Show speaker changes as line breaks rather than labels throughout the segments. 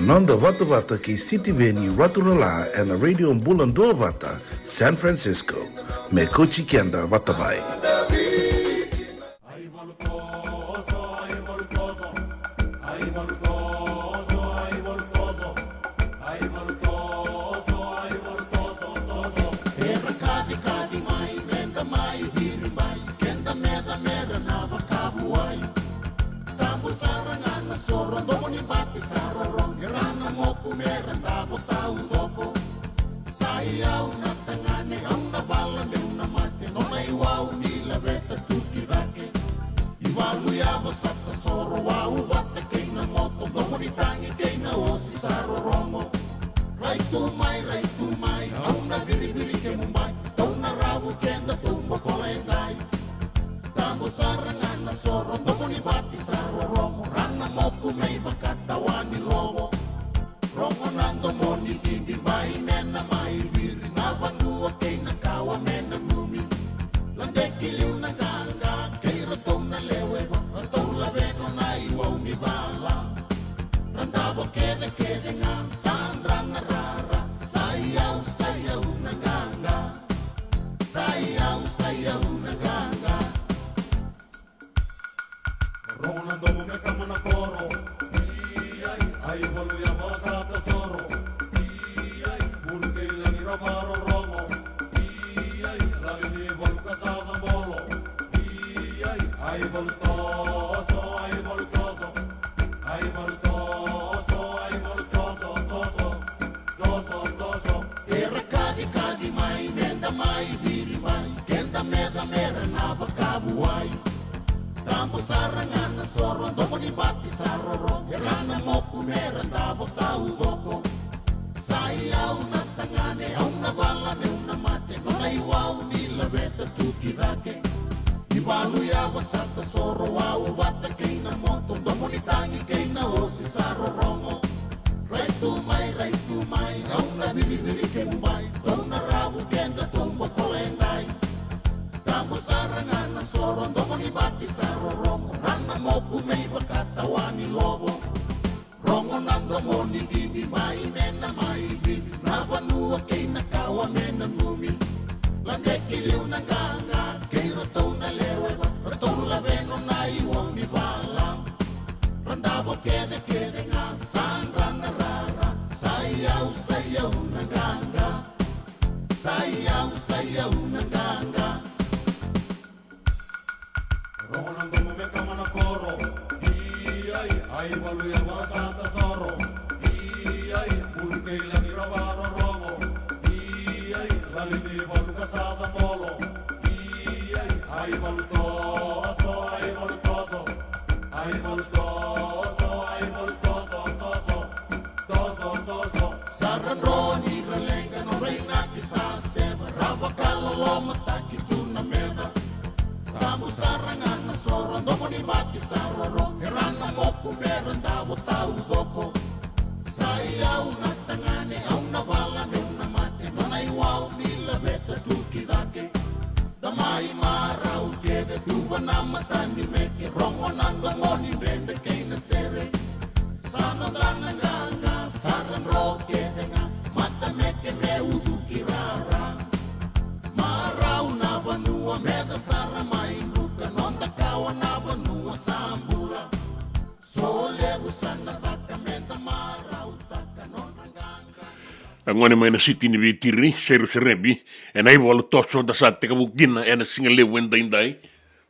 nonda wata wata ki City Veni Raturala and Radio Mbulando Wata, San Francisco. Me kochi kianda wata bai.
Ngone mai na siti ni vitiri seru serebi e nai wala toso da sa te kabukina e na singa le wenda indai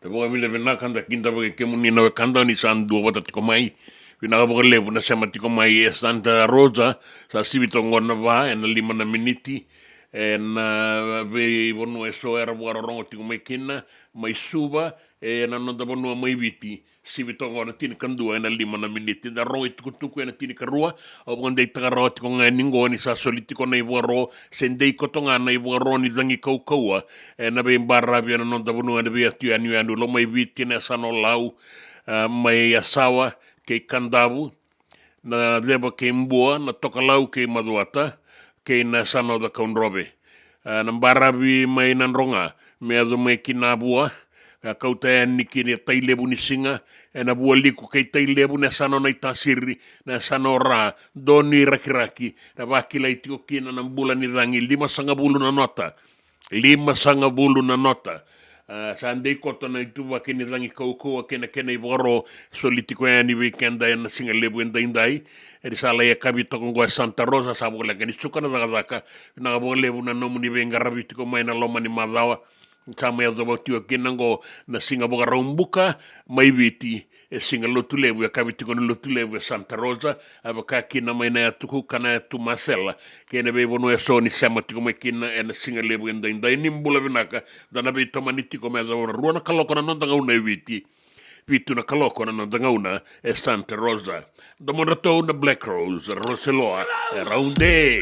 te boga mile vena kanda kinda boga ke muni na kanda ni sandu wata tiko mai vina boga le na sema tiko mai e Santa Rosa sa sivito ngona va e na 5 miniti e na ve bonu e so era boga rongo tiko mai kina mai suba e na nonda bonu mai viti sivito ngona tini kandua e na 5 miniti da rongo tuku e na tini karua o bonde takaro tiko ngai ningo ni sa solitiko nei boro sendei kotonga nei boro ni dangi kaukaua e na be barra bi na nonda bonu e be atu anu anu lo mai viti na sano lau mai asawa ke kandavu na leba ke mbua na toka lau ke maduata ke na sano da kaunrobe na barabi mai nan ronga me ado mai kinabua ka kauta niki ni tailebu ni singa na bualiku kay tay lebu na sano na itasiri na sano ra doni raki-raki na wakila itio kina ng bulan ni rangi 5,000 na nota 5,000 na nota sa andei kota na itu wakini rangi kau kena iboro solitiko ya ni weekend ya na singa lebu indai sala ya kabito kong Santa Rosa sa bukala kani suka na daka na lebu na nomu ni bengarabiti ko may na loma ni malawa sama ya zabo tio kinango na singa boga rombuka mai viti singa lotu lebu ya kabiti kono lotu lebu ya Santa Rosa abaka kina mai na tuku kana tu Marcela kena be bono ya soni sama tiko mai kina na singa lebu ndai nimbula binaka dana be tomaniti ko mai zabo ruana kaloko na nonda ngauna viti vitu na kaloko na nonda ngauna Santa Rosa domorato na Black Rose Roseloa Raunde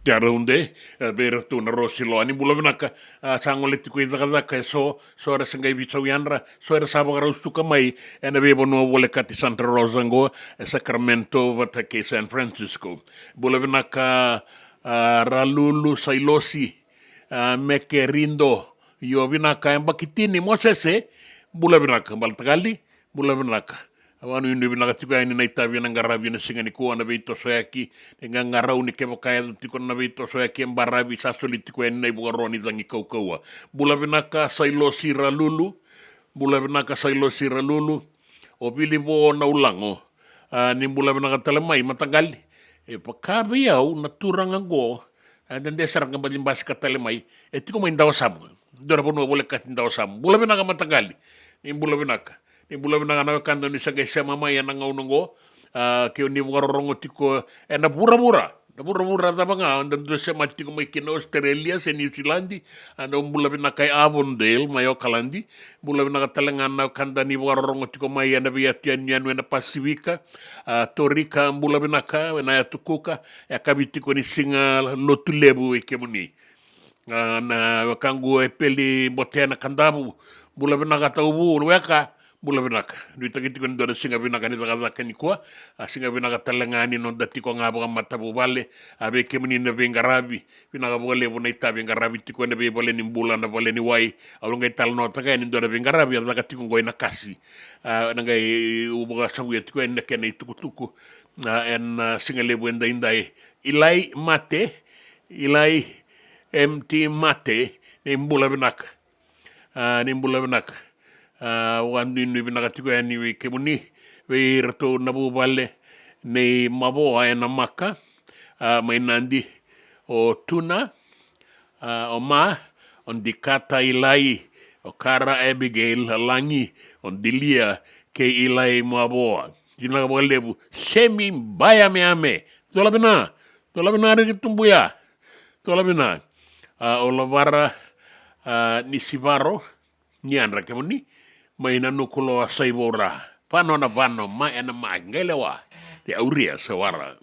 Tiaraunde, bera tu na Rosilo, ani bula vinaka, sangoleti ko idaka so era sangai vitsawianra, so era sabagara ustuka mai, ena bebo no wole kati Santa Rosa ngo, Sacramento, vatake San Francisco. Bula vinaka Ralulu Sailosi, Mekerindo, yo vinaka embakitini Mosese, bula vinaka Baltagali, bula vinaka. Awanu yun binaka tiko ay ninaitabi ng garabi na singa ni kuwa na bito soyaki nga ngaraw ni kebo kaya tiko na bito soyaki ang barabi sa sulit tiko ay naibuaro ni dang ikaw kawa. Bula binaka saylo si Ralulu, bula binaka saylo si Ralulu, o bilibo na ulango, ni bula binaka talamay matagal. Pagkabiyaw, naturang ang go, dan desarang ang balimbas ka talamay, tiko may ndaw sam. Dora po wala ka tindaw sam. Bula binaka matagal, ni bula binaka. Ni bula na nga kando ni sa gaysa mamaya na ngaunungo kaya ni warorongo tiko na pura-pura taba nga andan doon sa mati ko may kina Australia sa New Zealand ang bula na kay Avondale mayo kalandi bula na katalangan na kanda ni warorongo tiko maya na biyatian yan na Pasifika Torika ang bula na ka na yatukuka kabiti ko ni singa lotulebu kemuni na kangu peli botea na kandabu bula na kataubu weka bula vinaka ni takiti kon do singa vinaka ni taka ni kwa singa vinaka talangani non dati ko ngabo matabu vale abe kemni na vengarabi vinaka bole bona ita vengarabi tiko ne be bole ni bula na bole ni wai alunga tal no taka ni do vengarabi taka tiko ngoi na kasi nanga ubuga sangu tiko en kene tuku en singa lebu enda indai ilai mate ilai MT mate ni bula vinaka wandi ni binakatiko yani we kemuni we rato nabu vale ne maboa ena maka mai nandi o tuna o ma on di kata ilai o kara Abigail langi on dilia ke ilai maboa jina ka lebu semi baya me ame tola bina ri tumbuya tola bina o lavara nisivaro ni andra kemuni mai na nukulo saibora pano na vano ma ena ma ngelewa te auria sawara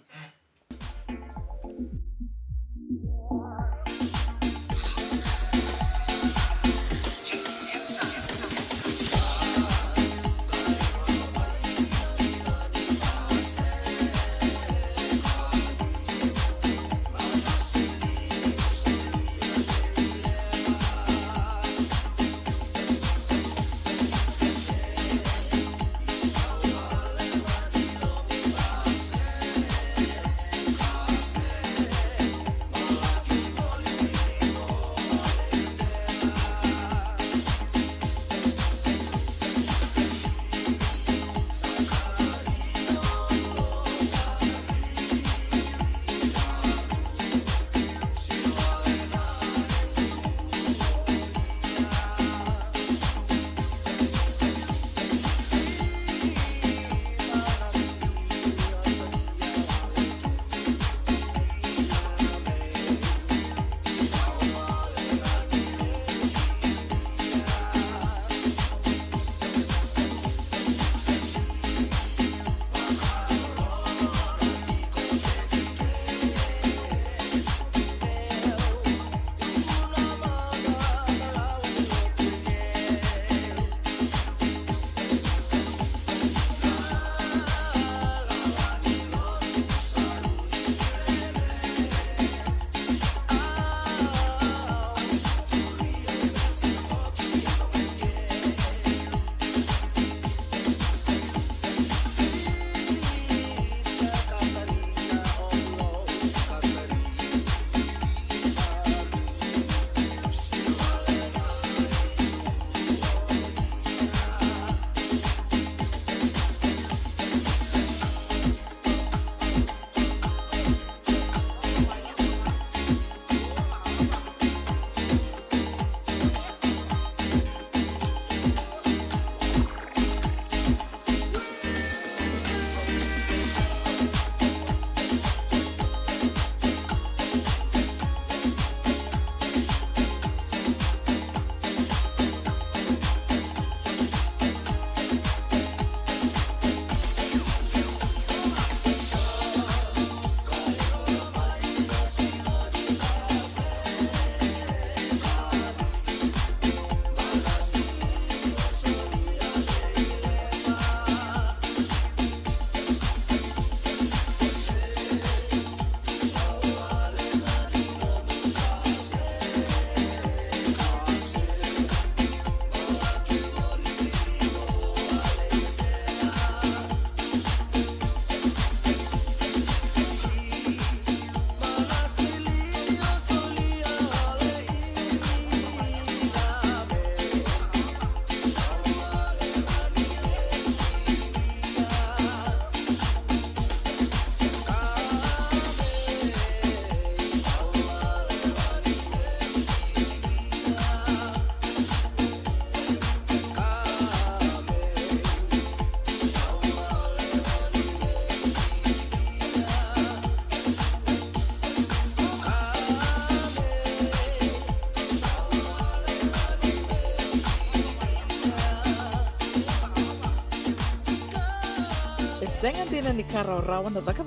Senga dina ni kara o rawa na vaka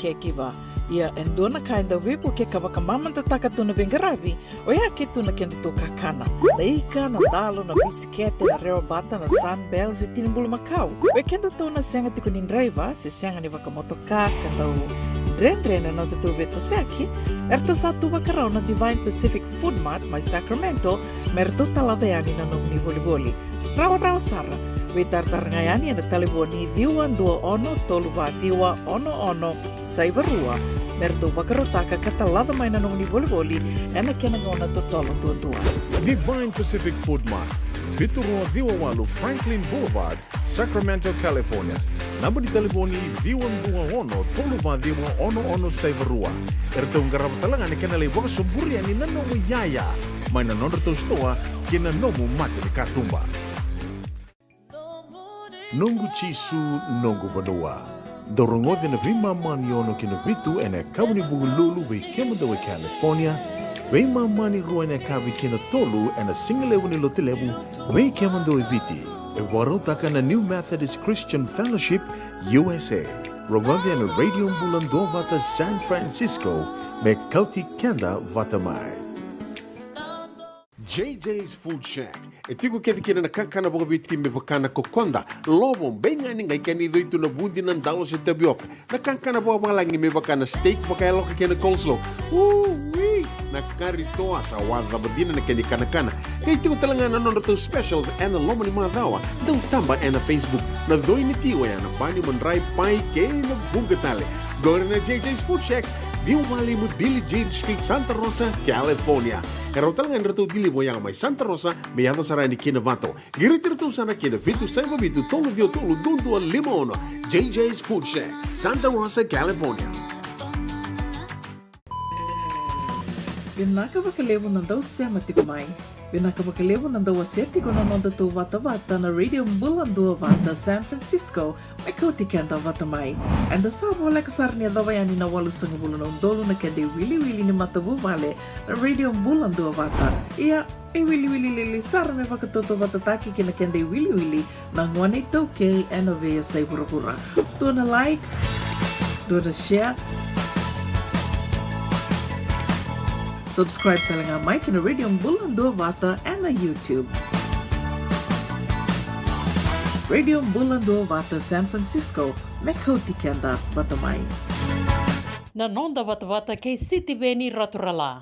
kekiwa Ia endona ka enda wipu ke kawaka mamanta taka tuna bengaravi o ia ke tuna kenda to kakana. Leika na dalo na bisikete na reo bata na sunbells e tinimbulu makau. We kenda to na senga tiko ni driver se senga ni waka motoka kanda o Ren no te beto seaki, erto satu wakarau na Divine Pacific Food Mart mai Sacramento, merto talaveani na nung ni voliboli. Rawa sara, we tartarangayani na taliboni diwa dua ono toluwa diwa ono saivarua, merto wakarotaka katalada mai na nung ni voliboli, ena kenagona to tolo tua.
Divine Pacific Food Mart, Vitorua Viwawalu Franklin Boulevard, Sacramento, California. Namba di telefoni Viwan Dua Ono, Toluva Diwa Ono Saivarua. Erto ngarabatalanga ni kanale waka suburi ani nanomu yaya. Mai na nonderto stoa, kina nomu mate ni katumba. Nongu chisu, nongu badua. Dorongote na vima mani ono kina vitu ene kawani bugululu we kemadawe California. We mani ruane kawi kina tolu ene singalewu ni lotilewu we kemadawe viti. Warotaka na New Methodist Christian Fellowship, USA. Rongode na Radio Mbulando Vata San Francisco, me kauti kenda vatamai.
JJ's Food Shack. E tiku kedi kina na kakana boka biti me bakana kokonda. Lobo benga ni ngai kani do itu na bundi nan dalo se tabioka. Na kakana boka malangi me bakana steak baka eloka kena coleslaw. Na karitoa sa wadha badina na kani kana. Kay tiku talanga na nono to specials and the lomo ni madawa. Daw tamba na Facebook. Na doi ni tiwa ya na bani mandrai pai kay na bugatale. Go na JJ's Food Shack. View Valley mo Billie Jean Street, Santa Rosa, California. Karo talagang rito dili mo yang may Santa Rosa, may yato sarani kinavato. Girit-rito sana kinavitu sa ibabitu tolo dio tolo dundo limono. JJ's Food Shack, Santa Rosa, California.
Binaka wakalevo na daw sema tikumai. Binaka wakalevo na daw aseti ko na nonda to vata na Radio Mbulando Vata San Francisco, may kauti kenda vatamai. And the sabo like sarnia dawayani na walu sangabulo na undolo na kende wili ni matabu vale na Radio Mbulando Vata. Ia, wili sar me vakatoto vatataki kina kende wili na ngwane toke and avea say pura. Do na like, do na share. Subscribe talaga Mike na Radio Mbulando Vata and na YouTube. Radio Mbulando Vata San Francisco, Mekoti Kenda Batamai.
Na nonda Vata kay City Beni Raturala.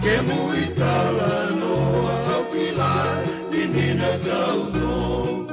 Kemuitala no au kila, dinina tau no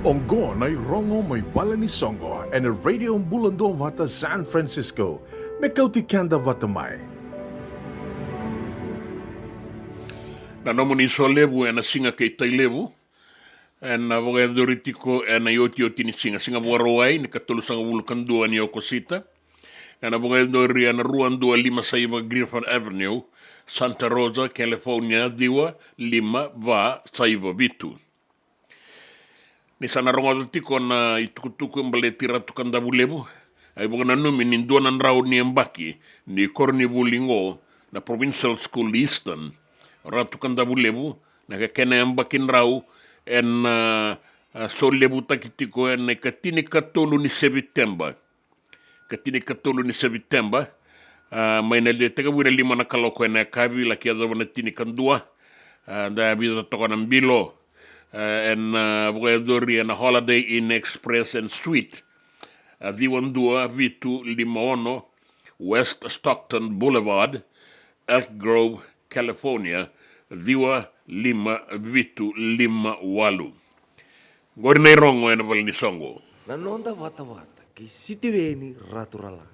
Ongon ay rongo may bala ni Songo and a radio Bulando Vata San Francisco. Mekauti kanda vatamay.
Nanomo ni so levu na singa kay tay levu. Na mga doritiko na yoti-yoti ni singa buaraway ni katulusang vulkandua ni Okosita. Na mga dori na ruan 255 Griffin Avenue, Santa Rosa, California, diwa 5 bitu. Ni sana rongo tiko na itukutuku mbale tira tukanda bulebu. Ay mga nanumi ni duanan raw ni Mbaki ni Corny Bulingo na Provincial School Eastern. Ratukanda bulebu na kakena Mbakin raw en so lebu takitiko en katini katulu ni September. Katini katulu ni September. May naliteka buena lima na kaloko na kabi laki ado na tini kandua. Da bisa toko ng bilo. En Bredori en Holiday Inn Express and Suite. Diwan-2 Vitu 51 West Stockton Boulevard, Elk Grove, California. Diwa 5 Vitu 58. Gori na irongo en bal ni Songo.
Nanonda wata-wata kay Sitiweni Raturala.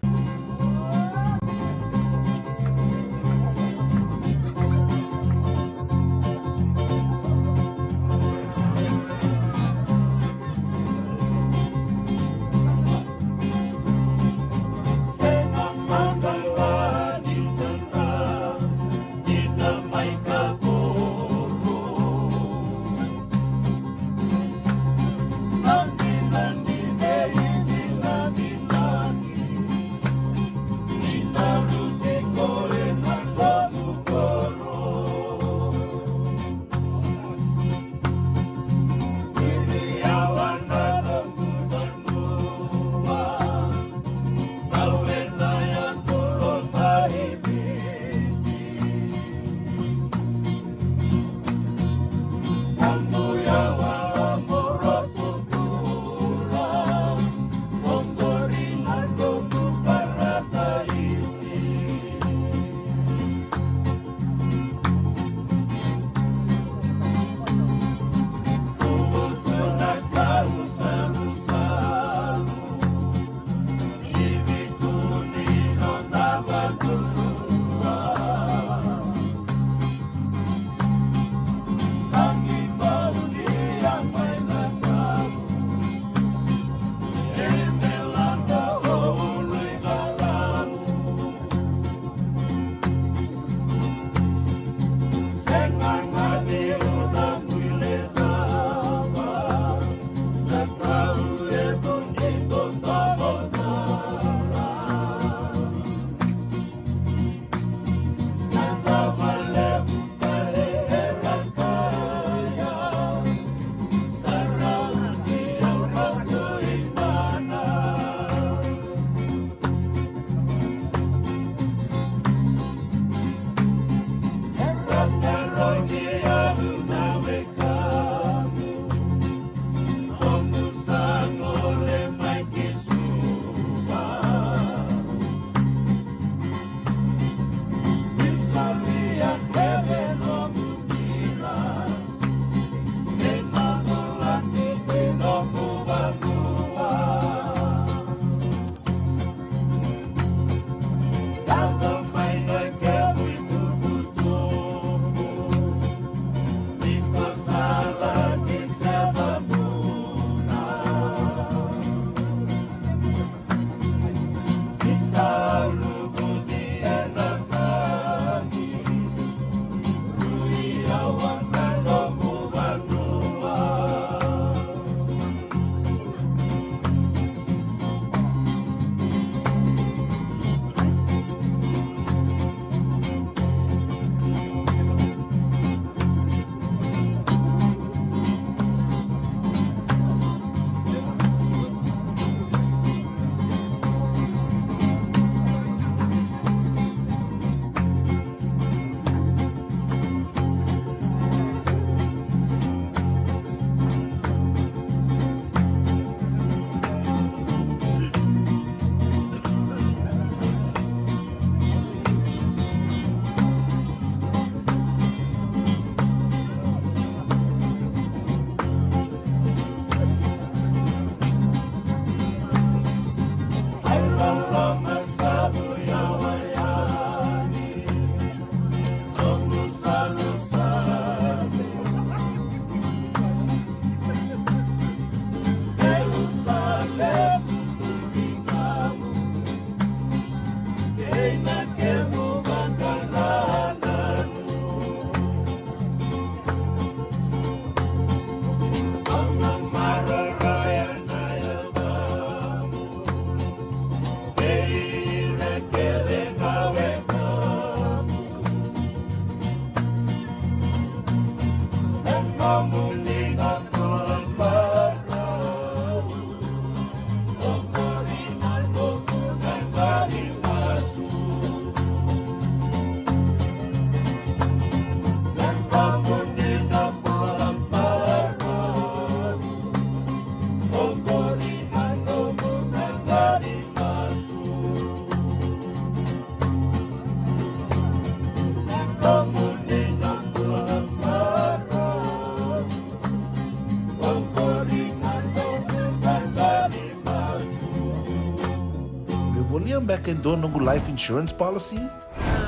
William back in Donongu life insurance policy?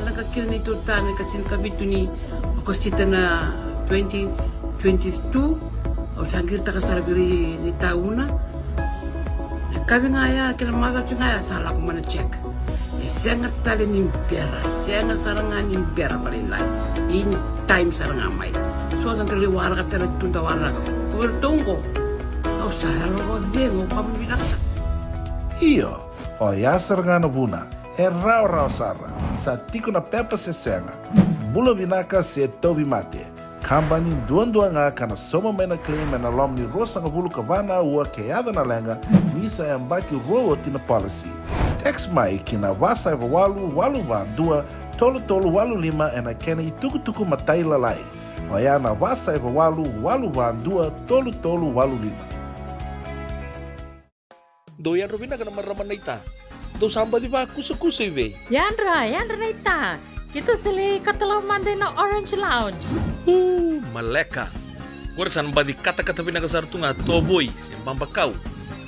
Laka kira ni tu tane katin kabitu ni okostita na 2022 o sangir ta kasarabiri ni tauna. Kami ngaya kira maga ngaya salah ko mana check. Sangat tali ni biara, sangat sarangan ni biara malilai. In time sarangan mai. So ang kaliwala ka tala tunda wala. Kuwertongko. Kau salah lo dengo kamu binasa.
Iyo, o ya sarangana buna, e rau sara, sa tiko na pepa se senga. Bula binaka se tobi mate. Kambani duan nga kana soma mena claim na lom ni rosa nga bulu kavana ua keada na lenga nisa e ambaki roa tina policy. Text mai kina wasa eva walu dua tolu walu lima e na kena i tuku matai lalai. O ya na wasa eva walu dua tolu walu lima.
Doyan Robina ka naman raman na ita. Do samba di ba kusa iwe?
Yandra na ita. Kita sili katalaw mande na Orange Lounge.
Maleka. Warasan ba di kata-kata pinakasar tu nga toboy simpang bakaw.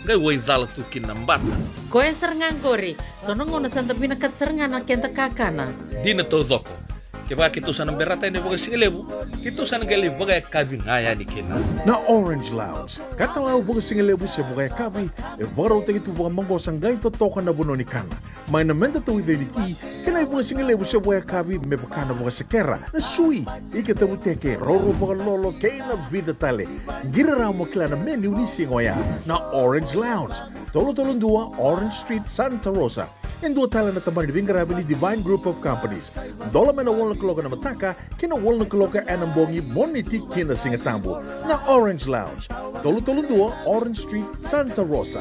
Gay way dala tu kinambat.
Koe serengan kori. Sono ngono santa pinakat serengan na kenta kakana.
Di na to zoko. Kaya kita sana berata ini bagai singelebu. Kita sana gali bagai kabin ngaya ni kena.
Na Orange Lounge, katalaw baga singalebu siya bukay kabi, e baraw tayo ito baga manggosang gayon totokan na buno ni kana. May namenda to identity, kanay baga singalebu siya bukay kabi, may baka na baga sekera, na sui, ikatabuteke, roro baga lolo, kay na vida tale. Giraraw mo kila na menu ni singoya, na Orange Lounge, Tolo-Tolong 2, Orange Street, Santa Rosa. And dua tala na tamang ni Bingarabi ni Divine Group of Companies. Dola may na walang kaloka na mataka, kina walang kaloka anambongi moniti kina singatambo na Orange Lounge. Tolo-Tolong 2, Orange Street, Santa Rosa.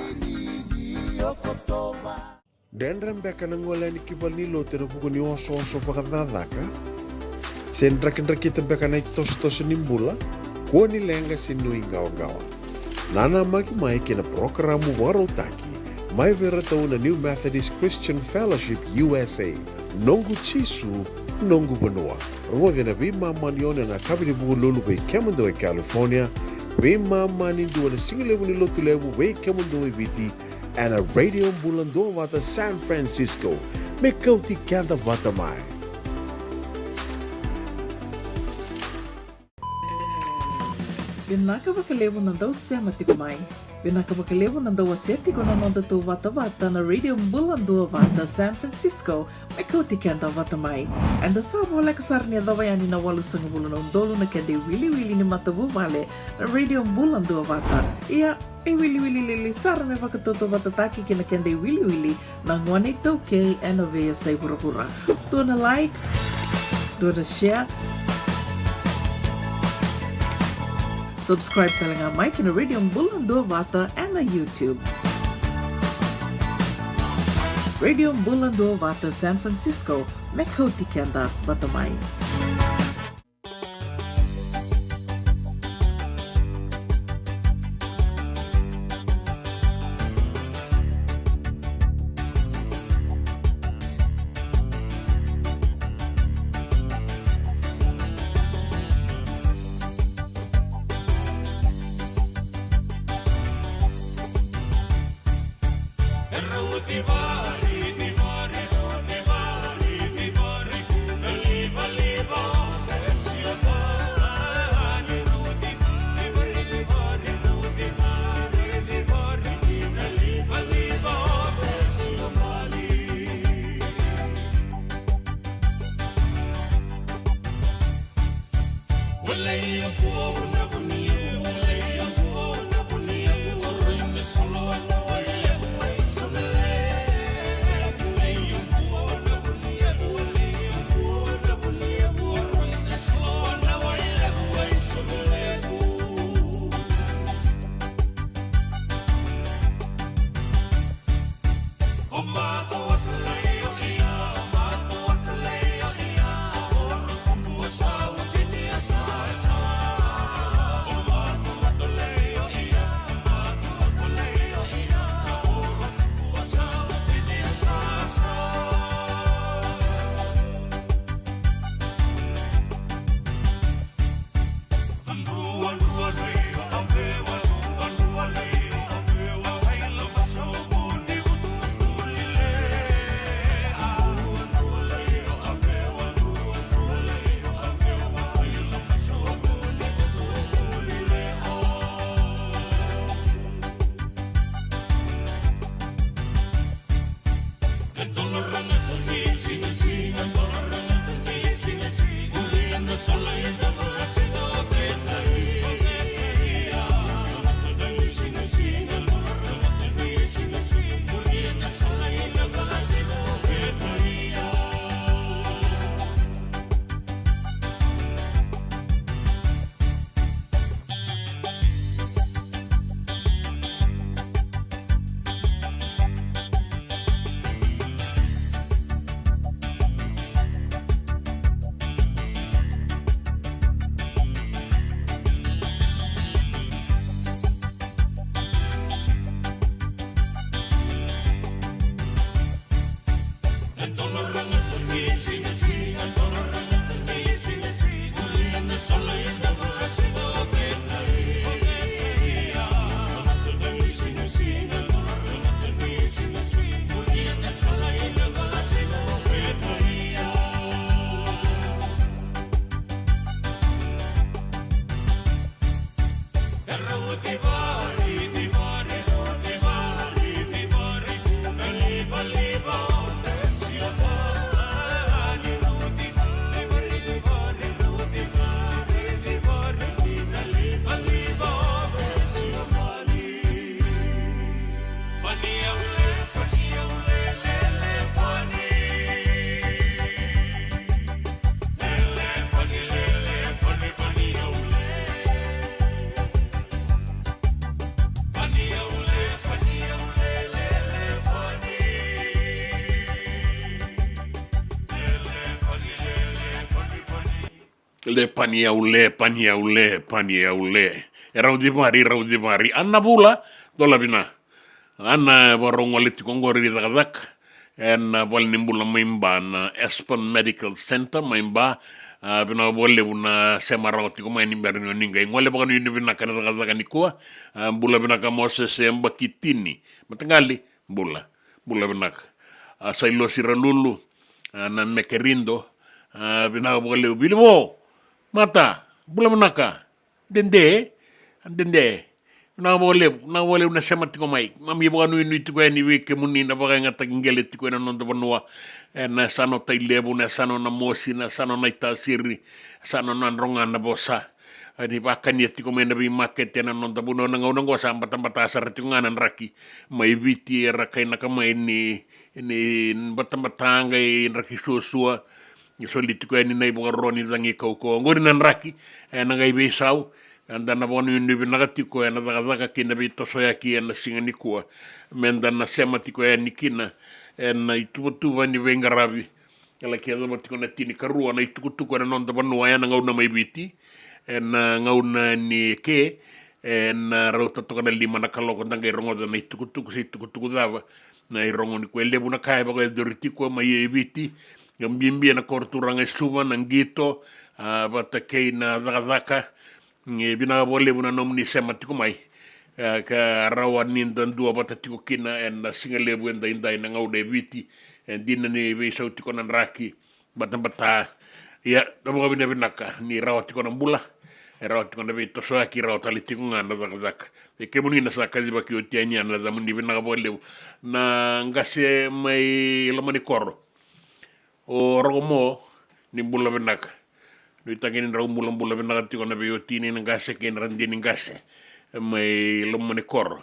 Dendram beka nang wala ni kibal nilo tira buko ni oso-oso pakatadaka. Sendra-kendra kita beka na itos-tos nimbula, kuha nilenga sinuing gawa-gawa. Nana magi-may kina programo warotaki. May veratao na New Methodist Christian Fellowship USA, Nongu Chisu, Nongu Banua. Rungod na bimaman yon na kabini buong lulubay Kemundo ay California, bimaman nindo na singilewo ni Lotulewo way Kemundo ay Biti, and a radio bulando wata San Francisco, may kauti kanda vatamay.
Binakabakalevo ng daw siya matikumay. Binakabakalevo ng daw aseti ko na nonda to vata-vata na radio Bulando Vata San Francisco may kautikan daw vatamay. And the sabo wala kasar niya daw yan inawalu sa ngabulunong dolo na kende wili-wili ni matabu vale na radio Bulando Vata. Iya, wili-wili lilisar may pakatuto vatataki kina kende wili-wili ng 182K Enovea sa Pura-Pura. Do na like, do na share, subscribe talaga Mike na Radio Bulando Vata and na YouTube. Radio Bulando Vata San Francisco, Mekoti Kenda Batamay.
Le pania ule, pania ule, pania ule. E raudi mari. Anna bula, dola bina. Anna warong waliti kongori dadak. En bol nimbula maimba na Aspen Medical Center maimba. Bina bolle una semarauti kuma ini berino ninga. Ngole bakan ini bina kana dadak nikua. Bula bina kamose semba kitini. Matangali bula. Bula bina. Sailo siralulu. Na mekerindo. Bina bolle bilbo. Mata, bula manaka, dende, na wole una sema tiko mai, mami boga nui tiko ni weke muni na boga ngata ngele tiko na nonda banua, na sano tai lebu, na sano na mosi, na sano na itasiri, sano na ronga na bosa, ni bakani tiko mena bi market na nonda buno na ngau nango sa mbata asar tiko ngana raki, mai viti rakai na kamai ni batambatanga raki suasua. So litiko ni nai boga roni dangi kauko ngori nan raki na ngai besau anda na bonu ni binagati na daga kina bi tosoyaki na singani ko menda na sematiko ni kina na itutu ni vengarabi kala kia do matiko na tini karua na itutu na nonda banu na ngau na mai biti na ngau na ni ke na rauta to kana lima na kaloko dangai rongo na itutu dava na irongo ni ko lebu na kai boga doritiko mai biti yang bimbi na korturanga suva nang gito bata kei na daka nge bina bolle buna nomni sema tiko mai ka rawan nin dan dua bata tiko kina en singale bu enda inda na ngaude viti en dinna ni be sau tiko nan raki bata ya domo bina binaka ni rawat tiko nan bula rawat tiko na vito so aki rawat ali tiko ngana daka e kemuni na saka di baki otianya na da mundi bina bolle na ngase mai lamani koro o romo ni bula benak ni tangin raw bula benak tiko na biyo tini ngase ken randi ngase mai lomone kor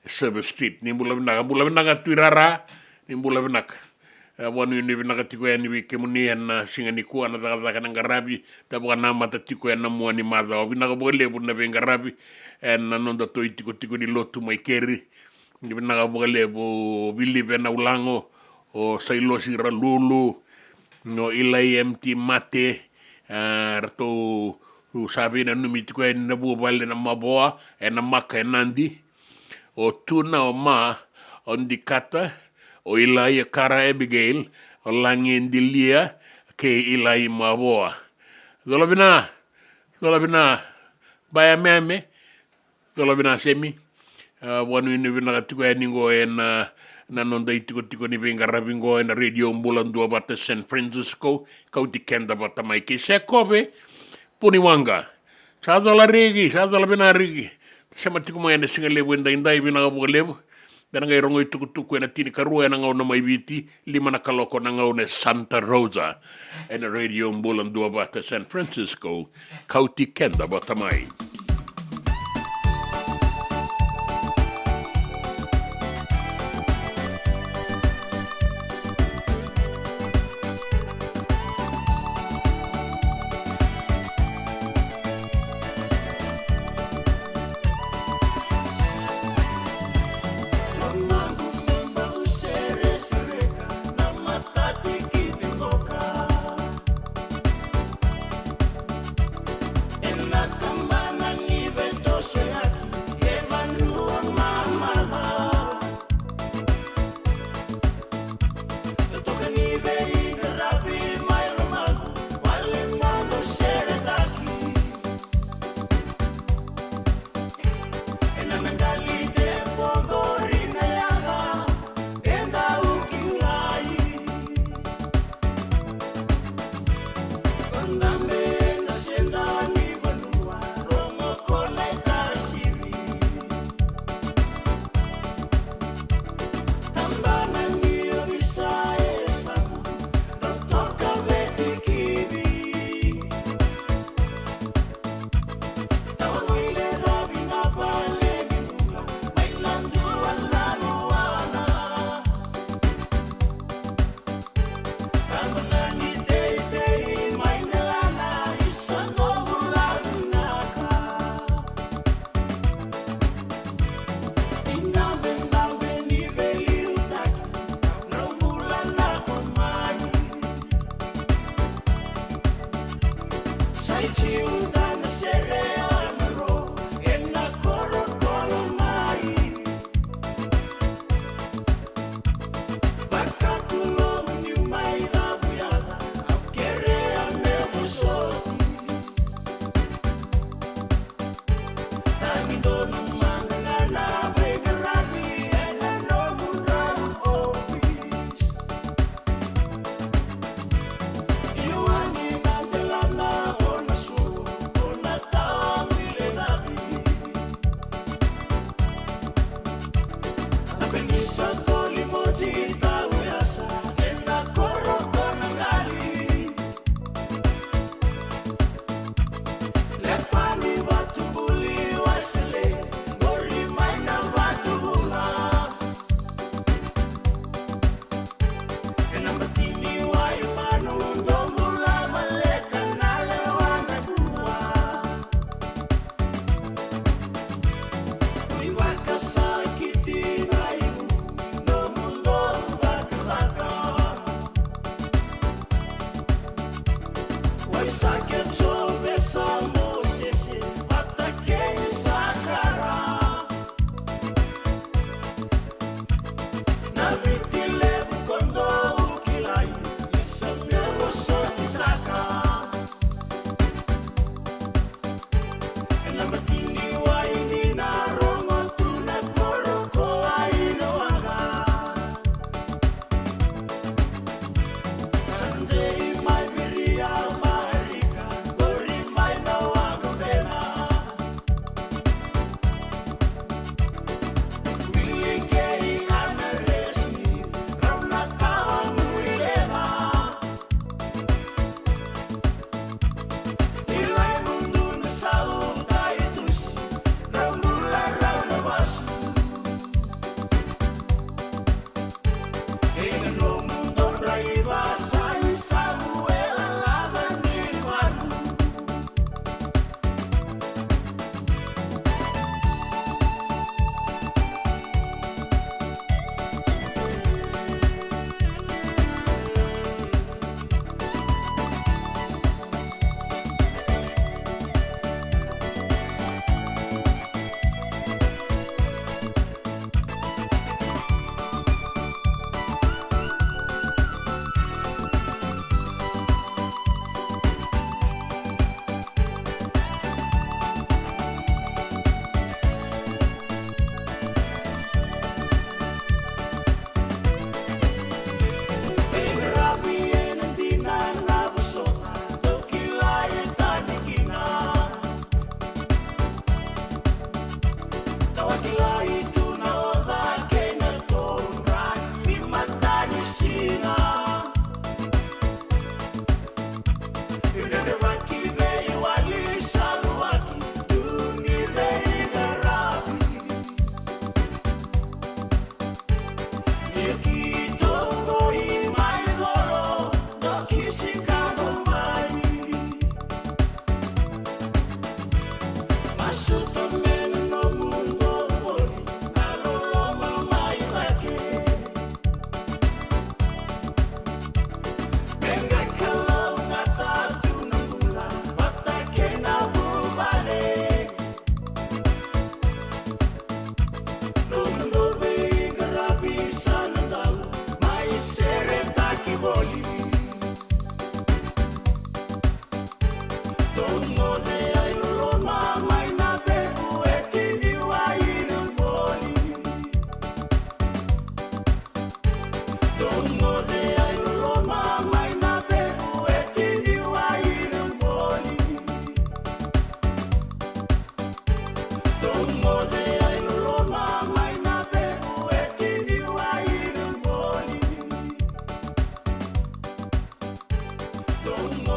service street ni bula benak tuirara ni bula benak wanu ni benak tiko ya ni wike muni na singani ku ana daga ngarabi tabuka nama tiko ya namu ani madha benak bolle buna be ngarabi en nonda to tiko ni lotu mai keri ni benak bolle bo billi bena ulango o sailo sira lulu no ilai MT mate rato sabi na numitiko na bubale na maboa na maka nandi o tuna o ma on di kata o ilai kara Abigail o langin dilia ke ilai maboa dola bina baya meme dola bina semi wanu ini bina katiko ningo na nonda tiko ni venga rabingo na radio mbulan dua bata San Francisco kau tikenda bata mai ke sekobe puniwanga sadala bina rigi sama tiko mai na singa lebu inda bina gabu lebu Pena ngai rongo i tukutuku na tini karua na ngau na maiviti, 5 na kaloko na ngau ne Santa Rosa, e na radio mbulan dua bata San Francisco, kauti kenda bata mai.
Tao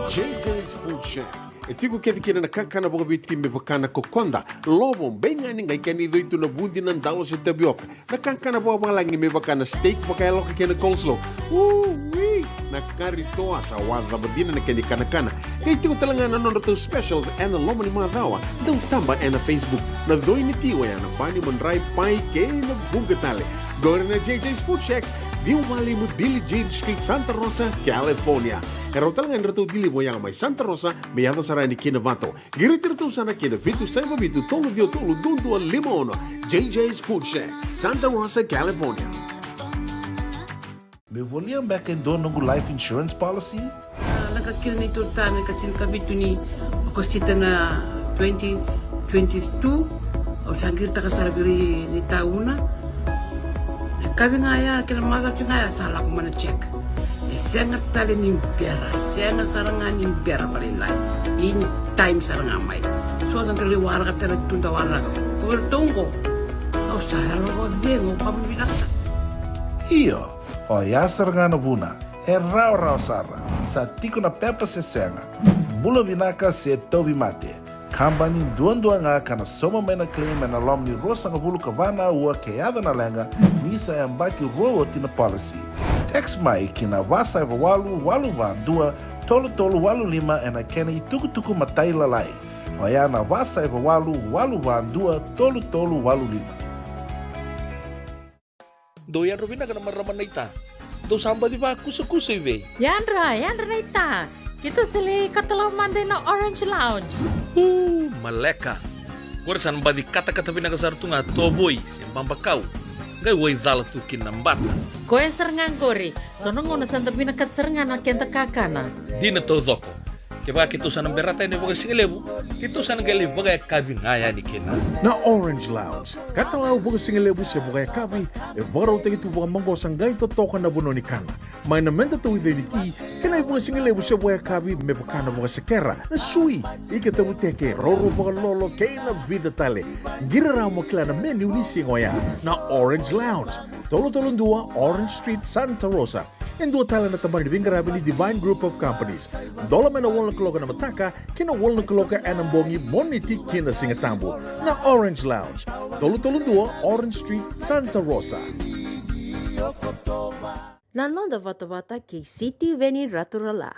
JJ's Food Shack. E tiku kete kina na kakana boka biti me pakana kokonda. Lobo benga ni ngai kani doitu na bundi na ndalo se tabioka. Na kakana boka malangi me pakana steak pakaya loka kena coleslaw. Woo-wee! Na kari toa sa wadha badina na kani kana. Kaya tiku talangana nono to specials and the lomo ni madawa. Dau tamba and na Facebook. Na doi ni tiwa ya na pani mandrai pai kaya na bungatale. Gore na JJ's Food Shack. Viu Valley mo Billie Jean Street, Santa Rosa, California. Kaya talaga nito dilibo yang may Santa Rosa, may yato sarani kinavato. Giritirito sana kinavitu sa mabitu tolo vio tolo dundu al limono. JJ's Food Shack, Santa Rosa, California.
Me volia back in dono ng life insurance policy?
Nakakil nito tayo katil kabitu ni akostita na 2022 o sangir ta kasarabiri ni tauna. Kami nga ya, kinamaga nga ya, salah ko mana check. Sangat tali ni pera, sangat sarangan ni pera palilay. In time sarangan may. So, ang taliwara ka talaga tundawara. Kuwertong ko. O, sarang ko din, o pamibinaksa.
Iyo, o yasar nga na buna, e raw sara, sa tiko na pepa se senga. Bulo binaka se tobi mate. Kambani duan nga kana soma may na claim na lom ni rosa nga bulu kavana ua keada na lenga nisa e ambaki roa tina policy. Text mai kina wasa eva walu dua tolu walu lima e na kena i tuku matai lalai. Oya na wasa eva walu dua tolu walu lima.
Doyan Rubina ka naman raman na ita. Do samba di ba kusa iwe?
Yanra na ita. Kita sili katalaw manday na Orange Lounge.
Maleka. Warasan ba di kata-kata pinakasar tu nga toboy siyang pampakaw. Ngay way dala tu kinambat.
Koe serangan kori. Sono ngono santa pinakat serangan na kenta kakana.
Di na to zoko. Kaya kitusan ng berata ni baga singalebu. Kitusan ng gali baga kabing ngaya ni kina.
Na Orange Lounge. Katalaw baga singalebu siya baga kabi. E baraw tayo ito baga manggosang gayon totokan na buno ni kana. May namenda to identity. Kanay baga singalebu siya baga kabi. May baka na baga sekera. Na sui. Ikatabuteke. Roro baga lolo. Kaya na vida tale. Giraraw mo kila na menu ni singoya. Na Orange Lounge. Tolo-tolong 2 Orange Street, Santa Rosa. And dua tala na taban ni Vingarabi ni Divine Group of Companies. Dola may na wala kaloka na mataka, kina wala kaloka anambongi moniti kina singatambo na Orange Lounge. Tolo-tolong 2 Orange Street, Santa Rosa.
Nanonda vata-vata kay City Veni Raturala.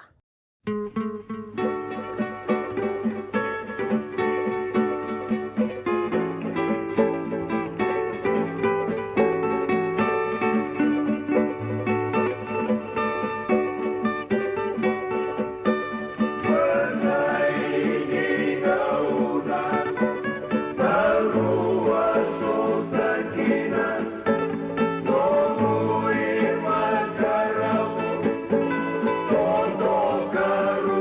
Todo caro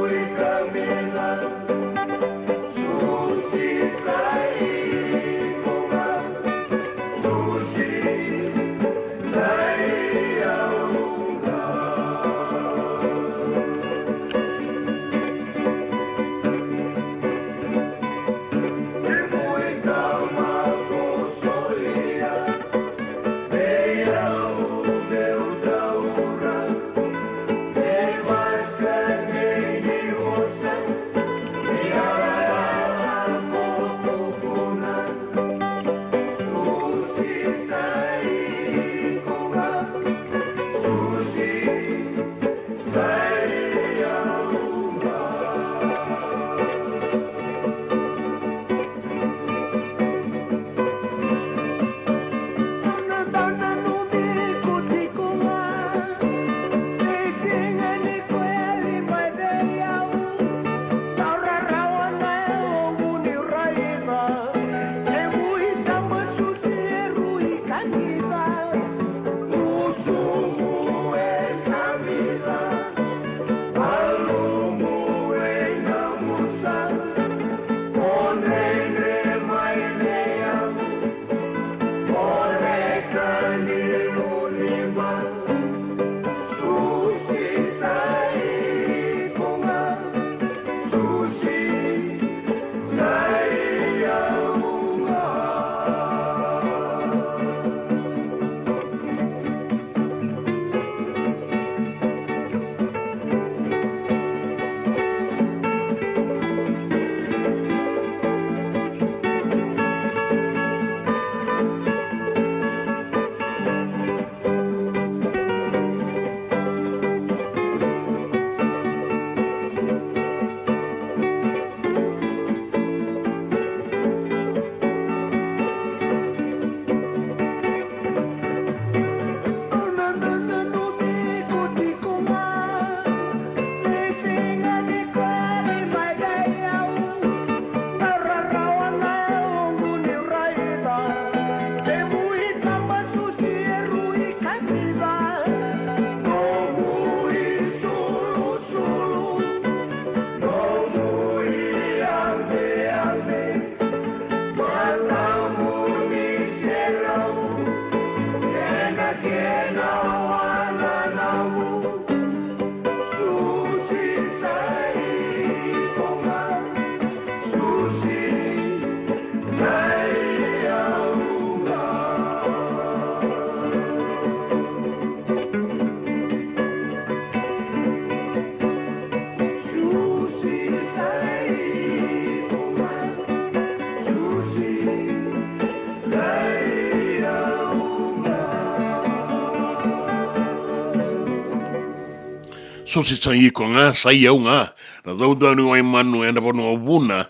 So si sa iko nga, sa iau nga. Na daudau ni wai manu e na pono vuna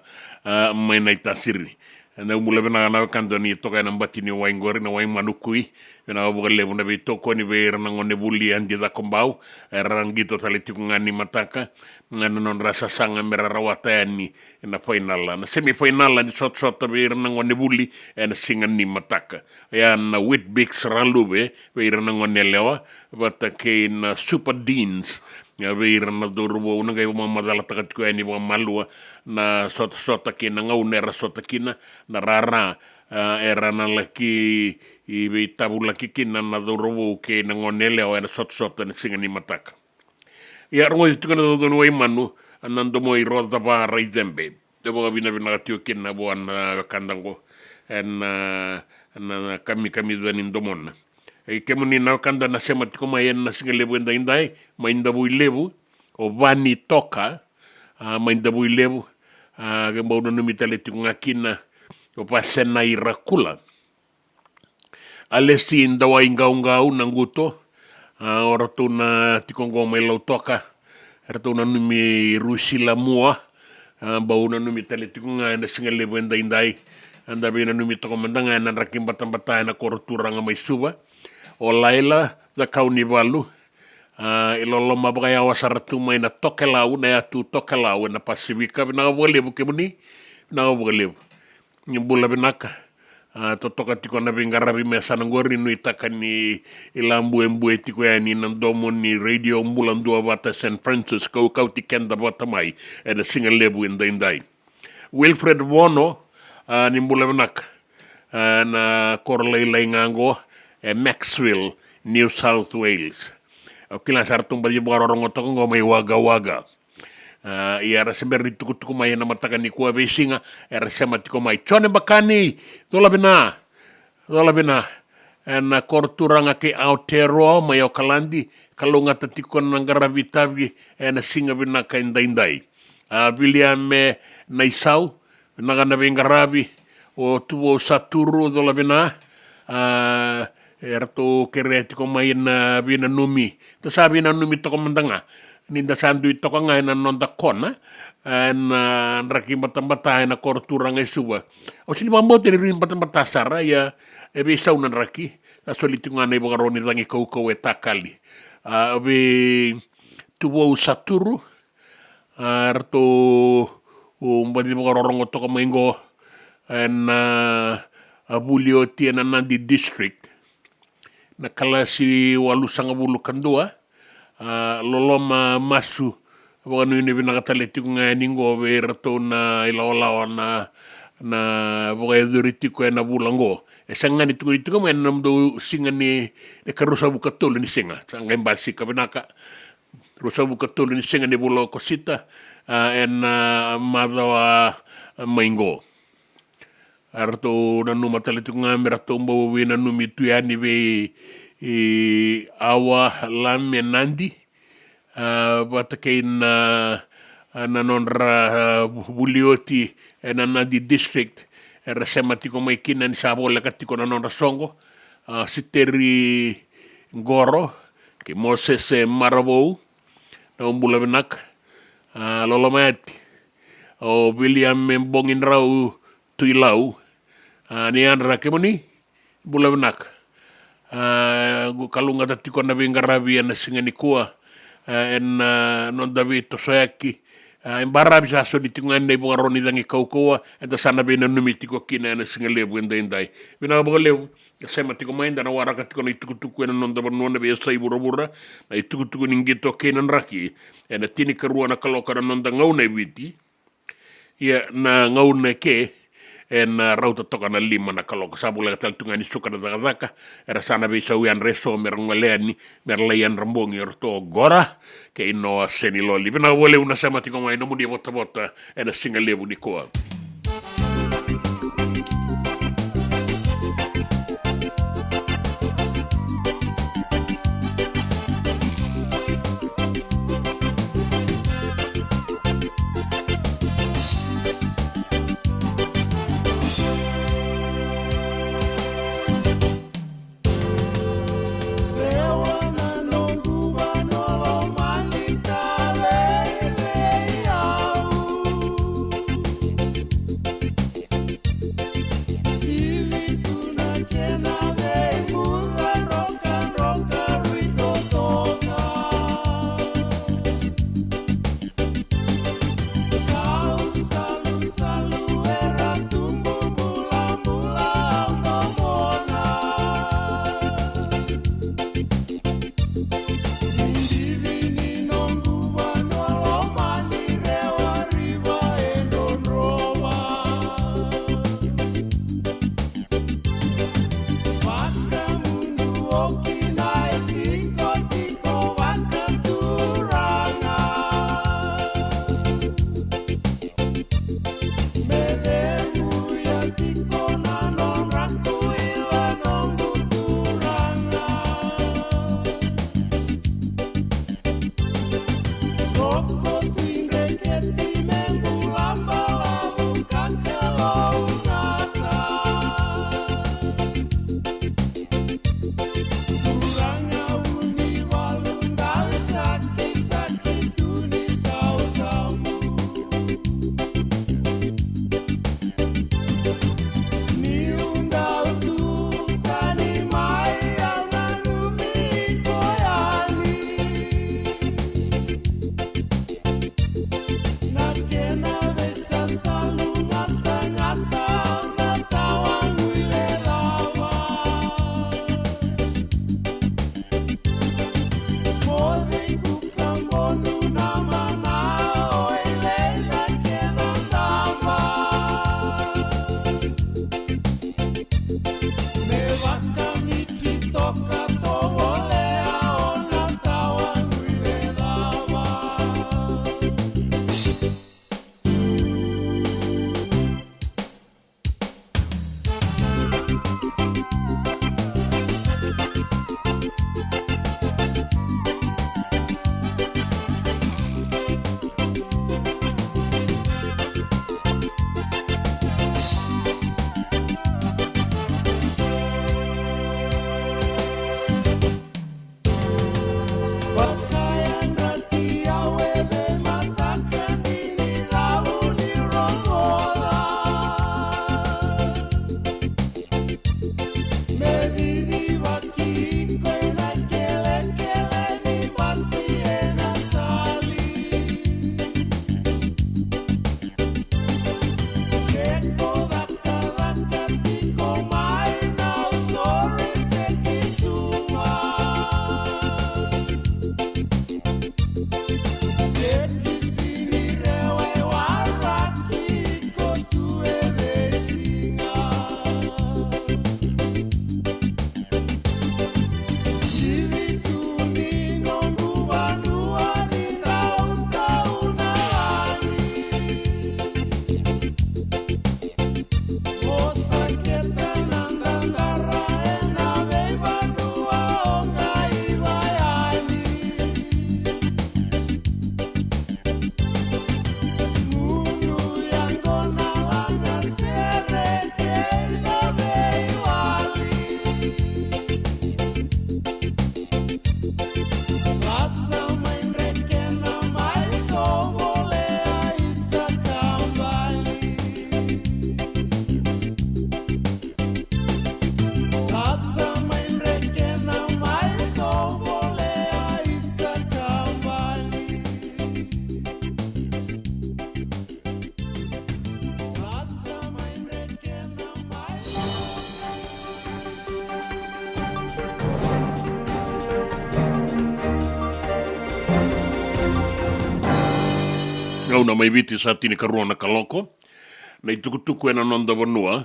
mai nai tasiri. Na umula bena na kando ni toka na mbati ni wai ngori na wai manu kui. Bena wabuka lebu na toko ni vera na ngone buli andi da kombau. Rangito talitiku ngani mataka. Ngana non rasa sanga mera rawata ni na final na semi-final ni shot vera na ngone buli na singa ni mataka. Ya na Whitbix ralube vera na ngone lewa. Bata ke na Super Deans. Ya vera na dorbo una ga mamadala takatiko ni wa malua na sota kina ngau nera sota kina na rara era na laki i tabu laki kina na dorbo ke na ngonele o na sota na singa ni mataka. Ia rongo i tukana dono wai manu anando mo i roda pa rai zembe. Te boga bina katio kina bo ana kandango na kami duanin domona. E ke muni na kanda na sema tiko mai na singa lebu enda indai mai inda bui lebu o vani toka mai inda bui lebu ke mbau no mitale tiko ngakina o pasena i rakula. Alesi inda wa ingau nanguto ora tuna tikongo mai lau toka ora tuna numi rusila mua bau na numi tale tikonga na singa lebu enda indai anda bina numi toko mandanga na rakim batang na koruturanga mai suba o laila da kauni walu ilolo mabagai awasaratu mai na tokelau na atu tokelau na pasifika na walebu kemuni na walebu nyumbula binaka totoka tiko na bingarabi mesa ngori no itaka ni ilambu embu etiko yani nandomo ni radio mbulandua bata San Francisco kauti kenda bata mai na singa lebu indai Wilfred Wono ni mbula binaka na korlei ngango Maxwell, New South Wales. Kila sartung bagi borong otong ngomai waga. Ia rasa beri tuku mai na matakan ni kuah besinga. Ia rasa mati komai cone bakani. Tola bina. Na korturanga ke Aotearoa mai o kalandi. Kalau ngata tikon nanggarabi tabi na singa bina ka indai. William Naisau nagana bingarabi o tuwo saturu tola bina. Erto kereti ko mai na bina numi ta sabi na numi to komandanga ninda sandu to ko ngai na nonda kona na raki batambata na korturang esuba o sini mambo te rin batambata sara ya e be sauna raki ta solitunga nei bogaroni langi ko etakali be tuwo saturu erto mbadi bogarongo to ko mengo na abulio tiena nandi district na kalasi walu sanga bulu kandua loloma masu wanu ini bina kataleti kunga ningo berto na ilaolawa na boga eduriti ko na bulango esangani tu ko men namdo singani e karusa bukatol ni singa sanga embasi kabinaka rusa bukatol ni singa ni bulo kosita en madawa maingo arto na numa taliti ko ngamira tombo we na numi tuyani be awa lame nandi batakein na nonra bulioti na nandi district resema tiko mai kinan sabo la katiko na nonra songo siteri ngoro ke Moses Marabo na umbula benak lolomati o William Mbongin Rau tuilau ni andra kemoni bula benak kalunga tatiko na bingarabi na singani kuah en non davi to soyaki embarabi sa so ditungan nei bogaroni dangi kaukoa eta sana bena numitiko kina na singalebu endai bina bogalebu sema tiko mainda na waraka tiko na itukutuku na non dabar nona be sai burabura na itukutuku ningito kenan raki ena tini karua na kaloka na non da ngau nei witi ia na ngau ne ke en rauta toka na lima na kaloka sabula taltunga ni suka na daka era sana be sawian reso merngaleani merlayan rambongi orto gora ke ino senilo libina wole una sama tiko mai no mudi bota ena singalebu ni koa
Rewana nonguba nolo malita
kauna mai viti sa tini karuana kaloko. Na itukutuku ena nonda vanua.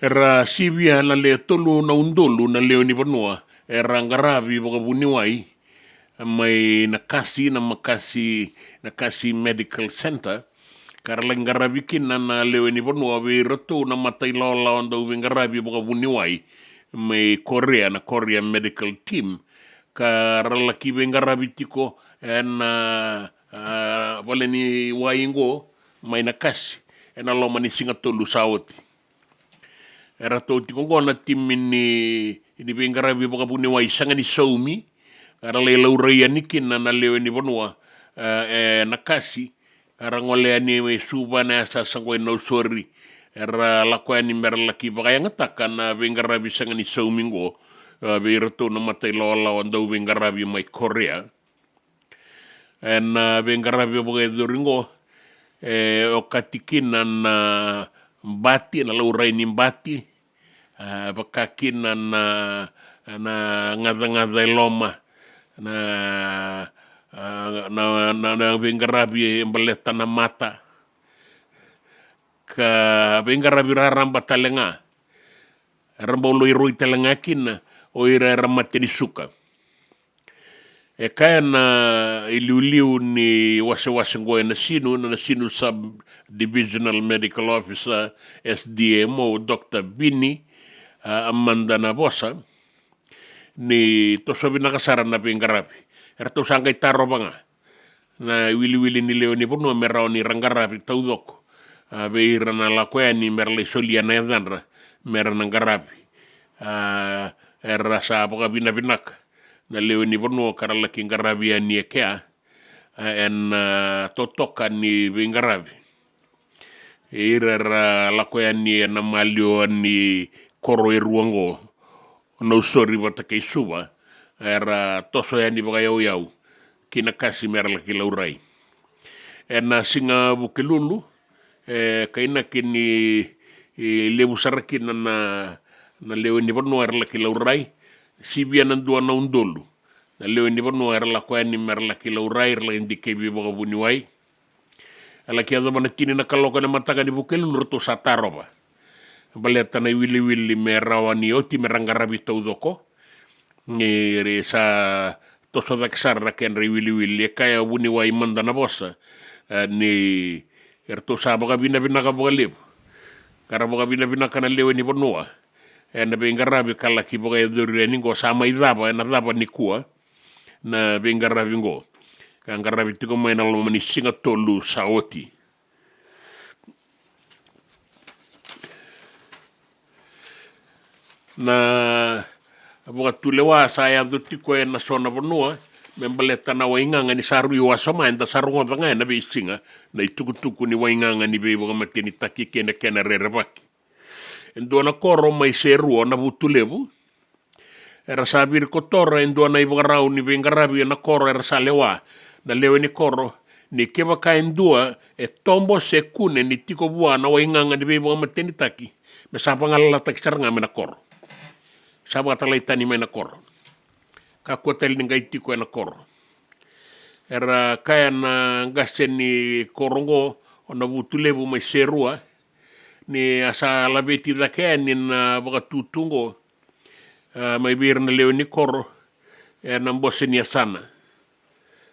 Era sivia na le tolu na undolu na leo ni vanua. Era ngaravi waka vuniwai. Mai nakasi medical center. Karala ngaravi kina na leo ni vanua. We ratu na matai laola onda uwe ngaravi waka vuniwai. Mai Korea na Korea medical team. Karala kiwe ngaravi tiko. Na wale ni waingo mai nakasi ena loma ni singa tolu saoti era to tiko ngona timini ini bengarabi baka puni wai sanga ni saumi ara le lauria nikina na lewe ni bonua nakasi ara ngole ani me suba na sa sangwe no sorry era lakwa ni merla ki baka yang taka na bengarabi sanga ni saumi ngo be rato na matai lola onda bengarabi mai Korea. En bengarabi boga doringo o katikina na mbati na laurai ni mbati bakakina na ngada loma na bengarabi embaleta na mata ka bengarabi raramba talenga ramba loiroi talenga kina o ira ramate ni suka. E kaya na iliuliu ni wase-wase ngoe na sinu Sub-Divisional Medical Officer SDMO Dr. Bini Amanda Nabosa ni toso binakasara na bengarabi. Erto sangkay taro ba nga na wili-wili ni leo ni puno merao ni rangarabi taudoko. Beira na lakwea ni merle solia na yadanra mera nangarabi. Era sa apaka binabinak. Na leo ni bono karala ki ngarabi ni kea en totoka ni ngarabi ira lakoya ni na malio ni koro ruango no sorry bata ke suba era toso ya ni bagayau yau kina kasi merla ki laurai en singa bukelulu kaina kini lebu saraki na leo ni bono erla ki laurai sibia nandua na undolu na leo ni bono era la kwa ni merla ki laurai la indike bi boga buniwai ala ki adama na tini na kaloka na mataga ni bukelu roto sataroba baleta na wili merawa ni oti merangarabi taudoko ni re sa toso da ksarra ken re wili kaya buniwai manda na bosa ni erto sa boga bina ka boga lebu kara boga bina kana leo ni bonoa na bengarabi kala ki boga yaduri ningo sama idaba na daba ni kua na bengarabi ngo kangarabi tiko mai na lomani singa tolu saoti na boga tulewa saya do tiko na sona bonua membaleta na wainganga ni saru yo asama enda sarunga banga na be singa na itukutuku ni wainganga ni be boga mateni taki kena rerebaki. Endo na koro mai seru na butulebu era sabir kotora endo na ibarau ni bengarabi na koro era salewa na lewe ni koro ni keba ka endua e tombo sekune ni tiko bua na wainganga ni bebo mateni taki me sapa ngala tak saranga me na koro sapa talai tani me na koro ka kotel ni ngai tiko na koro era kaya na gasen ni korongo ona butulebu mai serua ni asa labeti da ni na baka tutungo mai bir na leo ni koro na mbose ni sana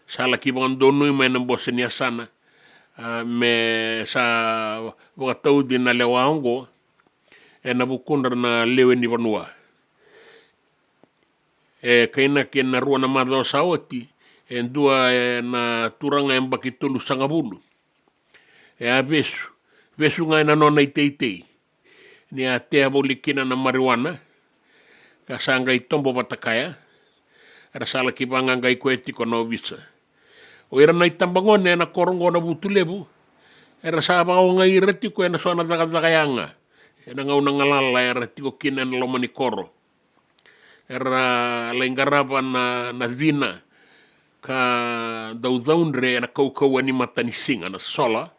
sala ki bang donu mai na mbose ni sana me sa baka tau di na lewango na bukundra na leo ni banua kaina ke na ruana madao saoti dua na turanga mbaki tulu sangabulu besu ngai na nona itei ni a te abolikina na marijuana ka sanga i tombo batakaya era sala ki banga ngai koeti kono visa o era nai tambangone na korongo na butulebu era sa ba ngai reti ko na sona daga yanga ena ngau na ngalala era tiko kina na lomani koro era lengaraba na vina ka daudhaunre na kaukau ani matani singa na sola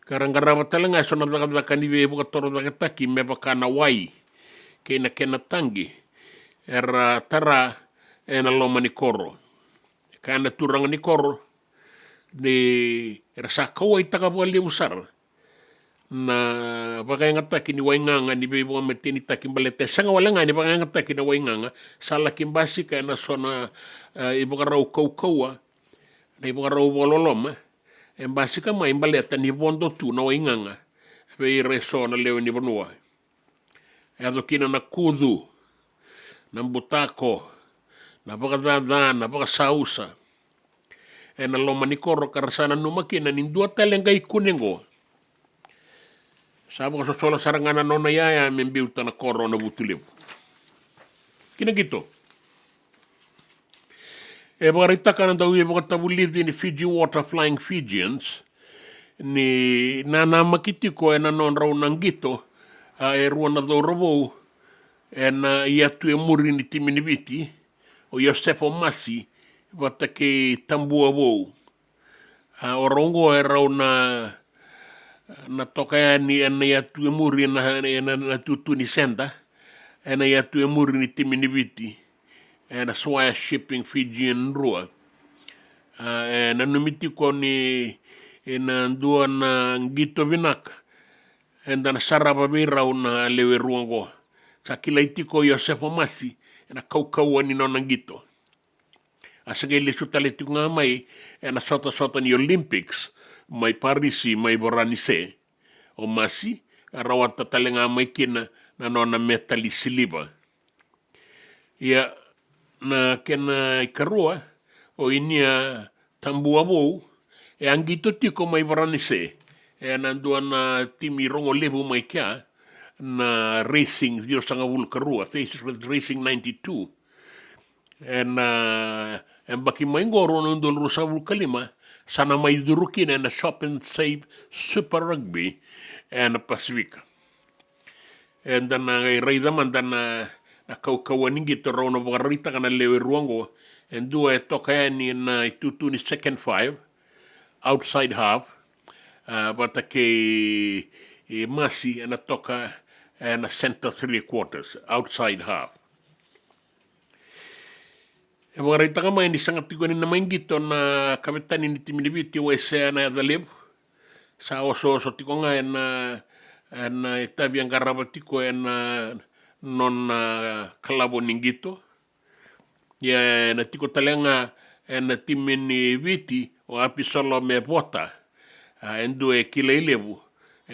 karangarawa talanga sona daga ni be buka toro daga taki me baka na wai kena tangi era tara ena loma ni koro kana turanga ni koro de rasa kawai taka bua le usar na bagai ngata kini wainganga ni bebo metini takin balete sanga walanga ni bagai ngata kini wainganga sala kimbasi ka na sona ibu karau kaua na ibu karau bololoma embasi ka mai baleta ni bondo tu na wainganga be reso na leo ni bonua ado kina na kudu na mbutako na bagadada na bagasausa na loma ni koro karasana numakina ni dua talengai kunengo Sabu ka sosola sarangana nona yaya membiuta na koro na butulebu. Kina gitu. Bagarita ka nang dawi bagatabu lived in the Fiji water flying Fijians. Ni nanamakiti ko na non raw nang gito. Ruan na daw rabo. Na iatu muri ni timinibiti. O Yosefo Masi. Bata ke tambua bo. Orongo raw na toka ni ya tu muri na tutu ni senda na ya tu muri ni timinibiti na Swire Shipping Fijian rua na numiti ko ni na dua na ngito binak na saraba bira na lewe ruango sa kilaiti ko Yosefo Masi na kaukawa ni nona ngito asagay sutaliti nga may na sota ni Olympics mai Parisi, mai Boranise, o Masi, arawata talenga mai kina na nona metali siliba. Ia na kena ikarua, o inia tambua bou, angito tiko mai Boranise, nandua na timi rongo lebu mai kia, na racing, dio sanga wul karua, Racing 92. Baki mai ngoro nundol rusa wul kalima, sana mai duruki na Shop and Save Super Rugby na Pacifica. And then raidaman dan na kaukawaningi to rono bagarita kana lewe ruango and dua toka ni na itutu ni second five outside half bata ke Masi na toka na center 3/4 outside half. Bagarita ka mai ni sangat tiko ni na maingito na kapitan ni timinibiti wa isaya na dalib sa oso tiko nga na itabi ang karabatiko na non kalabo ningito ya na tiko talenga na timinibiti o apisolo me bota endo kilailebu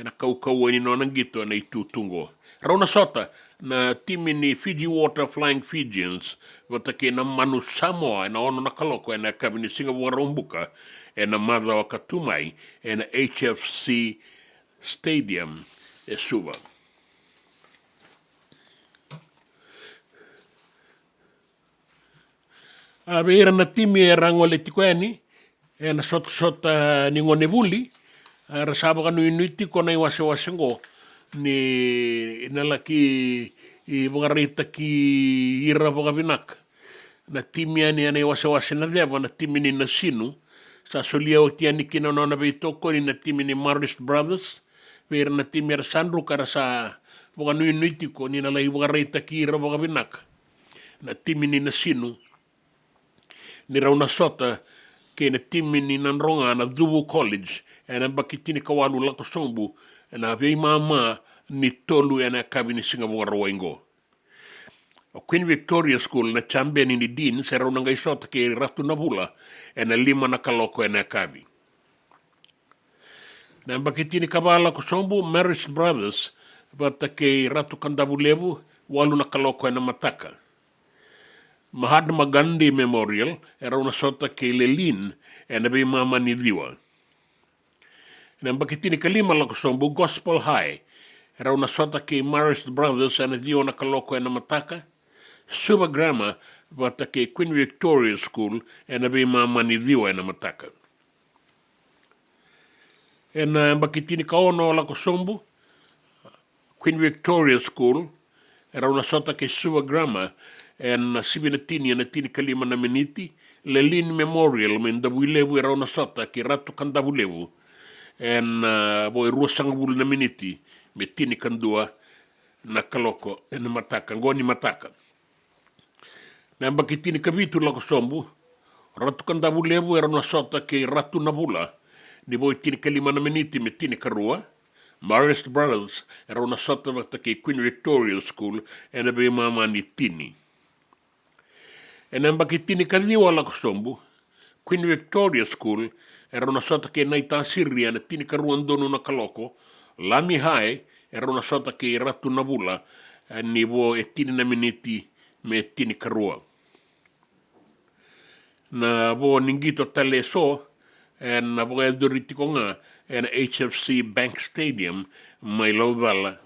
na kaukawani non nangito na itutungo rauna sota na timi ni Fiji Water Flying Fijians wata ke na Manu Samoa na ono na kaloko na kabini Singapore Rombuka na Madra Wakatumai na HFC Stadium Suva. Abeira na timi rango le tikoani na sota ni ngonevuli rasaba kanu inuiti ko na iwase-wasengo ni nalaki bagarita ki ira bagabinak na timia ni ana wasa na leva na timi ni Nasinu sa solia o tiani kina na beitoko ni na timi ni Marist Brothers ver na timi ra Sandro kara sa baganu initiko ni nalai bagarita ki ira bagabinak na timi ni Nasinu ni rauna sota ke na timi ni Nanronga na Dubu College na bakitini kawalu lako sombu na vei mama ni tolu na kabini Singapore Rawaingo. O Queen Victoria School na champion ni Dean sa raw nangay sota ke Ratu Nabula na 5 na kaloko na kabi. Na bakitini kabala ko sombu Marist Brothers bata ke Ratu Kandabulebu 8 na kaloko na mataka. Mahatma Gandhi Memorial raw na sota ke Lelin na vei mama ni Diwa. Na bakitini kalima lako sombu Gospel High raw na sota ke Marist Brothers na dio na kaloko na mataka Suba Grammar bata ke Queen Victoria School na be mama ni dio na mataka na bakitini kaono lako sombu Queen Victoria School raw na sota ke Suba Grammar na sibinatini na tini kalima na miniti Lelin Memorial mendabulebu raw na sota ke Ratu Kandabulebu boy ruasang bul na miniti me tini kandua na kaloko na mataka ngoni mataka na bakitini kabitu lako sombu Ratu kandavu levu era na sota ke ratu na vula. Ni voi tini kalimana meniti me tini karua. Marist Brothers era na sota vata ke Queen Victoria School e na be mama ni tini. E na mbaki tini kaliwa la kusombu. Queen Victoria School era na sota ke naita siria na tini karua ndonu na kaloko. Lami High era na sota ke ratu na vula ni vo e tini na meniti me tini karua. Na vo ningito tale so na vo e doritiko nga na HFC Bank Stadium mai lauvala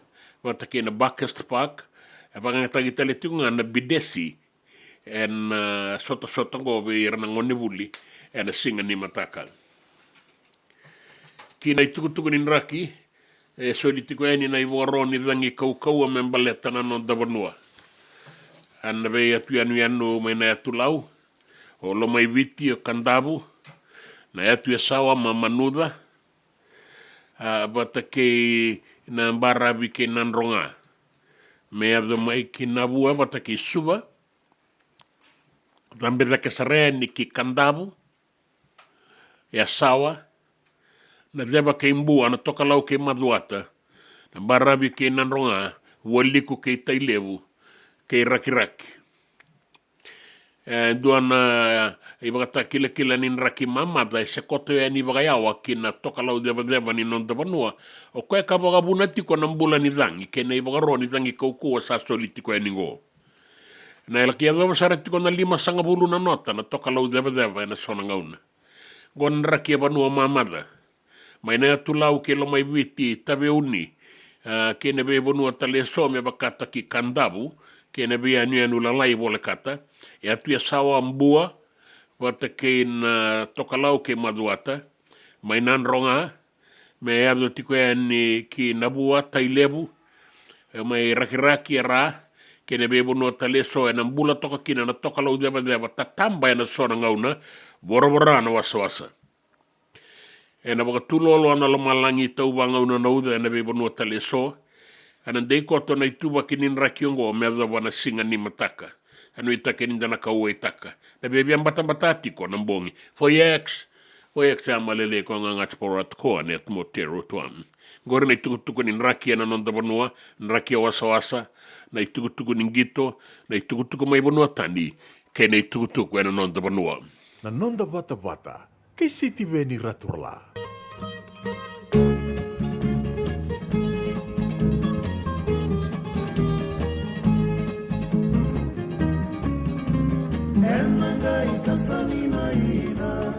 wata ke na Buckhurst Park e pangatagi tale tiko nga na Bidesi na sota go be na ngone vuli na singa ni mataka kina itukutuku ni raki e solitiko ni na ivoroni rangi kau membaleta na no davanua ana be atu mai na atulau o lo mai viti o kandavu na atu e sawa mamanuda bata ke na barabi ke nanronga me avdo mai ki nabua bata ke suba tambira ke sareni ki kandavu e sawa na deba ke imbu ana toka lau ke maduata na barabi ke nanronga waliku ke tailevu ke rakiraki duana ibagata kila nin raki mama da se koto ya ni bagayawa kina toka lau deba ni non davanua o koe ka bagabuna tiko na mbula ni dangi ke na ibagaro ni dangi kaukua sa solitiko ya ningo na ilaki ya daba tiko na 5 sangabulu na nota na toka lau deba na sona ngauna gon raki ya banua mama da mai na tulau ke lo mai viti tabe uni ke ne be banua tale so me bakata ki kandavu ke ne be anu lalai vole kata e atu ya sawa mbua wata ke na tokalau ke maduata mai nan ronga me abdo tiko ni ki nabua tailebu mai rakiraki ra ke ne bebo no taleso e na mbula toka kina na tokalau deba tatamba e na sona ngauna borobora na wasawasa e na baka tulolo ana lomalangi tau wanga una nauda e na bebo no taleso ana deikoto na ituwa kinin rakiongo me abdo wana singa ni mataka anu itake ni dana kaua itaka na bebi ambata tiko na mbongi foyex amalele ko nga ngatporat ko net motero tuan gore na itukutuku ni nraki na nonda banua nraki wasa na itukutuku ni ngito na itukutuku mai banua tani ke na itukutuku na nonda banua
na nonda bata ke siti veni raturla.
Sanina ina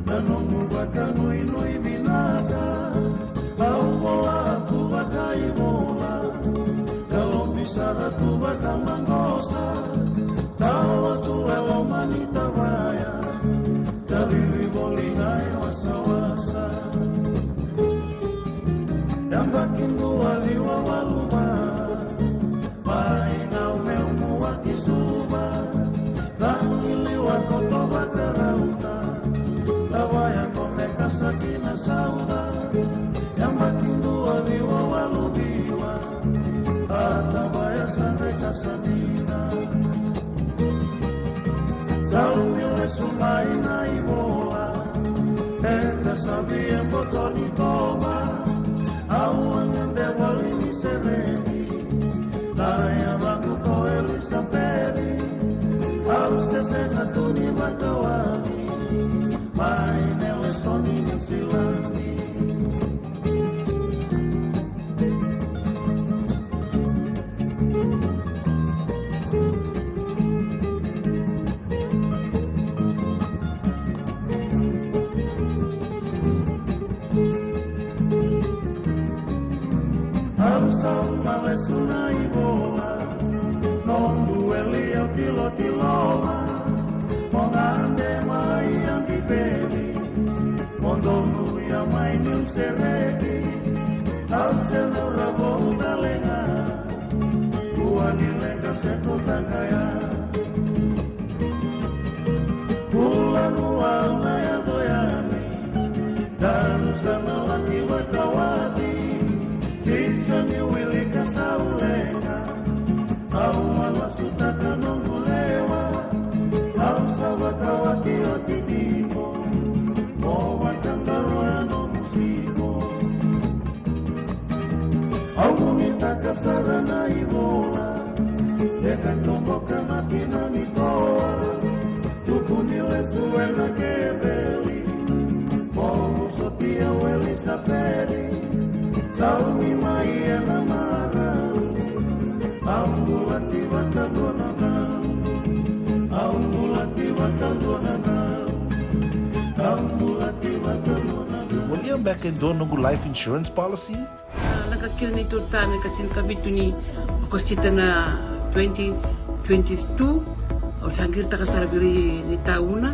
Tanongu wakano inoi vinada Aumoa tu wakaivola Kalombi sara tu wakamangosa Tawa tu elo manita vaya Kadiri bolingai wasa-wasa Damba kingu waliwa waluma Maina umeumu wakisuba Tangili wakoto wakarauta Lawaya komeka sakina sauda Yamba kindu waliwa walubiwa Atawaya sandeka sanina Saumile sumaina ibola Enda sabia mbotoni toma Auangende walini sereni Laya wangu koeli saperi Au sesena tuni wakawani Mainele soni nilsilani Au saumale suna ibola Non dueli au tilotiloma Mongande mai antipeli Mondonu ya mai nilsereki Au selo rabo dalenga Kuani lenga seko tangaya Kula ruana ya doyani Daru sana laki wakawati Kitsa ni wili kasaulenga Au mala sutaka nongulewa Au sawa kawati Casa che belli, Povo sotia weli saperi, Salmi mai e namara, Ambulati watandona na, Ambulati watandona na, Ambulati watandona na.
William back in Donongu life insurance policy?
Nakakira ni tutana katin kabitu ni kostita na 2022 o sangir ta kasarabiri ni tauna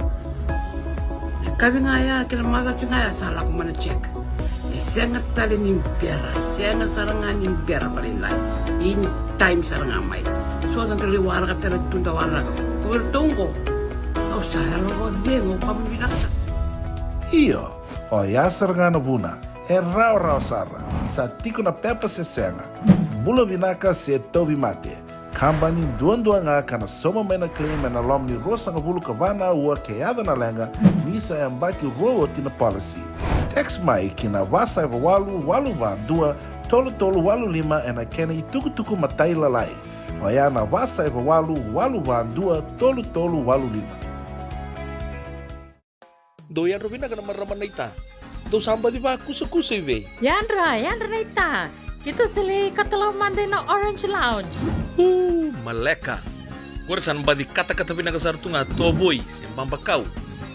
kabi ngaya kila maga ngaya sala ko mana check sengat tali ni biara sengat saranga ni biara palilai in time saranga mai so dan tali wala ka tala tunda wala ko bertongo o sala ro bengo pamilasa
Iyo, o yasar ngana buna, rau sarra, sa tiko na pepa se senga, bula vinaka se tobi mate, kambani duan nga kana soma mena claim na lomni rosa nga bulu kavana ua keada na lenga, nisa yambaki roa tina policy. Text mai kina vasa eva walu va dua, tolu walu lima ena kena ituku matai lalai. O ya na vasa eva walu va dua, tolu walu lima.
Doyan Robina kana maraman ita. Do samba di ba kusa iwe.
Yandra na ita. Kita sili katalaw mande na Orange Lounge.
Maleka. Gorsan ba di kata-kata pinakasartunga toboy siyang pambakaw.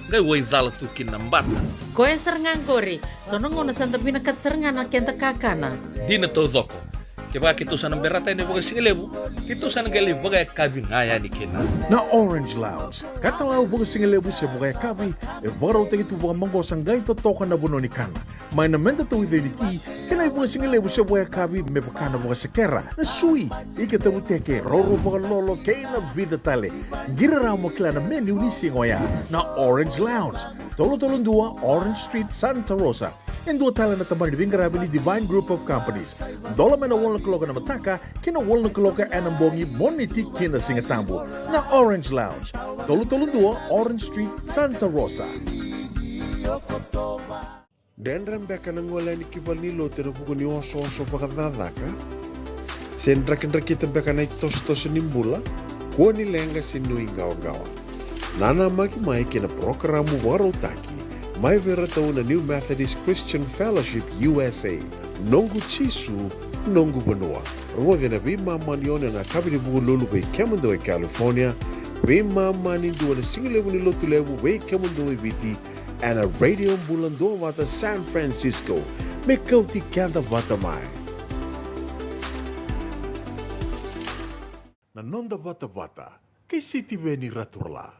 Ngay way dala tu kinambat.
Koe serengan kori. Sono ngono santa pinakat serengan na kenta kakana.
Di na to zoko. Kaya kita sana berata ini bagai singelebu. Kita sana gali bagai kabi ngaya ni kena.
Na Orange Lounge, katalaw baga singelebu sa bugay kabi, e baraw tayo ito baga manggosang gay totokan na buno ni kana. May namenta to iti, kanay baga singelebu sa bugay kabi, may baka na baga sa kera, na sui, ikatabu teke, roro baga lolo, kay na vida tale. Giraraw mo kila na menu ni singoya, na Orange Lounge, tolo-tolong dua, Orange Street, Santa Rosa. En dua tala na tamang ni Grabe ni Divine Group of Companies. Dola may nawal na kaloka na mataka, kinawal na kaloka anambongi moniti kina singatambo na Orange Lounge. Tolo-tolong dua, Orange Street, Santa Rosa.
Dendran beka nang wala ni kibal ni lote na buko ni oso-oso pakadadaka. Sendrak-indrak kita beka na itos-tos nimbula, kuha ni lenga sinui gawa-gawa. Nana magi mai kina programo warotaki. Mai vera tau na New Methodist Christian Fellowship USA. Nongu chisu, nongu banua. Rode na bima manione na kabini bugu lulu bei Kemando e California. Bima mani dua na singilebu ni lotu lebu bei Kemando e Viti. And a radio bulando wata San Francisco. Me kauti kanda wata mai.
Na nonda bata-bata, kay City Veni Raturla.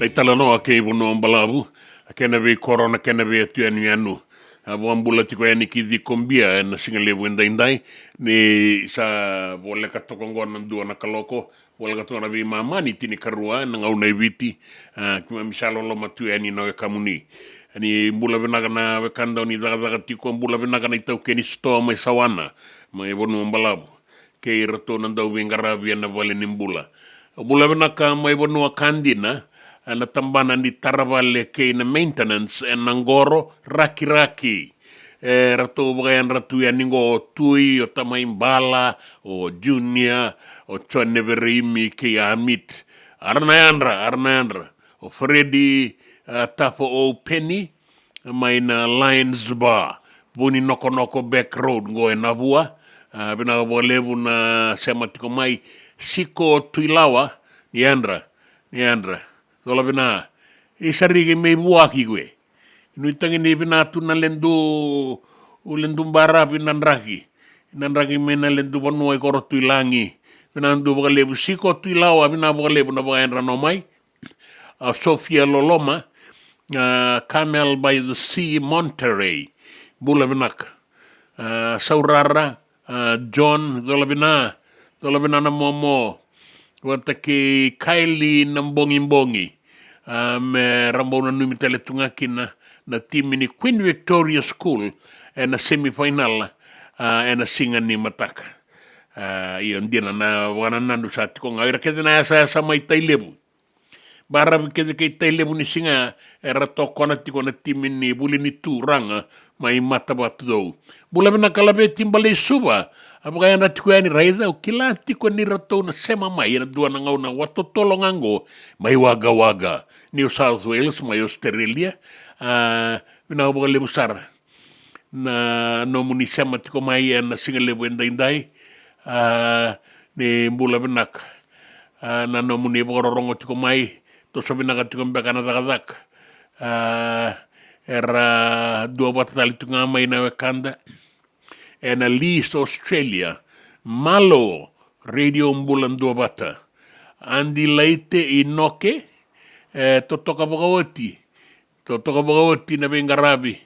Lai tala no ake iwono ambalabu, kena ve korona kena ve atu anu. Wambula tiko yani ki di kombia na singa lebu indai ni sa wole katokongona dua na kaloko wole katokona vi mamani tini karua na ngau na iviti kima misalo lo matu yani na we kamuni ani mbula venaga na we kanda ni daga tiko mbula venaga na itau keni stoa mai sawana mai bonu mbalabu ke rato na dau vingarabi na wale ni mbula venaga mai bonu akandina na tambana ni taravale ke na maintenance en nangoro raki rato bagayan ratu ya ningo tui o tamai bala o junior o choneverimi ke amit arnaandra o Freddy tafo o penny mai na Lions Bar buni noko back road ngoe na bua bina bolevu na sematiko mai siko tuilawa ni andra Tola bina, isarigi may buwaki gwe. Inuitang ini binatu na lendo, ulendo bara binanraki. Binanraki may na lendo panuay koro tuilangi. Binandu bakalebu siko tuilawa, binabakalebu na bakayan ranomay. Sofia Loloma, Camel by the Sea, Monterey. Bula binak. Saurara, John, tola bina na momo. Watake Kylie nambongi me rambona numi tele tungakina na timi ni Queen Victoria School na semifinal na singa ni mataka iyon dina na wananandu sa tiko nga ira kete na sa may tailebu bara kete kay tailebu ni singa era toko na tiko na timi ni buli ni turanga may matabat do bula na kalabe timbale suba apakaya na tiko yani raida o kila tiko ni rato na sema mai na dua na ngau na watotolongango mai waga New South Wales mai Australia binabaka lebu sara na nomuni sema tiko mai na singa lebu indai ni mbula binak na nomuni bakarorongo tiko mai to sabinaka tiko mbeka na dakadak era dua batatali tunga mai na wekanda and at least Australia, Malo, Radio Mbulan Dua Bata, Andi Laite Inoke, Totoka Bagawati na Bengarabi,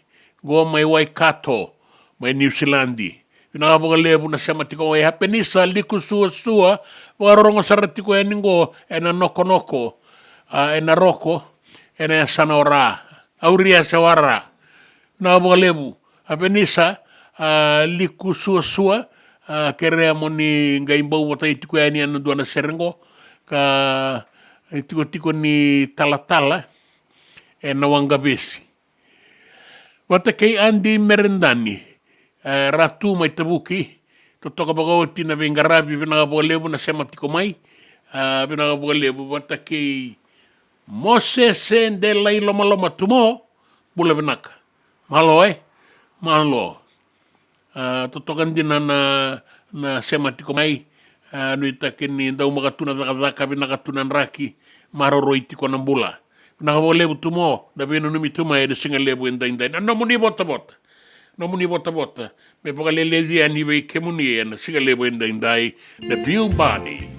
Go mai Waikato, mai New Zealandi. Pinakapagalebu na siya matiko ay hapenisa, liku sua, warongo saratiko eningo, ena noko, ena roko, ena sanora, auria sawara. Pinakapagalebu, hapenisa, liku sua kere amoni ngaimbau wata itiko yani anu duana serengo ka tiko ni tala na wangabesi wata kei andi merendani ratu mai tabuki totoka bagawati na bengarabi binakabolebu na sema tiko mai binakabolebu wata kei mose sende lai loma tumo bula binaka malo totokan din na sema tiko mai nuita kini daw makatuna takataka binakatunan raki maroroi tiko ng bula nakabolebu tumo dabi nunumi tumay da singa lebu inday na nomuni bota may pakalelevi anyway kemuni na singa lebu inday na Bill Body.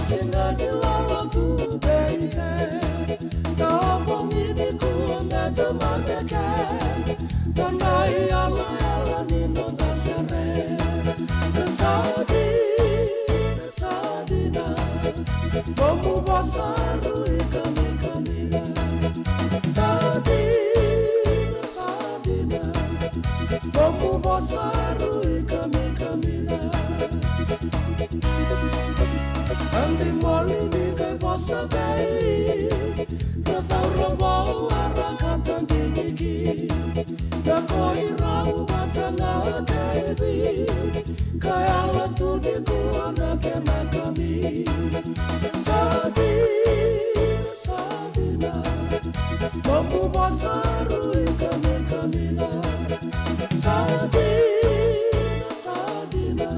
singa di lala tu beike ta pomini ku me de mabeke tanai ala ala ni no da sere sadina como basaru ikami kamila sadina como basaru ikami kamila andi moli ni kai bosa bai na tauro bau arakatan tinggi na koi rau batanga kaibi kai ala tu di kuana kena kami sadina como basaru ikami kamila sadina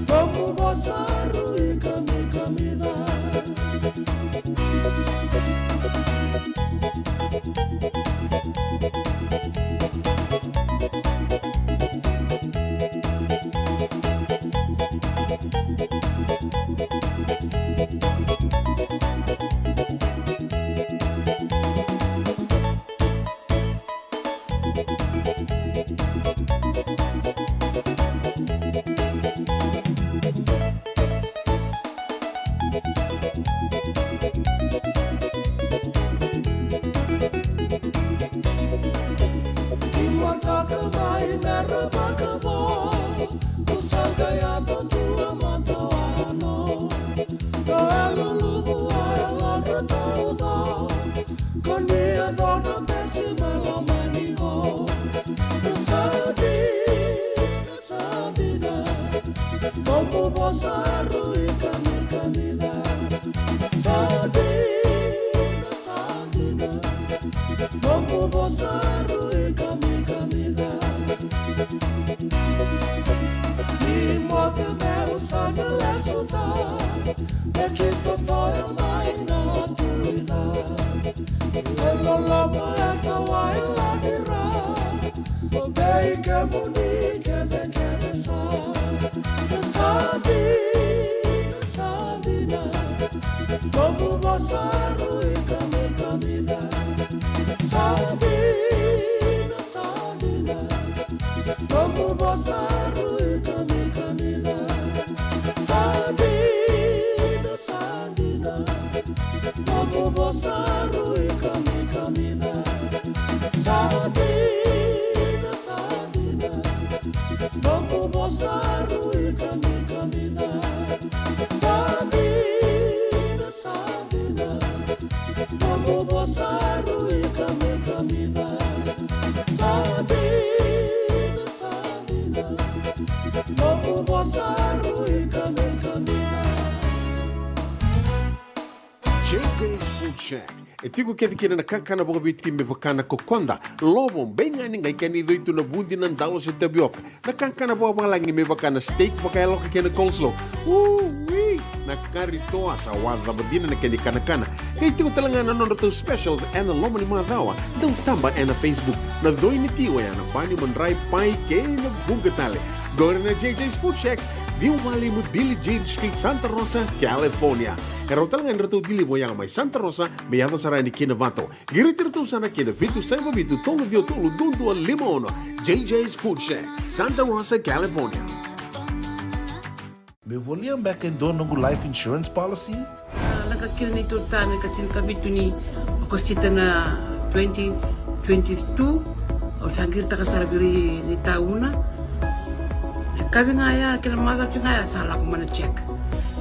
como basaru ikami kamila como basaru ikami kamila sadina como basaru ikami kamila ni mote meu sana la suta e que totoyo mai na tuida lo lomo eta wai la dira o dei que muni que de sa sadina como basaru ikami kamila sadina como basaru ikami kamila sadina como basaru ikami kamila sadina como basaru ikami kamila sadina como basaru ikami kamila sadina como basaru ikami kamila
JJ's Food Shack. E tiku kete kina na kakana boka biti me pakana kokonda. Lobo benga ni ngai kani doitu na bundi na ndalo se tapioca. Na kakana boka malangi me pakana steak pakai loka kena coleslaw. Wee! Na kari toa sa wadha badina na kani kana. Kay tiku talanga na to specials and na lomo ni madawa. Dang tamba na Facebook. Na doi ni tiwa ya na pani mandrai pai kay na bungatale. Go na JJ's Food Shack. Viu Valley mo Billy Jane Street, Santa Rosa, California. Karo talaga nito dili mo yang may Santa Rosa, may yato saray ni Kinavato. Giritirito sana Kinavitu sa mabitu tolo dio tolo dundu al limono. JJ's Food Shack, Santa Rosa, California.
Me volia back in doon ng life insurance policy?
Nakakil na ito tayo katil kabitu ni Agostita na 2022 o sagir ta kasarabiri ni tauna. Kami nga ya, kinamaga siya nga ya, sala ko mana check.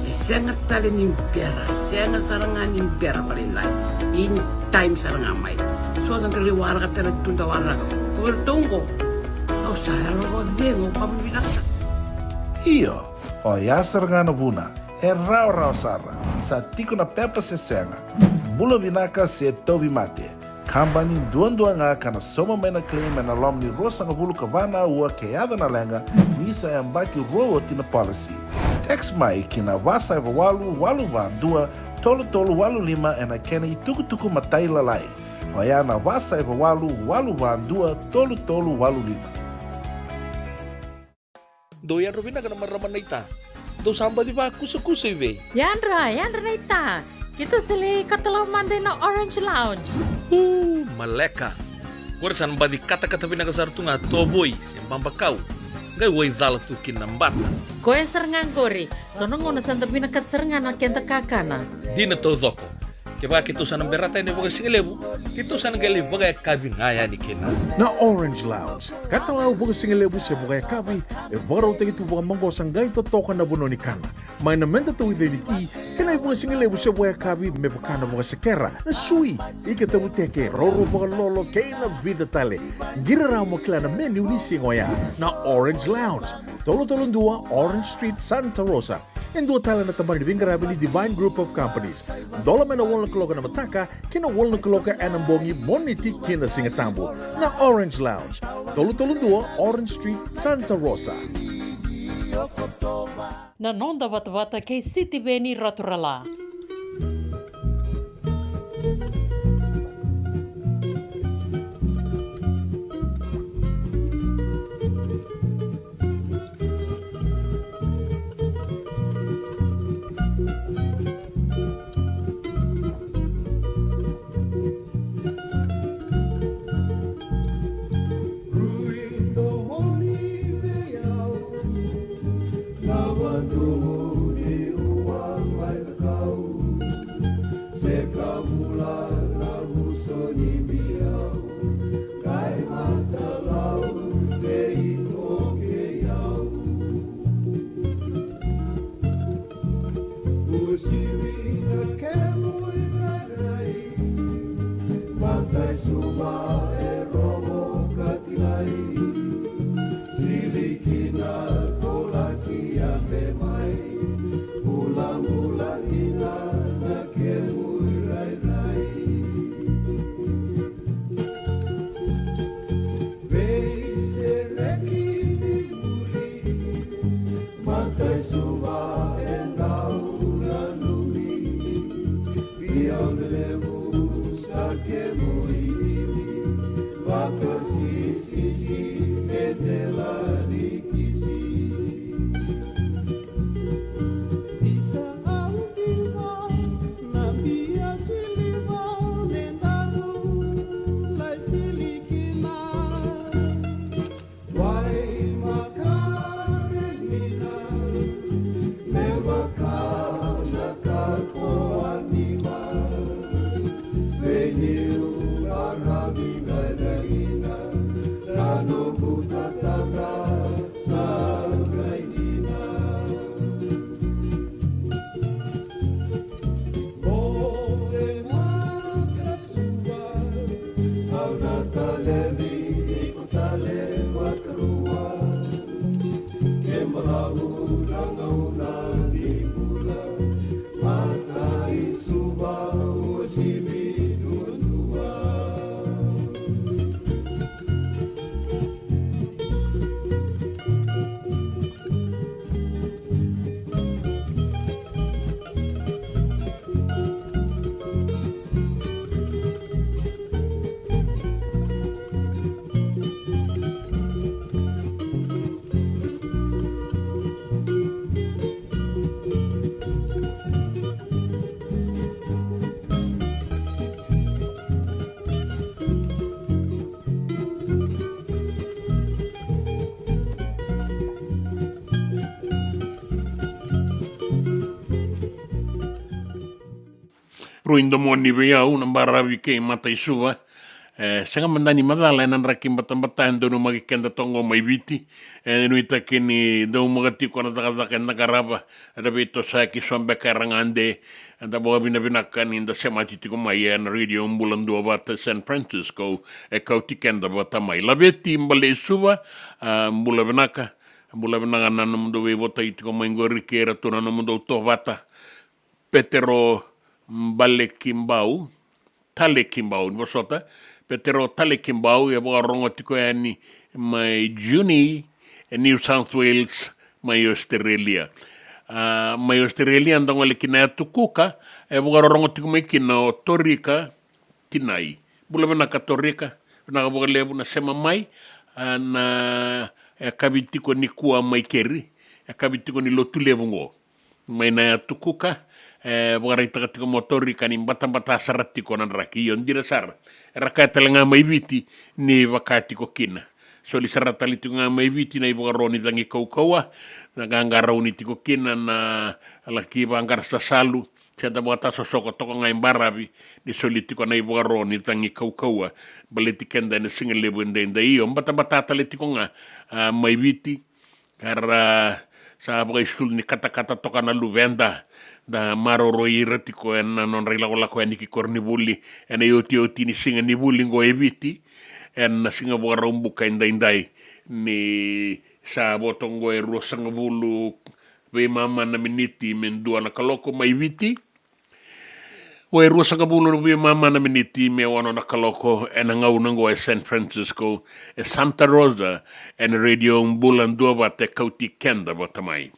Sengat tali ni pera, sengat sarangan ni pera palilay. In time sarang amay. So, ang kaliwara ka talaga itong tawara ka. Kuwertong ko. Ako saya lo ko din, o pamibinaksa.
Iyo, o yasar nga na buna, raw sara, sa tiko na pepa se senga. Bulo binaka se tobi mate. Kambani duan nga kana soma may na claim na lom ni rosa nga bulu kavana ua keada na lenga nisa ya mbaki rowo tina policy. Text mai kina wasa eva walu ba dua tolu walu lima ena kena ituku matai lalai. Oya na wasa eva walu ba dua tolu walu lima.
Doyan rubina ka naman raman na ita. do samba di ba kusa-kusa iwe.
Yandra na ita. Kita sili katalau mandai na Orange Lounge.
Maleka. Warasan ba di kata-kata pinakasartunga toboy siyang pambakaw. Ngay way dala tu kinambat.
Koe serengan kori. Sono ngono santa pinakat serengan na kenta kakana.
Di na to zoko. Kaya kita sana berata ini bagai singelebu. Kita sana gali bagai kabin ngaya ni kena.
Na Orange Lounge, katalau buka singelebu se buka kabi, baru tegi tu buka manggo sanggai to toka na buno ni kana. Mai na menta tu ide niki, kena buka singelebu se buka kabi me buka na buka sekera. Na sui, ika tabu teke roro buka lolo kei na vida tale. Gira ramo kila na menu ni singoya. Na Orange Lounge, tolo-tolong dua Orange Street, Santa Rosa. En dua tala na tamang ni Vingarabi ni Divine Group of Companies. Dola mena wala kaloka na mataka, kina wala kaloka anambongi moniti kina singatambo. Na Orange Lounge, tolo-tolong dua Orange Street, Santa Rosa.
Na nonda wata-wata kay City Beni Raturala.
Ruindo moni beau na baravi ke matai suwa. Sanga mandani madala nan rakim batambatan do no magikenda tongo mai viti. No ita kini do magati ko na taka na karaba. Rabito sa ki sombe karangande. Anda boa binakan inda semati ko mai na radio mbulando bata San Francisco e kauti kenda bata mai. Labeti mbale suwa mbula binaka. Mbula binaka na mundo we bota itiko mai ngori kera to na mundo to bata. Petero Mbale Kimbau, Tale Kimbau, vosota, Petero Tale Kimbau, e boa rongotiko ani, mai Juni, New South Wales, mai Australia. Mai Australia andang wale kina tukuka, e boa rongotiko mai kina o Torika, Tinai. Bula bena ka Torika, na boa lebu na sema mai, na kabitiko ni kua mai keri, kabitiko ni lotu levungo mai na tukuka wakarai takatiko motori kani bata saratiko nan raki yon dira sar rakata nga mai viti ni wakatiko kina soli saratali nga mai viti na iwakaroni tangi kaukawa nagangarauni tiko kina na laki bangar sasalu Senta bota sosoko toko ngai barabi di soliti ko na iwakaroni tangi kaukawa baleti kenda na singa lebu ndenda iyo bata taleti ko nga mai viti kara sa boy sul ni kata toka na luvenda da maroro irati ko en non rila ko en ki korni bulli en yoti ni singa ni bulli ngo eviti en singa bo rombuka indai ni sa botongo e rosanga bulu we mama na miniti men dua na kaloko mai viti o e rosanga bulu we mama na miniti me wana na kaloko en ngau nango e San Francisco e Santa Rosa en radio mbulan dua ba te kauti kenda botamai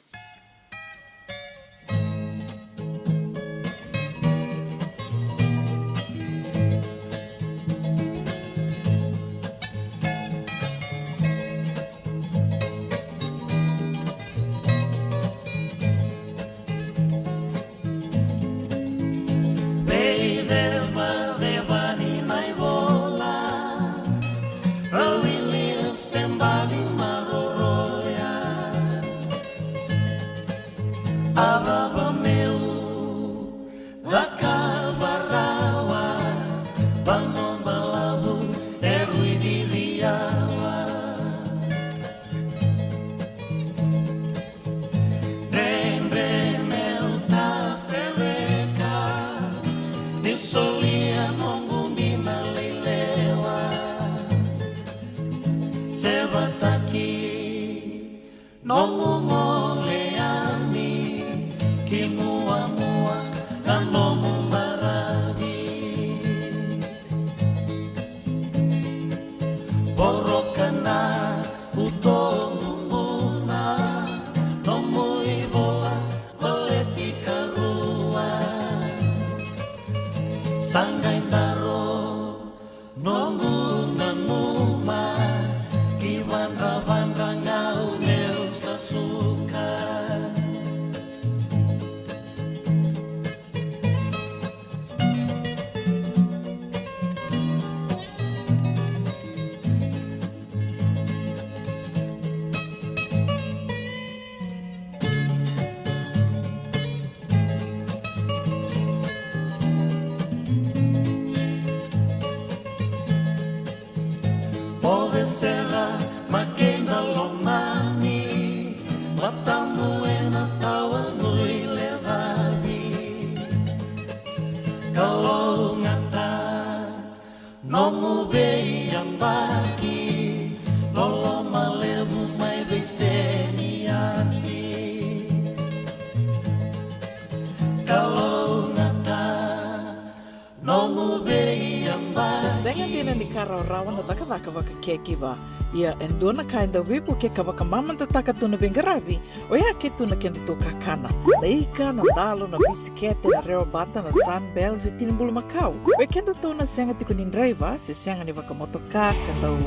Serra, Makenda Lomani, Matamuena Tawa Nui Levabi, Kalongata, Nomu Bei Yambaki, Lolo Malebu Mai Beseni Asi, Kalongata, Nomu Bei Yambaki.
Senga dina ni karaurawa na daka waka kekiwa. Ia endona kainda wipu ke kawaka mamanta taka tuna bengaravi, o ia ke tuna kenda to kakana. Na ika, na dalo, na bisikete, na reo bata, na sunbells e tinimbulu makau. O kenda tona senga tiko nindraiva, se senga ni waka motoka, kanda o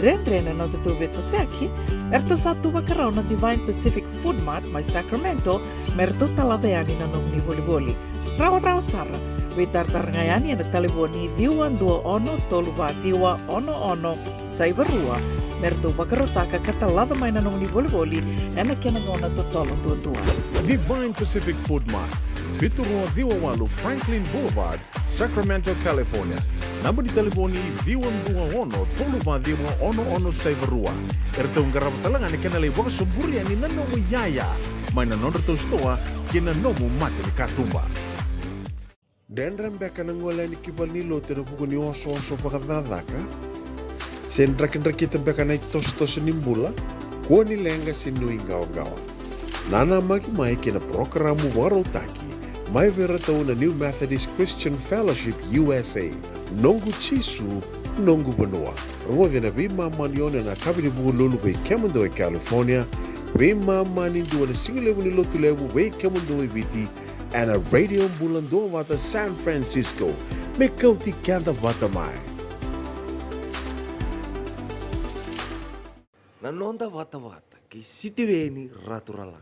Drena na tutu beto seki, erto satu wakarau na Divine Pacific Food Mart, mai Sacramento, merto talaveani na nung ni voliboli. Rawa Sara, we tartarngayani na taliboni diwan dua ono toluva diwa ono saivarua, merto wakarotaka katalada mai na nung ni voliboli, ena kenagona totolo tua.
Divine Pacific Food Mart, Viturua Diwawalu Franklin Boulevard, Sacramento, California. Namba di telefoni V121 Toluva V1 Saivarua. Ertong garap talangan kena lewak suburi ani nanomu yaya. Maina nonderto stoa kena nomu mate ni katumba.
Dendram beka nangola ni kibal ni lo tena buku ni oso pakadadaka. Sendra kita beka na tos nimbula. Kuo ni lenga sinui gawa. Nana maki mai kena programu warotaki. Mai vera tau na New Methodist Christian Fellowship USA. Nongu Chisu, Nongu Banoa. Rua vena vima manione na kabini buku lulu bei Kemando e California. Vima mani dua na singilewu ni lotu lewu bei Kemando e Viti. And a radio bulando wata San Francisco. Me kauti kanta wata mai.
Nanonda wata Kei siti veni raturala.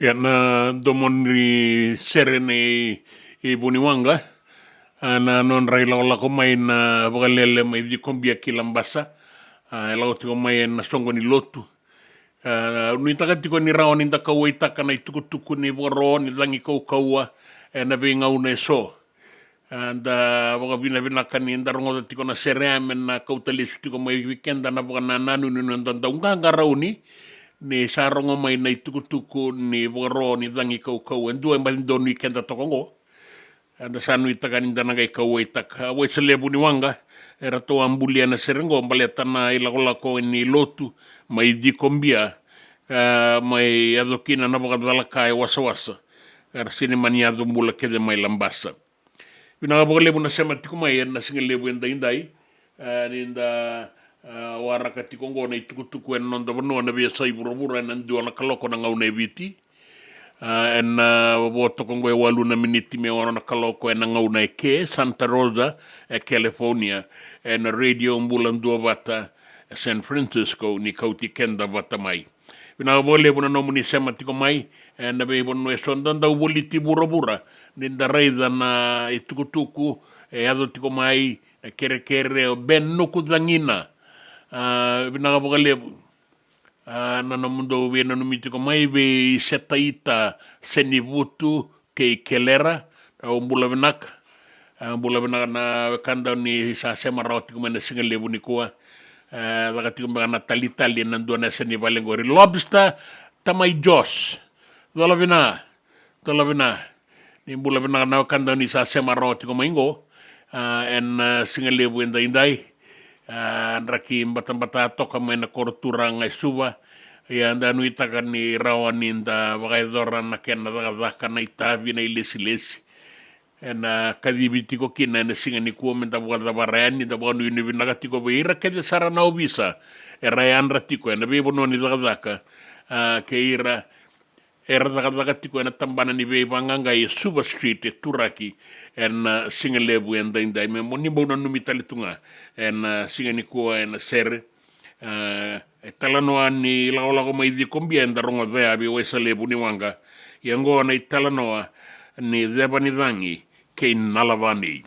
Ya na domoni serene I Buniwanga na non rai la ko mai na bagalele mai di kombia kilambasa la ko mai na songo ni lotu ni takati ko ni raon ni takawai takana itukutuku ni boro ni langi ko kaua na benga une so anda baga bina kani ndarongo tiko na sereme na kautali tiko mai weekend na baga na nanu ni ndanda unga rauni ni sarongo mai na itukutuku ni boro ni langi ko kau endua mai donu kenda tokongo anda sanu itakani ndana kai kau itaka we sele Buniwanga era to ambulia na serengo baleta na ilagola ko ni lotu mai di kombia mai adokina na baga dala kai wasa era sini mania do mula kede mai lambasa bina baga lebu na sema tiko mai na singa lebu indai ninda waraka tikongo na itukutuku en non da bono na bia sai burubura na ndio na kaloko na ngau na viti en boto kongo e walu na miniti me wana na kaloko en ngau na ke Santa Rosa California en radio mbulandu bata San Francisco ni kauti kenda bata mai bina bole bona no muni sema tiko mai en na be bono e sonda da boliti burubura ninda raida na itukutuku e ado tiko mai kere ben no kudangina bina boga lebu na mundo we na numiti ko mai be setaita senibutu ke kelera o mbula benak na kanda ni sa sema roti ko na singa lebu ni ko bagati ko na talitali na ndona seni balengori lobster tamai jos dola bina ni mbula benak na kanda ni sa sema roti ko maingo en singa lebu indai raki mbata toka mai na kortura ngai suba ya anda nui taka ni rawan inda bagai doran na kena daga na itabi na ilesi na kadibiti ko kina na singa ni kuo menta buat da barayan ni da buat ni binaga tiko beira ke sara na obisa rayan ratiko na be bono ni daga ke ira daga tiko na tambana ni be banganga i suba street turaki en singa lebu en daindai me moni bono numi talitunga en singa ni ko en ser talanoa ni lago mai di kombia en daronga ve abi wesa lebu ni wanga yango na talanoa ni zebani vangi ke nalavani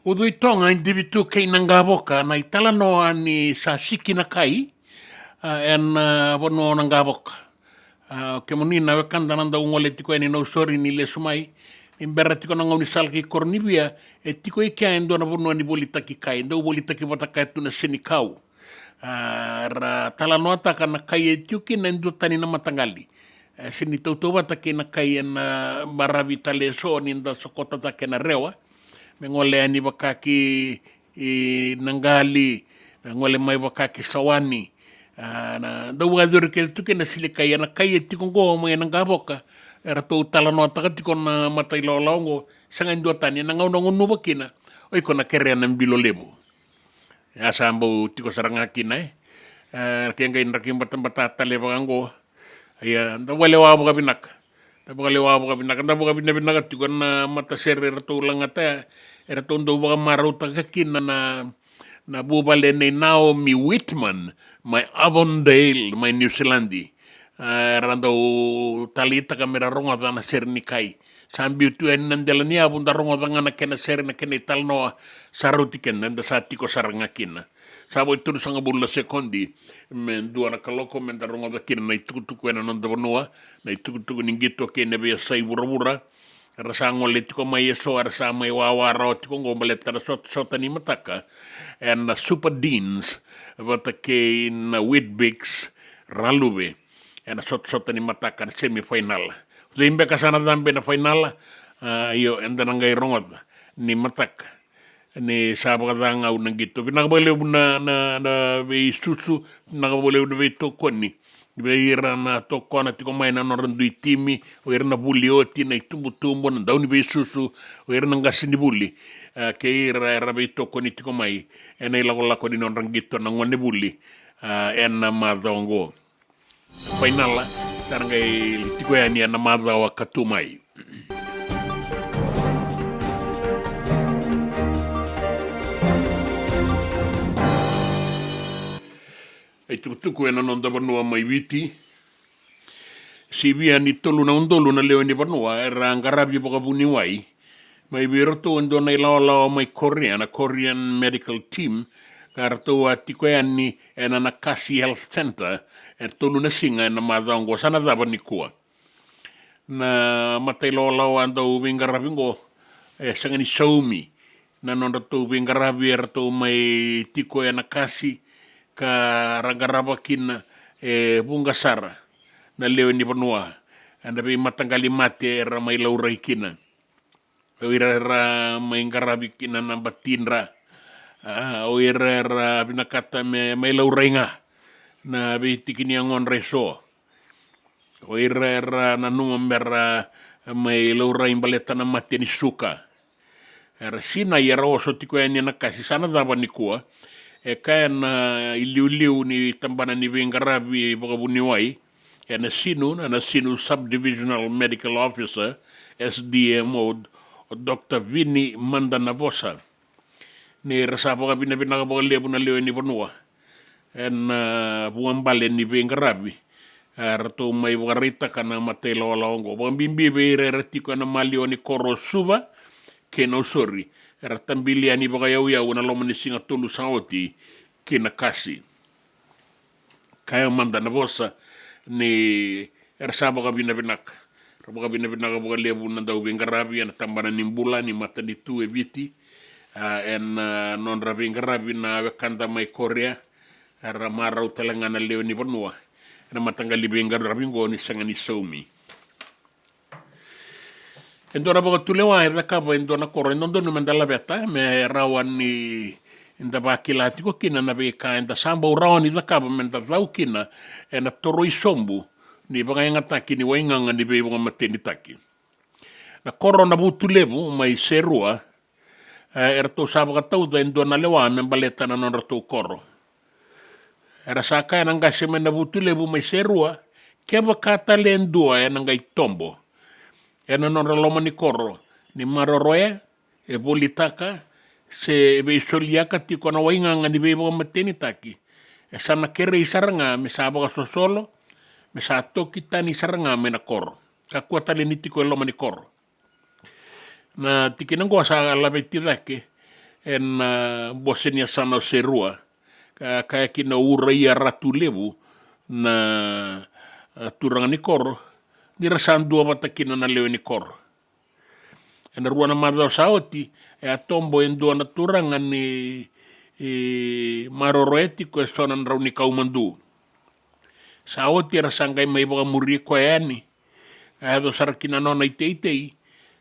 Udu itonga individu kei nangaboka na itala noa ni sa siki na kai en wano nangaboka. Ke monina wekanda nanda ungole tiko eni no sori ni le sumai imbera tiko nangau ni salki kornibia e tiko ikia endo na wano ni bolitaki kai endo bolitaki wataka tu na sinikau. Ra tala noa taka na kai e tiuki na endo tani na matangali. Sini tautou watake na kai en maravi tale so ni nda sokota take na rewa. Me ngole ani wakaki i nangali, ngole mai wakaki sawani. Na dau adore ke tuke na silikai ana kai e tiko ngo mai nangaboka. Era tau tala noa taka tiko na matai laongo sanga indua tani na ngau nangu nuwa kina. Oi kona kere ana mbilo lebo. Asa ambau tiko saranga kina Kenga inrakim batambata leba ngango. Ia da wale wa boka binaka. Da boka le wa boka binaka da boka binaka tiko na mata sere era tau langata era tau ndo boka marau takakina na bubale nei Naomi Whitman mai Avondale mai New Zealandi. Era ndau talita kamera ronga bana sere ni kai. Sambi utu en nandela ni abunda ronga bana kena sere na kena italnoa sarutiken nanda sa tiko saranga kina. Sabo itu sanga bulla sekondi men dua na kaloko men da ronga kina na itukutuku ena nonda bonua na itukutuku ningito kene be sai burabura rasa ngole tiko mai eso rasa mai wawara tiko ngomele tara sota ni mataka and super deans vata ke na Whitbix ralube and sota ni mataka semi final zimbe kasana dambe na final iyo enda nangai ronga ni mataka ni sabadang au nang gitu pinakabole na be susu pinakabole be tokoni be ira na tokona tiko mai na norandui timi o ira na bulioti na itumbu na dauni be susu o ira na ngasini buli ke ira be tokoni tiko mai ena ila lako di norang gitu na ngone buli ena madongo finala tarangai tiko yani ena madawa katumai. Ai tukutuku ena nonda vanua mai witi. Si via ni tolu na undolu na leo ni vanua era ngarabi pakabuni wai. Mai viroto endo na ilao mai Korean medical team. Karato atiko ni ena na Kasi Health Center. E tolu na singa ena madhango sana dhaba ni kua. Na mata ilao ando vingarabi ngo. Sanga ni Saumi. Na nonda to vingarabi era to mai tiko ena Kasi. Ka rangaraba kina bungasara na leo ni vanua anda be matanggali mate era mai laurai kina o era mai ngarabi kina na batinra o era binakata mai laurai nga na be tikini angon reso o era na numera mai laurai baleta na mate ni suka era sina era oso tiko yani na kasi sana dava ni kua kaya na iliu ni tambana ni Vingarabi pakabuni wai na sinu subdivisional medical officer SDMO Dr. Vini Mandanabosa ni rasa pakabina pakalebu na leo ni vanua buambale ni Vingarabi rato mai warita kana matela walaongo bambimbi beire ratiko na malio ni korosuba keno sorry ratambili ani bagayau na loma ni singa tolu saoti kina Kasi kaya Mandanabosa ni ersaba kabina binaka bagalebu na daw Vingarabi na tambana nimbula ni mata ditu eviti non Vingarabi na wekanda mai Korea ramarau talangana leo ni vanua na matangali Vingarabi ngo ni sanga ni Saumi. Endora baga tulewa era kaba endona koro endondo no mandala beta me rawan ni inda bakila tiko kina na beka enda samba rawan ni kaba menda vau kina ena toroi sombu ni baga ngata kini wainganga ni be baga mateni taki na koro na butulebu mai serua era to saba tau da endona lewa me baleta na non rato koro era saka na ngase me na butulebu mai serua keba kata lendua ena ngai tombo ena non loma ni koro ni maroroe bolitaka se be soliaka tiko na wainganga ni be mateni taki sana kere isaranga me saba sosolo me sa toki tani saranga me na koro kakuata le ni tiko loma ni koro na tiki nango sa la betirake en bosenia sana serua kaya kina uraia ratu levu na turanga ni koro ni rasan dua batakina na leo ni koro en ruana madao saoti e atombo en dua na turanga ni maroro etiko e sonan rau ni kaumandu saoti rasangai mai baka muri ko yani kaya do sarakina nona itei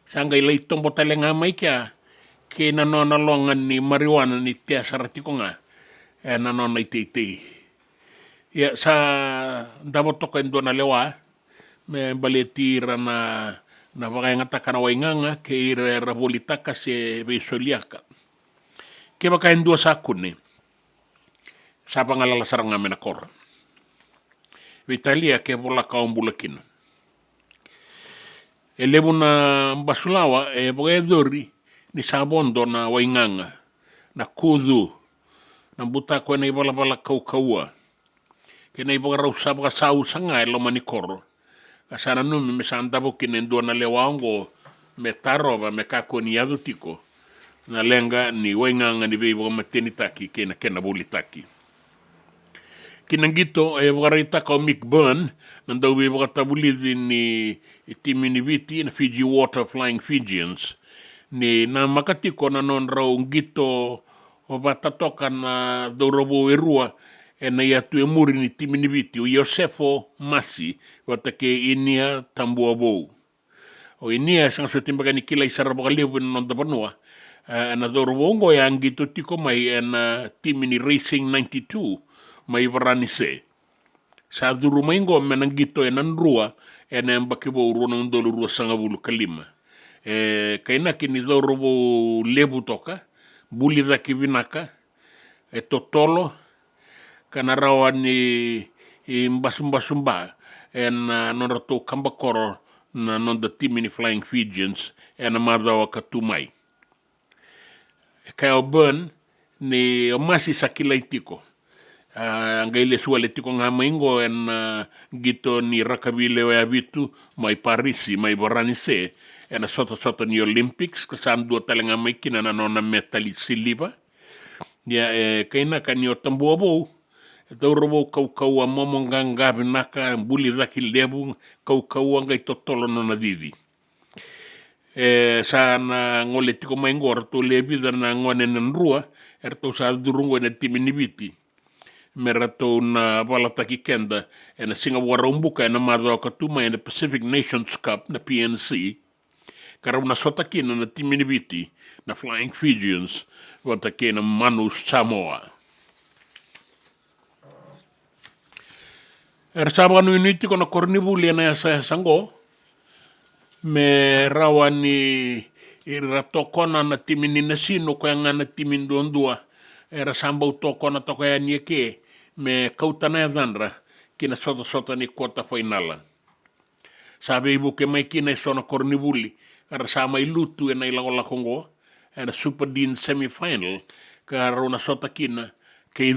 sangai lei tombo talenga mai kia ke na nona longa ni marijuana ni tea saratiko nga e na nona itei ya sa ndabo toka en dona lewa me baletira na baka ngata kana wainganga ke ira rabolitaka se beisoliaka ke baka en dua sakune sa pangalala saranga mena kor Vitalia ke bola kaumbulakin e lebu na basulawa e boedori ni sabondo na wainganga na kudu na buta ko na ibala bala kaua ke na ibala rausa baka sau sanga e loma ni koro kasana numi me sandabo kinendo na lewango me taroba me kako ni adu tiko na lenga ni wainganga ni beibo matenitaki ke na kena bolitaki kinangito e warita ka Mick Byrne nanda we wakatabulidi ni timi ni viti na Fiji Water Flying Fijians ni na makatiko na non rau ngito o batatoka na dorobo erua e na iatu e muri ni timi ni viti o Yosefo Masi watake inia tambua bou o inia sang so timbaga ni kila isara baka lebu na non tapanua na dorobo ngo ya ngito tiko mai na timi ni Racing 92 mai varani se sa duru maingo menangito e nanrua e na mbakibo uruna undolo rua sangabulu kalima kaina kini dorobo lebu toka buli raki vinaka e totolo kana rawa ni mbasumba e na norato kambakoro na nonda timi ni Flying Fijians e na madawa katumai kaya Byrne ni omasi sakila itiko angaile suale tiko nga maingo en gito ni rakabile wa abitu mai Parisi mai Boranise en sota ni Olympics kasan dua talenga mai kina na nona metali siliba ya kaina kanyo tambobo robo kau momonganga binaka buli raki lebu kau ngai totolo nona vivi sana ngole tiko maingo to lebi na ngone nrua erto sa durungo na timinibiti merato na walataki kenda e na singa warumbuka e na madao katuma e na Pacific Nations Cup na PNC karaw na sotakina na timinibiti na Flying Fijians watake na Manus Samoa ersaba no initi ko na kornibuli na sa sango me rawani iratokona na timini na sino ko nga na timindondua era samba utokona toko ya nieke me kautana ya vandra kina sota ni kota finala sabe ibu ke mai kina sona kornibuli kara sama ilutu e na ilagola kongo era super dean semi-final kara una sota kina ke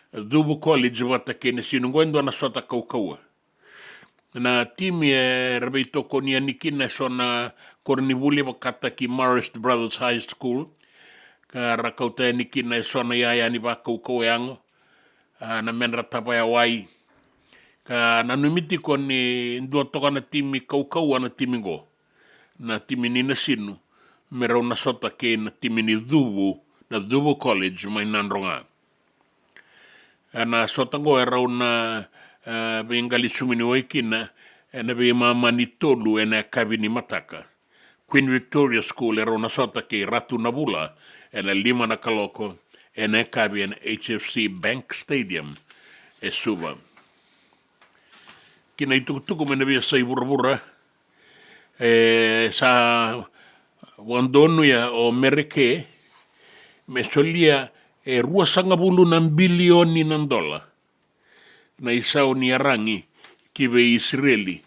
Dubu College wata kene sinungoendo na sota kaukaua na timi e rabeito konia nikina sona kornibuli wakata ki Marist Brothers High School ka rakauta nikina sona ya ni ba kaukaua yango na menra tapa ya wai ka nanumiti ko ni ndua toka na timi kaukaua na timi go na timi ni na sinu merau na sota ke na timi ni Dubu College mai nanronga na sota go erau na bengali sumini waikina na be mama ni tolu na kabini mataka Queen Victoria School erau na sota ke Ratu Nabula na lima na kaloko na kabi na HFC Bank Stadium suba kina itukutuku mena bia sa ibura sa wandonu ya o mereke me solia rua sangabulu ng bilioni ng dola na isao ni arangi kibe Israeli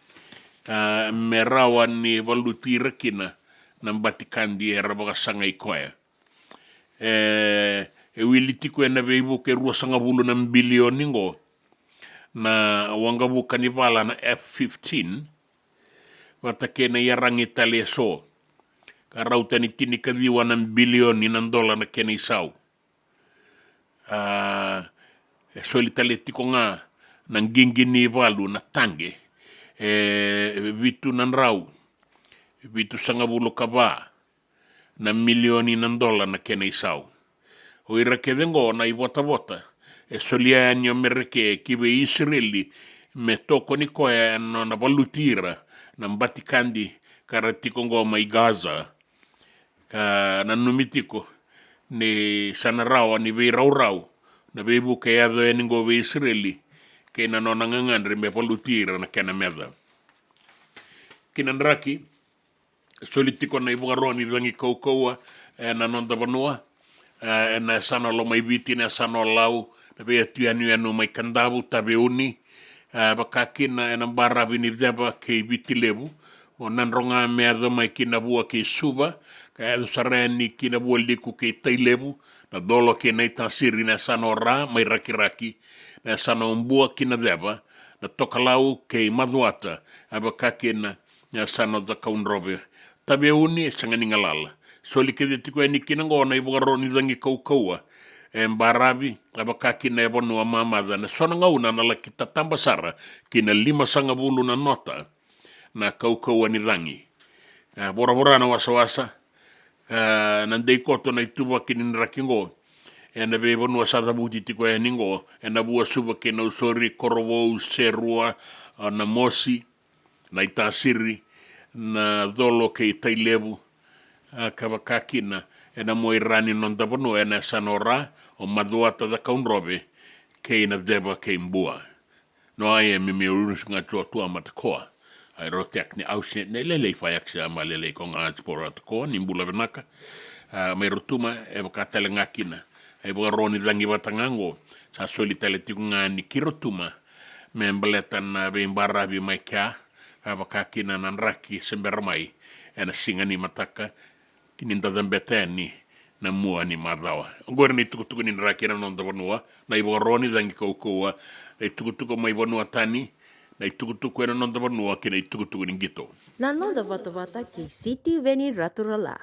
merawan ni valutira kina ng Vatican di erabaga sangay koya wiliti ko na beibo ke rua sangabulu ng bilioni ngo na wangabu kanibala na F-15 watake na yarangi taleso ka rautani tini ka viwa ng bilioni ng dola na kena isaw. Solitale tiko nga ng gingini valu na tange vitu ng raw vitu sangabulo kaba na milioni ng dola na kena isaw. O irakevengo na ibota-bota solianyo mereke kibe Israeli me toko ni koe no na valutira na batikandi karatiko ngo mai Gaza ka na numitiko ni sanarawa ni be raw na be buke ya do ngo be Israeli ke na no ngangandre me valutira na kena meda kinandraki solitiko na ibugaroni vangi kaukaua na nonda vanua na sano lo mai viti na sano lau na be anu mai kandabu tabe uni bakakina na barabi ni deba ke viti lebu o nanronga merda mai kina bua ke suba ka el sareni kina bua liku ke tai lebu na dolo ke nei tasiri na sano ra mai rakiraki na sano mbua kina deba na tokalau ke maduata bakakina na sano da kaunrobe tabe uni sangani ngalala soli ke tiko ni kina ngona ibugaroni dangi kaukaua barabi abakakina ebonu amamada na sona ngauna na la kita tambasara kina 5 na nota na kaukaua ni rangi bora na wasa nandei koto na ituba kini rakingo na be bonu asada buti tiko ningo na bua suba kina usori korovo serua na mosi na itasiri na dolo ke tailebu kabakakina na moirani nonda bono na sanora o maduata da kaunrobe ke na deba ke mbua no ai me urus nga tua matakoa ai rotek ni ausne ne lele fayaksha malele ko nga sporat ko ni mbula benaka me rutuma e bakatele ngakina e boroni langi batangango sa solitale tikunga ni kirotuma me mbeletan na be mbarabi maika abakakina nanraki sembermai ena singani mataka kininda dambeteni na mua ni madawa. Ngore ni tukutuku ni nrakina nonda vanua na iboroni dangi kaukaua na tukutuku mai vanua tani na tukutuku ena nonda vanua kina tukutuku ni gito.
Na nonda vata ki City Veni Raturala.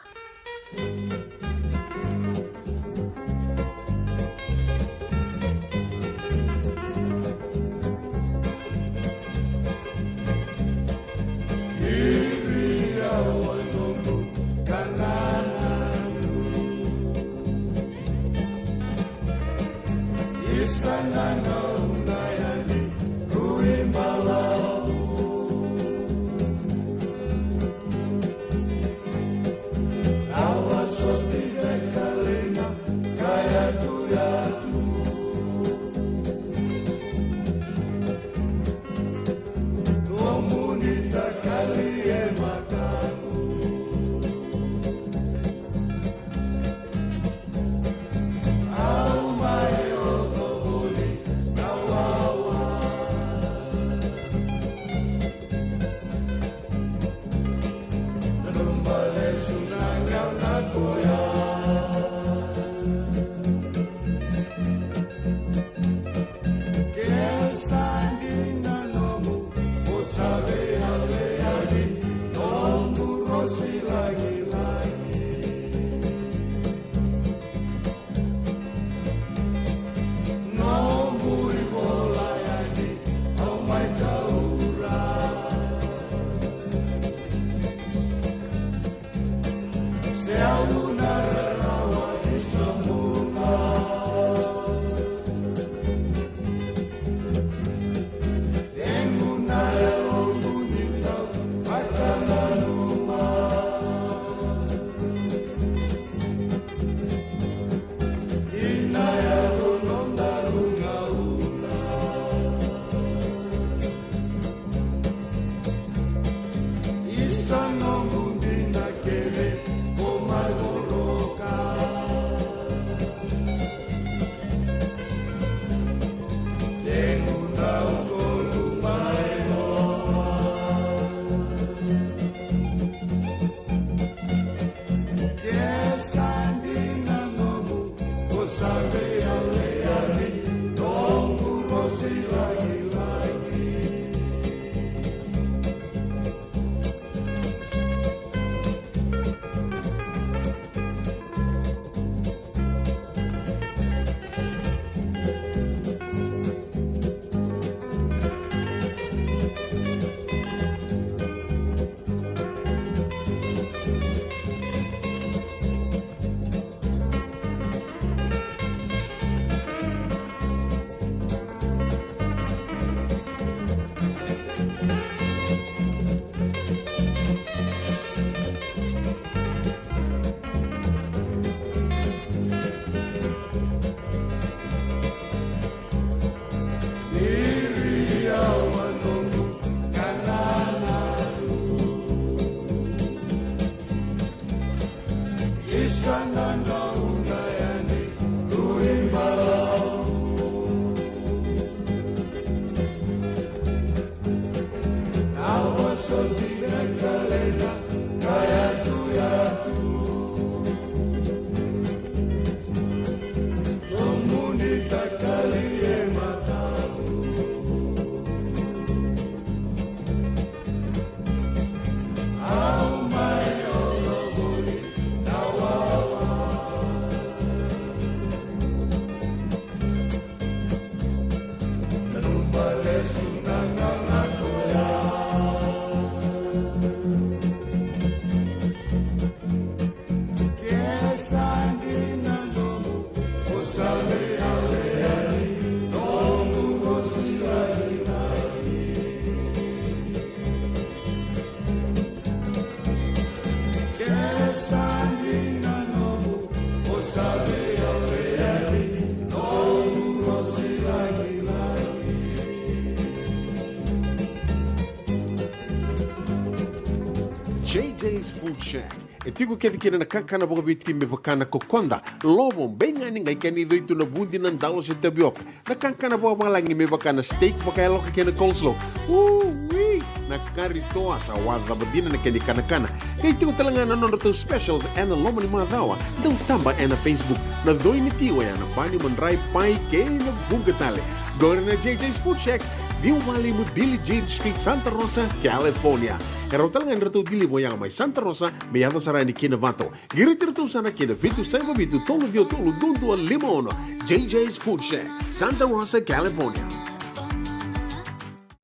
JJ's Food Shack. E tiku kena na kakana boka bitki me pakana kokonda. Lobo benga ni ngai kani doitu na bundi na ndalo se tabioka. Na kakana boka malangi me pakana steak boka eloka kena coleslaw. Wee! Na kari toa sa wadha badina na kani kana. Kay tiku talangana non to specials and lomo ni madawa. Dau tamba na Facebook. Na doi ni tiwa ya na pani mandrai pai kay na bugatale. Go na JJ's Food Shack. Viu Valley mo Billie Jean Street, Santa Rosa, California. Pero talagang rito dili mo yang may Santa Rosa, may ato sa rani kinavato. Giritirito sana kinavitu sa mabitu tolo vio tolo dundo limono. JJ's Food Shack, Santa Rosa, California.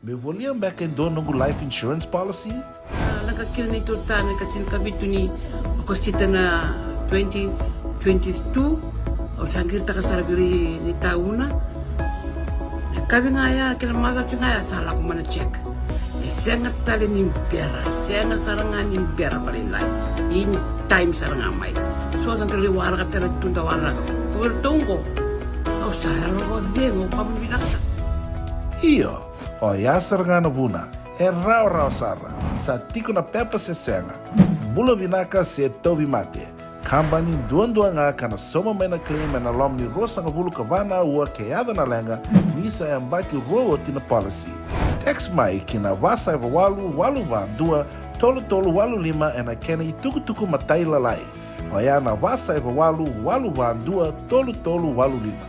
Me voliam back and do nungu life insurance policy?
Nakakira na ito tayo, katil kabitu ni akostita na 2022, o sangir ta kasarabiri ni tauna. Kami ngaya kila mara ngaya salah aku mana cek. Sangat tali nimpera, sangat sarangan nimpera paling lain. In time sarang amai. So kan terli warga terli tunda warga. Kau tunggu. Kau saya lo bengo kamu binasa.
Iyo, o yasar ngana buna, e rau sarra, sa tiko na pepa se senga. Bulo binaka se tobi mate. Kambani duan nga kana soma mena claim na lom ni rosa nga bulu kavana ua keada na lenga nisa e mbaki roa tina policy. Text mai kina wasa e walu van dua tolu walu lima e na kena i tuku matai lalai. Hoya na wasa e walu van dua tolu walu lima.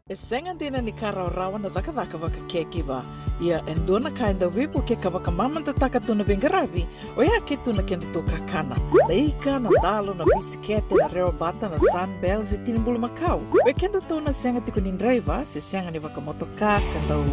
E senga dina ni kara rawa na daka waka kekiwa. Ia endona kainda wipu ke kawaka mamanta taka tuna bengaravi, o ia ke tuna kenda tō kakana. Leika, na dalo, na bisikete, na reo bata, na sunbells e tinimbulu makau. We kenda tō na senga tiku ni ndraiva, se senga ni waka motoka, kandau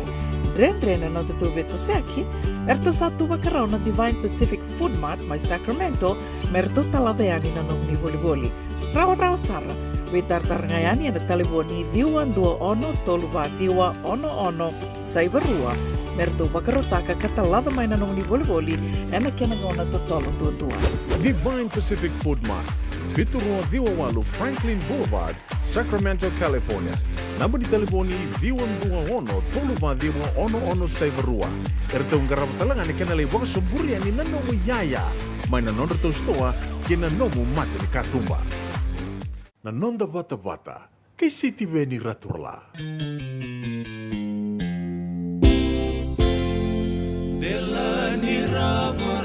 drena na tutu beto seki, erto satu wakarau na Divine Pacific Food Mart mai Sacramento, merto talaveani na nong ni voli. Rawa sara. We tartarangayani na taliboni diwa dua ono toluwa diwa ono saivarua merto bakarotaka katalada mai na nung ni voli ena kena ngona totolo tua.
Divine Pacific Food Mart, Vitorua Diwawalu Franklin Boulevard, Sacramento, California. Namba di taliboni diwa ono toluwa diwa ono saivarua. Erto ngarap talangan ni kena lewang sumburi ani nanomu yaya. Mai na nonda to stoa kena nomu mate ni katumba. Na nonda bata kay City Veni Raturla.
Della ni ravo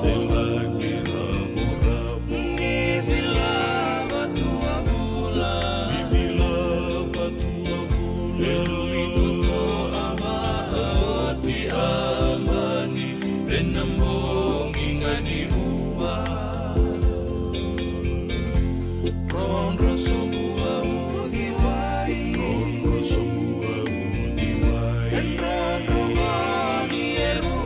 Della ni ravo Ni vilava tua vula Ni vilava tua vula Itu to ama oti amani Renambong ingani uwa Ronro semua udiwai Ronro semua udiwai Enra romani eru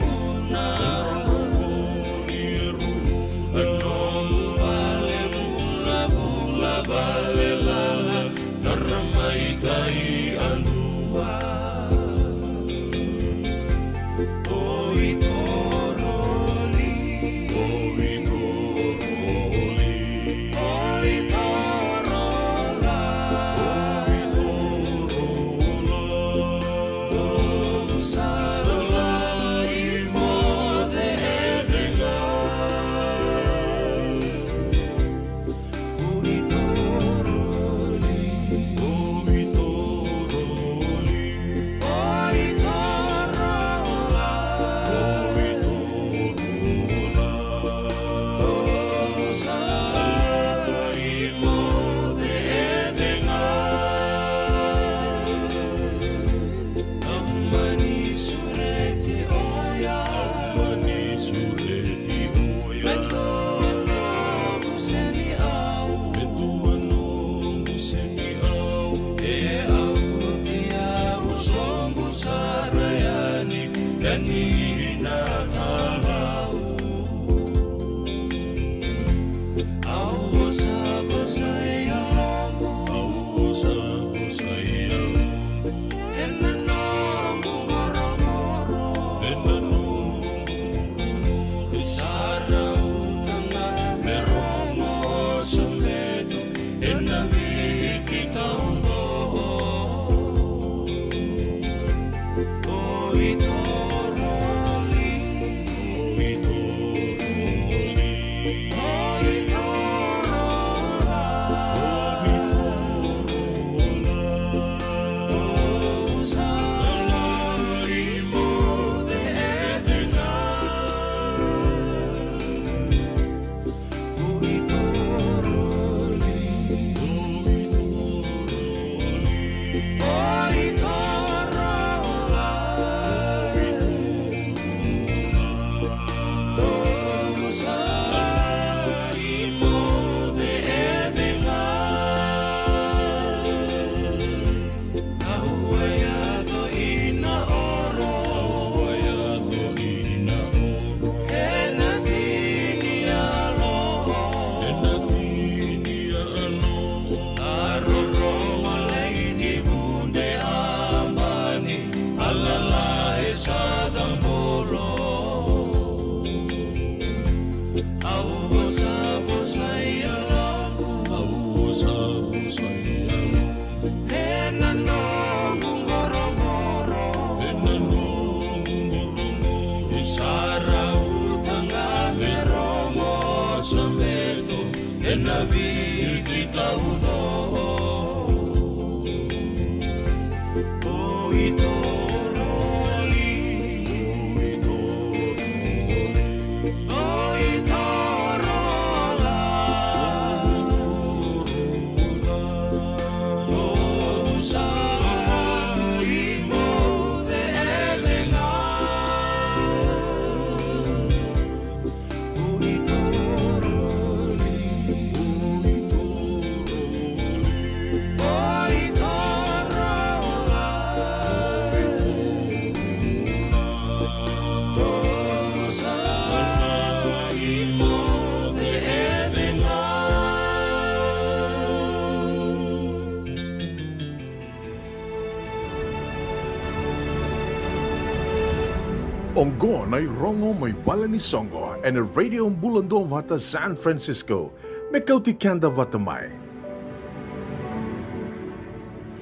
Ongo na rongo may bala ni Songo and a radio bulando vata San Francisco. Mekauti kanda vata mai.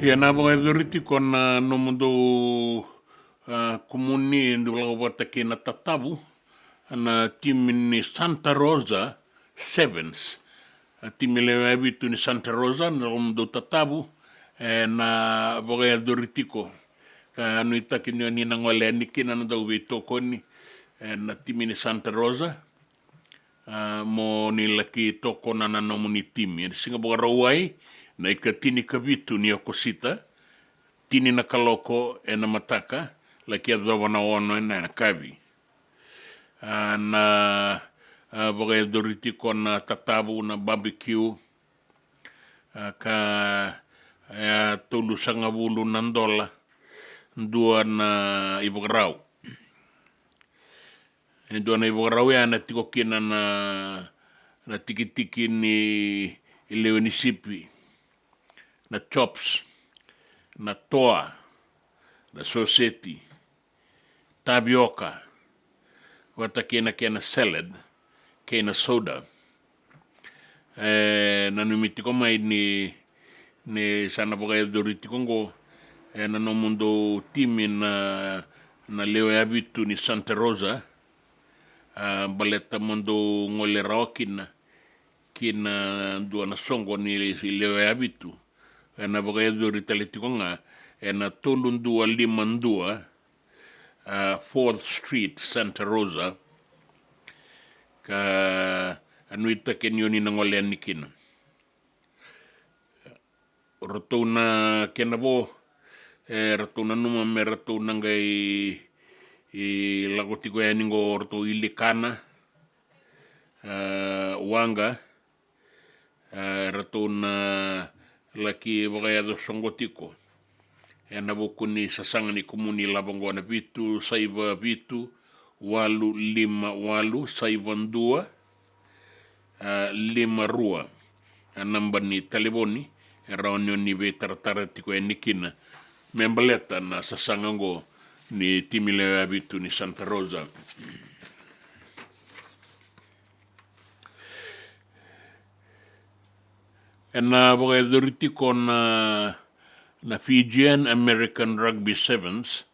Ia nā mga edoriti ko na no mundo komuni ndu lau vata ke na tatabu na timi ni Santa Rosa Sevens. Timi lewa ebitu ni Santa Rosa na mundo tatabu na mga edoriti ko. Ka anu itaki nio ni nangole aniki na nandau toko ni na timi ni Santa Rosa mo ni laki toko na nanomu ni timi. Singa boga rawai na ika tini kavitu ni okosita, tini na kaloko na mataka, laki adawa na ono na kavi. Na boga edoriti ko na tatabu na barbecue ka tolu sangabulu nandola dua na ibugrau. Ini dua na ibugrau ya na tiko kina na tiki-tiki ni ilewe ni sipi, na chops, na toa, na soseti, tapioca, wata kina salad, kina soda. Na numiti ko mai ni sana boga edoriti kongo na no mundo timi na lewe abitu ni Santa Rosa baleta mundo ngole rao kina dua na songo ni lewe abitu na boga edoriti leti konga na tolun dua liman dua 4th Street Santa Rosa ka anuita kenyoni na ngole anikina rotona kenabo ratuna numa me ratuna ngai I lago tiko e ningo orto Ilikana, Wanga, rato na laki wakayado songo tiko. E na buku ni sasanga ni kumuni labangona vitu, saiva vitu, 858 652 52 namba ni telefoni raonyo ni ve taratara tiko e nikina membaleta na sasangango ni timile abitu ni Santa Rosa. Na boga doriti kon na Fijian American Rugby Sevens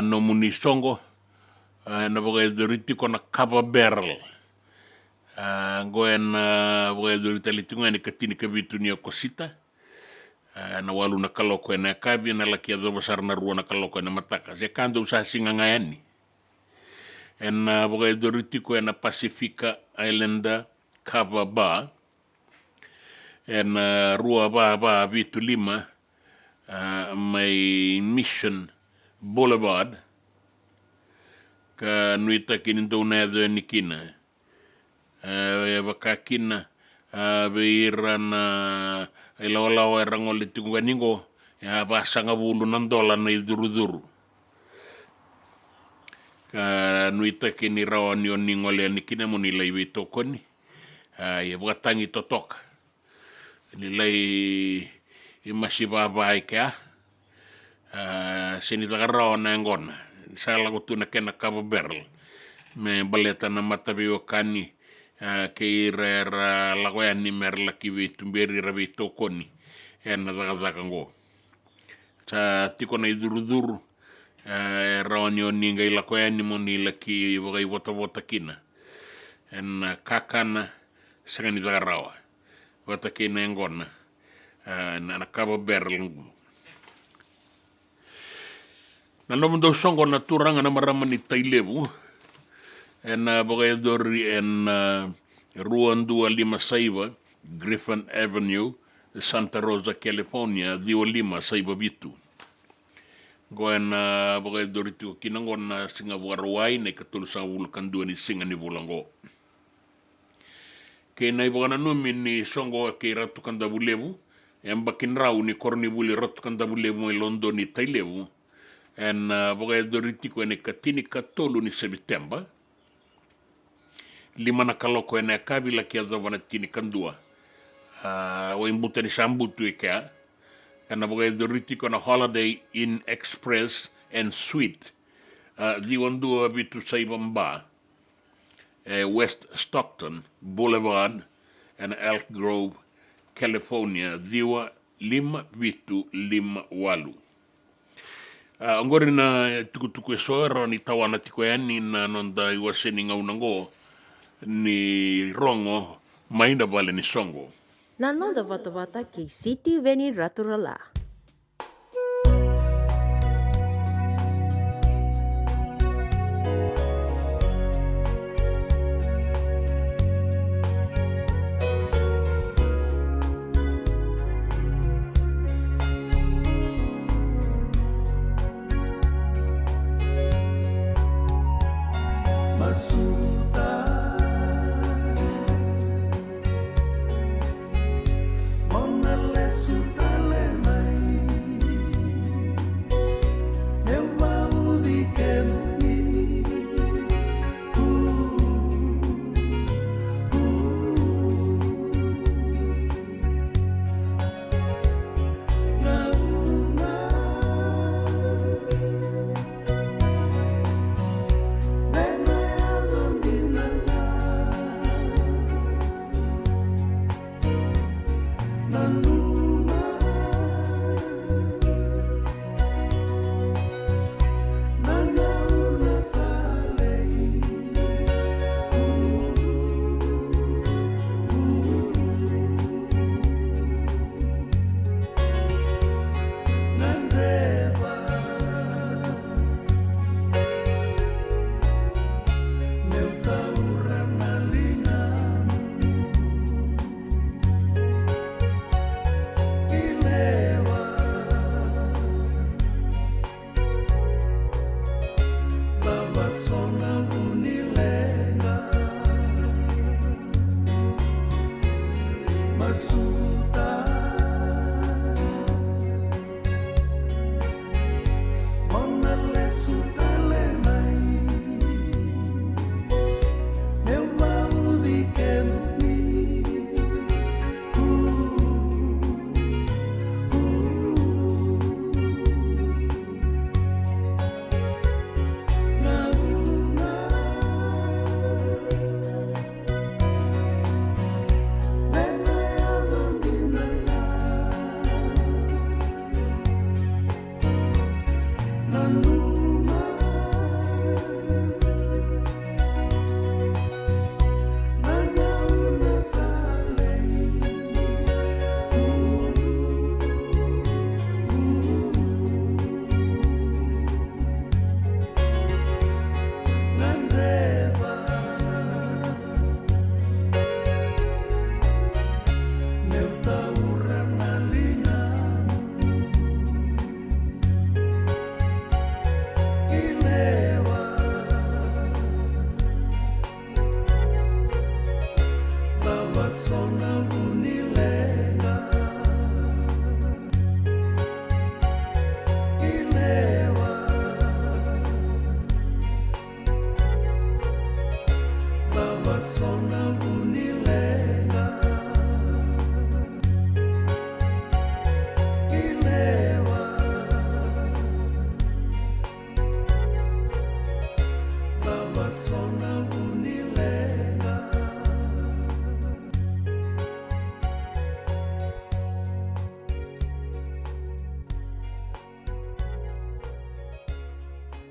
no munisongo na boga doriti kon na Cava Barrel goen boga doriti litunga ni katini kabitu ni okosita na walu na kaloko na kabi na laki ado besar na ruwa na kaloko na mataka se kando usa singa ngayani boga doriti ko na Pacifica Islander Cava Bar rua ba vitu 5 may Mission Boulevard ka nuita kinindo na do nikina bakakina beirana ilaw rangol litunga ningo ya basanga bulu nandola na iduruduru ka nuita kini rawani oningole nikina munila ibito koni ya bakatangi totoka nilai imasiba ka sini tagaraw na ngona sa lago tuna kena Cava Barrel me baleta na matabi o kani keira lago ya ni merla kiwi tumberi rabito koni na daga ngo sa tiko na iduruduru rawani oninga ila ko ya ni moni laki bogai wota kina kakana sangani tagarawa wata kina ngona na Cava Barrel na lomundo songo na turanga na maramani tailevu boga dori Ruan 256 Griffin Avenue Santa Rosa California 256 bitu goen boga dori tu kinangon na singa warwai na katulusan vulkan dua ni singa ni bulango kena ibogana numi ni songo ke ratu kanda bulevu bakin rau ni korni buli ratu kanda bulevu i London ni tailevu boga doriti ko ene katini katolu ni September 5 na kaloko ene kabila kia zawana tini kandua o imbuta ni sambutu ika kana boga doriti ko na Holiday Inn Express and Suite diwandu abitu saibamba West Stockton Boulevard and Elk Grove, California, diwa 5 Angori na tukutuku soera ni tawana tiko yani na nonda iwaseni ngaunango ni rongo mainda bale ni songo.
Na nonda vata ke City Veni Raturala.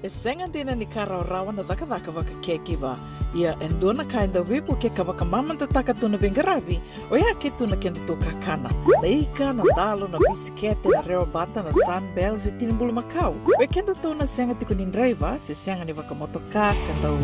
E senga dina ni kara rawa na dhaka waka kekiwa. Ia endona ka enda wipu ke ka waka mamanta taka tuna bengaravi, o ia ke tuna kenda tō kakana. Na ika, na dalo, na bisikete, na reo bata, na sunbells e tinimbulu makau. We kenda tō na senga tiko ni nreiva, se senga ni waka motoka, kandau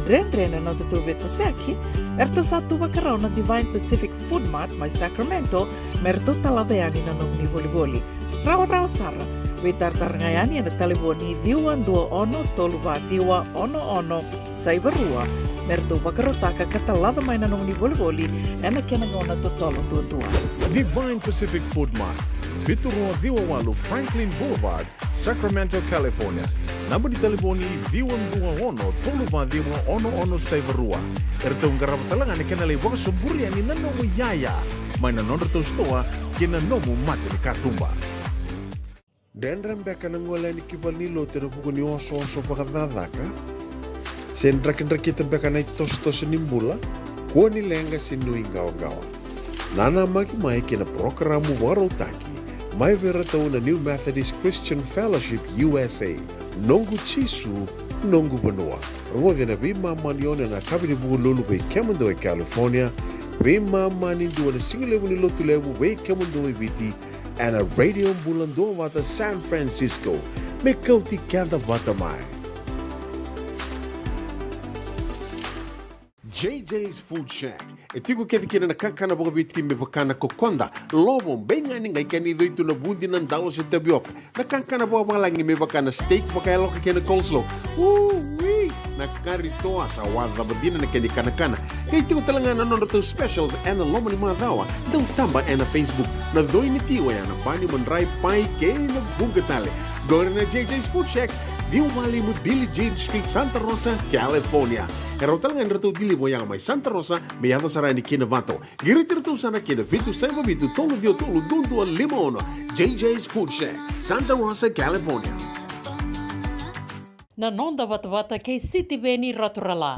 Ren no te tō beto seaki, erto sa tō wakarau na Divine Pacific Food Mart mai Sacramento, merto talaveani na nungni voliboli. Rawa sara, we tartarngayani na taliboni diwa dua ono toluwa diwa ono saibarua, merto wakarotaka katalada mai na nungni voliboli, ena kena ngona totolo tua.
Divine Pacific Food Mart, Vitorua Viwawalu Franklin Boulevard, Sacramento, California. Namba di telefoni Viwan Dua Ono, Toluva Diwa Ono Saivarua. Erto ngarapatalanga ni kanale waka suburi ani nanomu yaya. Mai na nonreto stoa, kina nomu mate ni katumba.
Dendram beka na ngola ni kivalilo te rupuko ni oso pakadadaka. Sen drakin-drakita beka na itos nimbula, kuwa ni lenga sinu ingawa-gawa. Nana maki mai kina programu warotaki, mai vera tau na New Methodist Christian Fellowship USA, nongu chisu, nongu banua. Rongo na vima manione na kabini bugu lulu bei Kemando e California, vima mani dua na singilewu ni lotu lewu bei Kemando e Viti, and a radio bulando wata San Francisco, me kauti kanda wata mai. JJ's Food Shack. E tiku kete kina na kakana boka biti me pakana kokonda. Lobo benga ni ngai kani doitu na bundi na ndalo se tapioca. Na kakana boka malangi me pakana steak pakaya loka kena coleslaw. Wee! Na kari toa sa wadha badina na kani kana. Kaya tiku talanga na to specials and na loma ni madawa. Dau tamba na Facebook. Na doi ni tiwa ya na pani mandrai pai kaya na bungatale. Gore na JJ's Food Shack. Viu Valley mo Billy Jean Street, Santa Rosa, California. Karo talaga nrato dili mo yang may Santa Rosa, may yato sarani kinavato. Giritirto sana kinavitu saiba bitu tolo dio tolo dundu al limono. JJ's Food Shack, Santa Rosa, California.
Na nonda wata kei City Veni Raturala.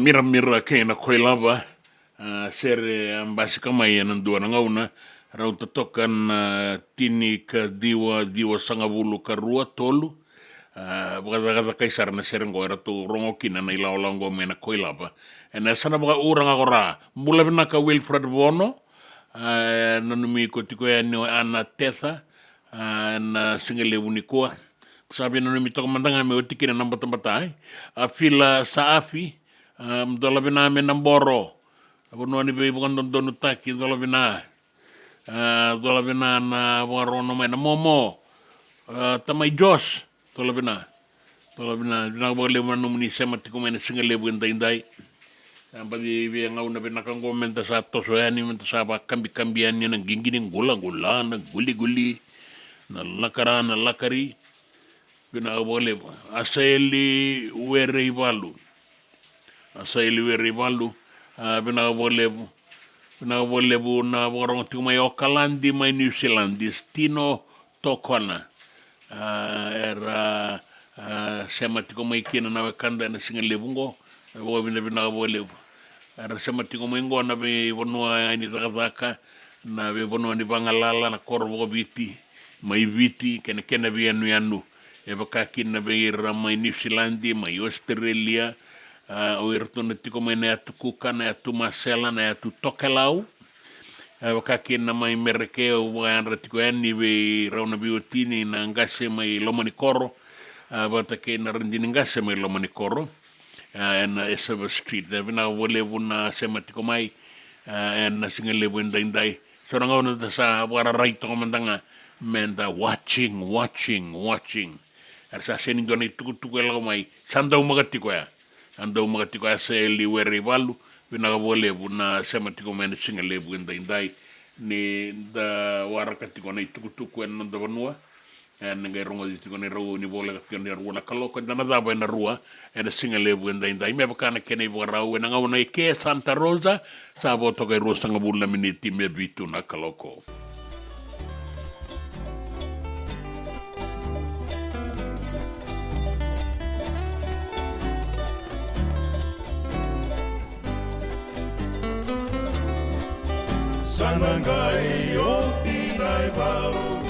mira ke na koilava sere ambasi kamai nandua na ngauna rau tatokan tini ka diwa sangavulu ka rua tolu baka kaisar na sere ngo era tu rongo kina na ilau ngo me na koilava na sana baka urang agora mula bina ka Wilfred Bono nanumi ko tiko ya ni ana tetha na singele unikoa sabi nanumi to mandanga me otikina namba tambatai a fila saafi mdola bina me namboro abono ni be bondo donu taki dola bina na warono me na momo tamai jos dola bina bina bole manumni sema tiko me singele buendai Bagi yang ngau na binakang ko menta sa toso yani menta sa ba kambi-kambian niya ng gingining gula-gula, ng guli-guli, na lakari, binakabole aseli were ibalu, binakabole bu na warong tumay Okalandi may New Zealand, destino tokona, era sematiko may kina na kanda na singalebungo, binakabole bu. Ara samati ko mengo na be bonua ni takataka na be bonua ni bangalala na korbo biti mai biti kene be anu e baka kin na be ramai New Zealand mai Australia o irto na tiko mena atu kuka na atu masela na atu tokelau e baka kin na mai mereke o wan ratiko ni be rauna biotini na ngase mai lomani koro bata ke na rendini ngase mai lomani koro and Esaba Street. Vina wole na sematiko mai and na singale buendai. So ngau na sa wara right to mandanga menda watching. Ar sa sening goni tuku elo mai sandau magatiko ya. Andau magatiko ya se li were valu vina wole na sematiko men singale buendai ni da wara katiko na tuku en ndo vanua. Ngai rongo di tiko ni rau ni bola ka ni rua na kaloko na da ba na rua e na singale buendai me bakana kene bo rau na ngau na ke Santa Rosa sa bo to kai rosa ngabula miniti me bitu na kaloko
Sanangai o tinai balu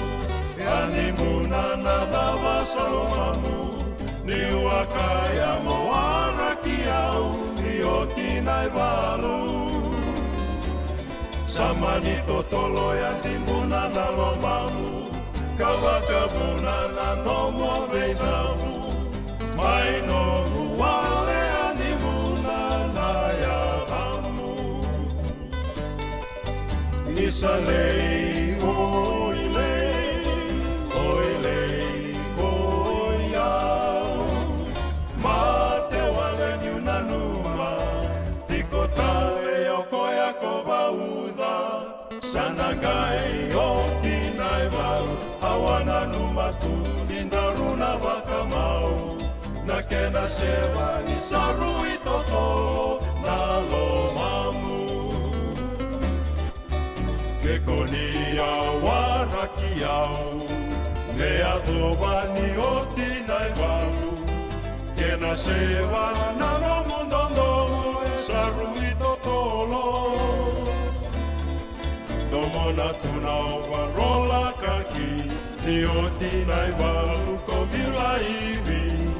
Animuna na dawa salomamu Ni wakaya moara kiau Ni o tinai balu Samani totolo ya timbuna na lomamu Kawakabuna na nomo veidamu Mai no huale animuna na yahamu Isalei oilei Sanangai o tinai walu Awana numatu Indaruna wakamau Na kena sewa ni saru itoto Na lomamu Kekonia warakiau Ne adobani o tinai walu Kena sewa na lomundondo Saru itotolo Domona tuna warola kaki Ni o tinai walu ko vila iwi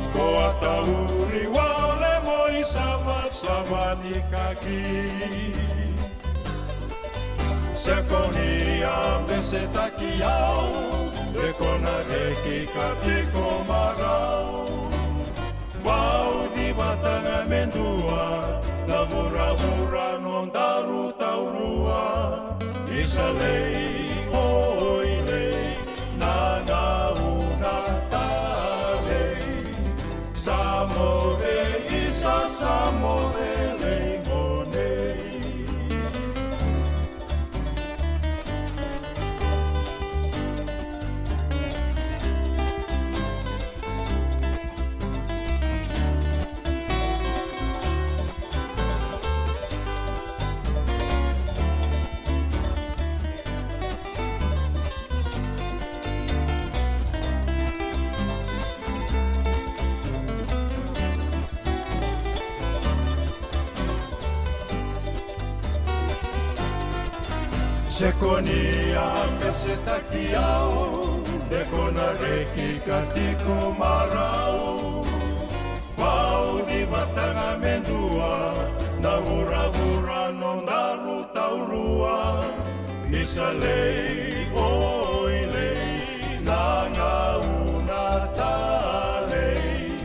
Ko atauri wale moi sama ni kaki Sekoni ambe setaki au Rekona reki kaki ko marau Wau di batanga mendua Na mura non daru taurua Isalei oilei na una talei Samore isa samore leimonei Sekonia peseta kiao, dekona reki katiko marau. Pau di batanga mendua, na ura-ura no naru taurua. Isa lei oi lei, nanga una talei.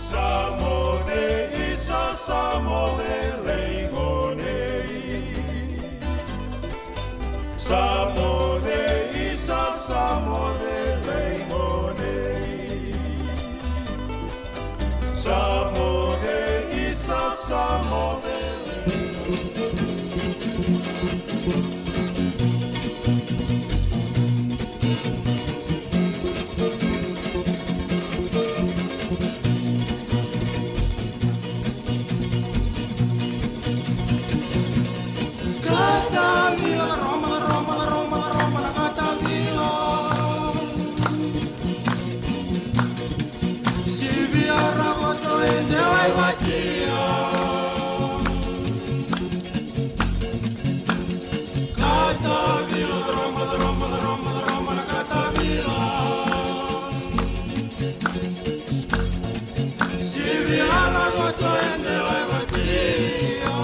Samode isa samode lei gonei. Samode isa samode lei gonei. Samode isa samode Katavila, Roma, Roma, Roma, Roma, Katavila. Silvia Raboto and the Waiwakia. Katavila, Roma, Roma, Roma, Roma, Katavila. Silvia Raboto and the Waiwakia.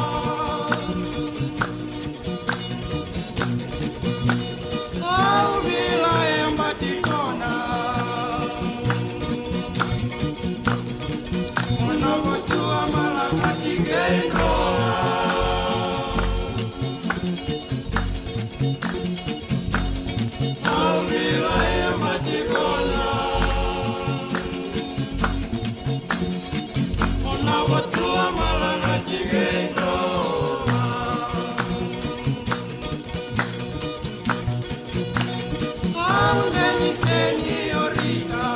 Señorita,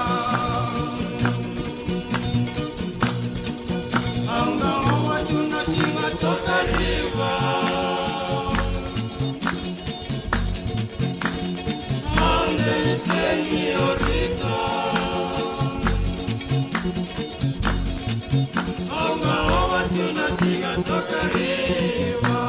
angalau wajuna singa toka riva. Angeli señorita, angalau wajuna singa toka riva.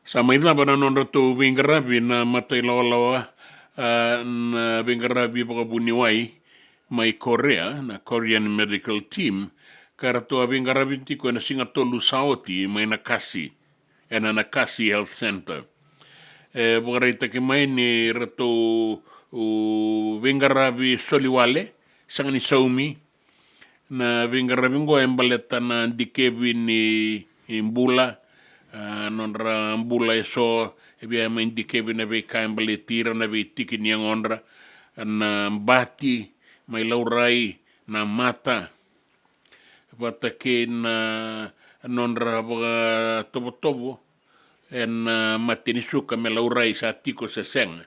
Sa maitha bana nonra tu Wingarabi na matai lawa na Wingarabi pakabuni wai mai Korea na Korean Medical Team kara tua Wingarabi tiko na singa tolu saoti mai Nakasi na Nakasi Health Center. Bukarai take mai ni rato Wingarabi Soliwale sangani saumi na Wingarabi ngo embaleta na dikebi ni imbula nonra mbula eso ebia maindike na be kaimbale tira na be tiki ni onra na mbati mai laurai na mata patake na nonra boga tobo en matini suka me laurai sa tiko se seng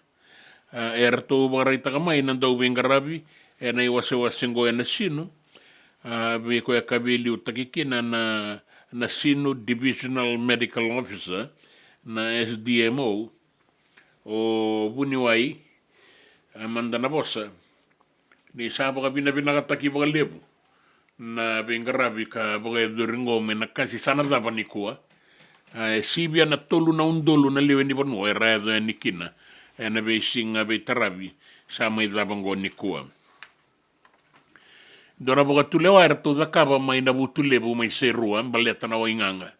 erto boga taka mai na do Wingarabi na iwase wasengo na sino be ko yakabili utakikina na sino Divisional Medical Officer na SDMO o Buniwai Amanda Nabosa ni sabo ka binakataki baga lebu na Wingarabi ka baga duringo me nakasi sana dapanikua Sibia na tolu na undolu na lewe ni Vanua e rado e ni kina e na be singa be taravi sa mai labango ni kua. Dora boka tulewa era tu zakaba mai na butulebu mai serua baleta na wainganga.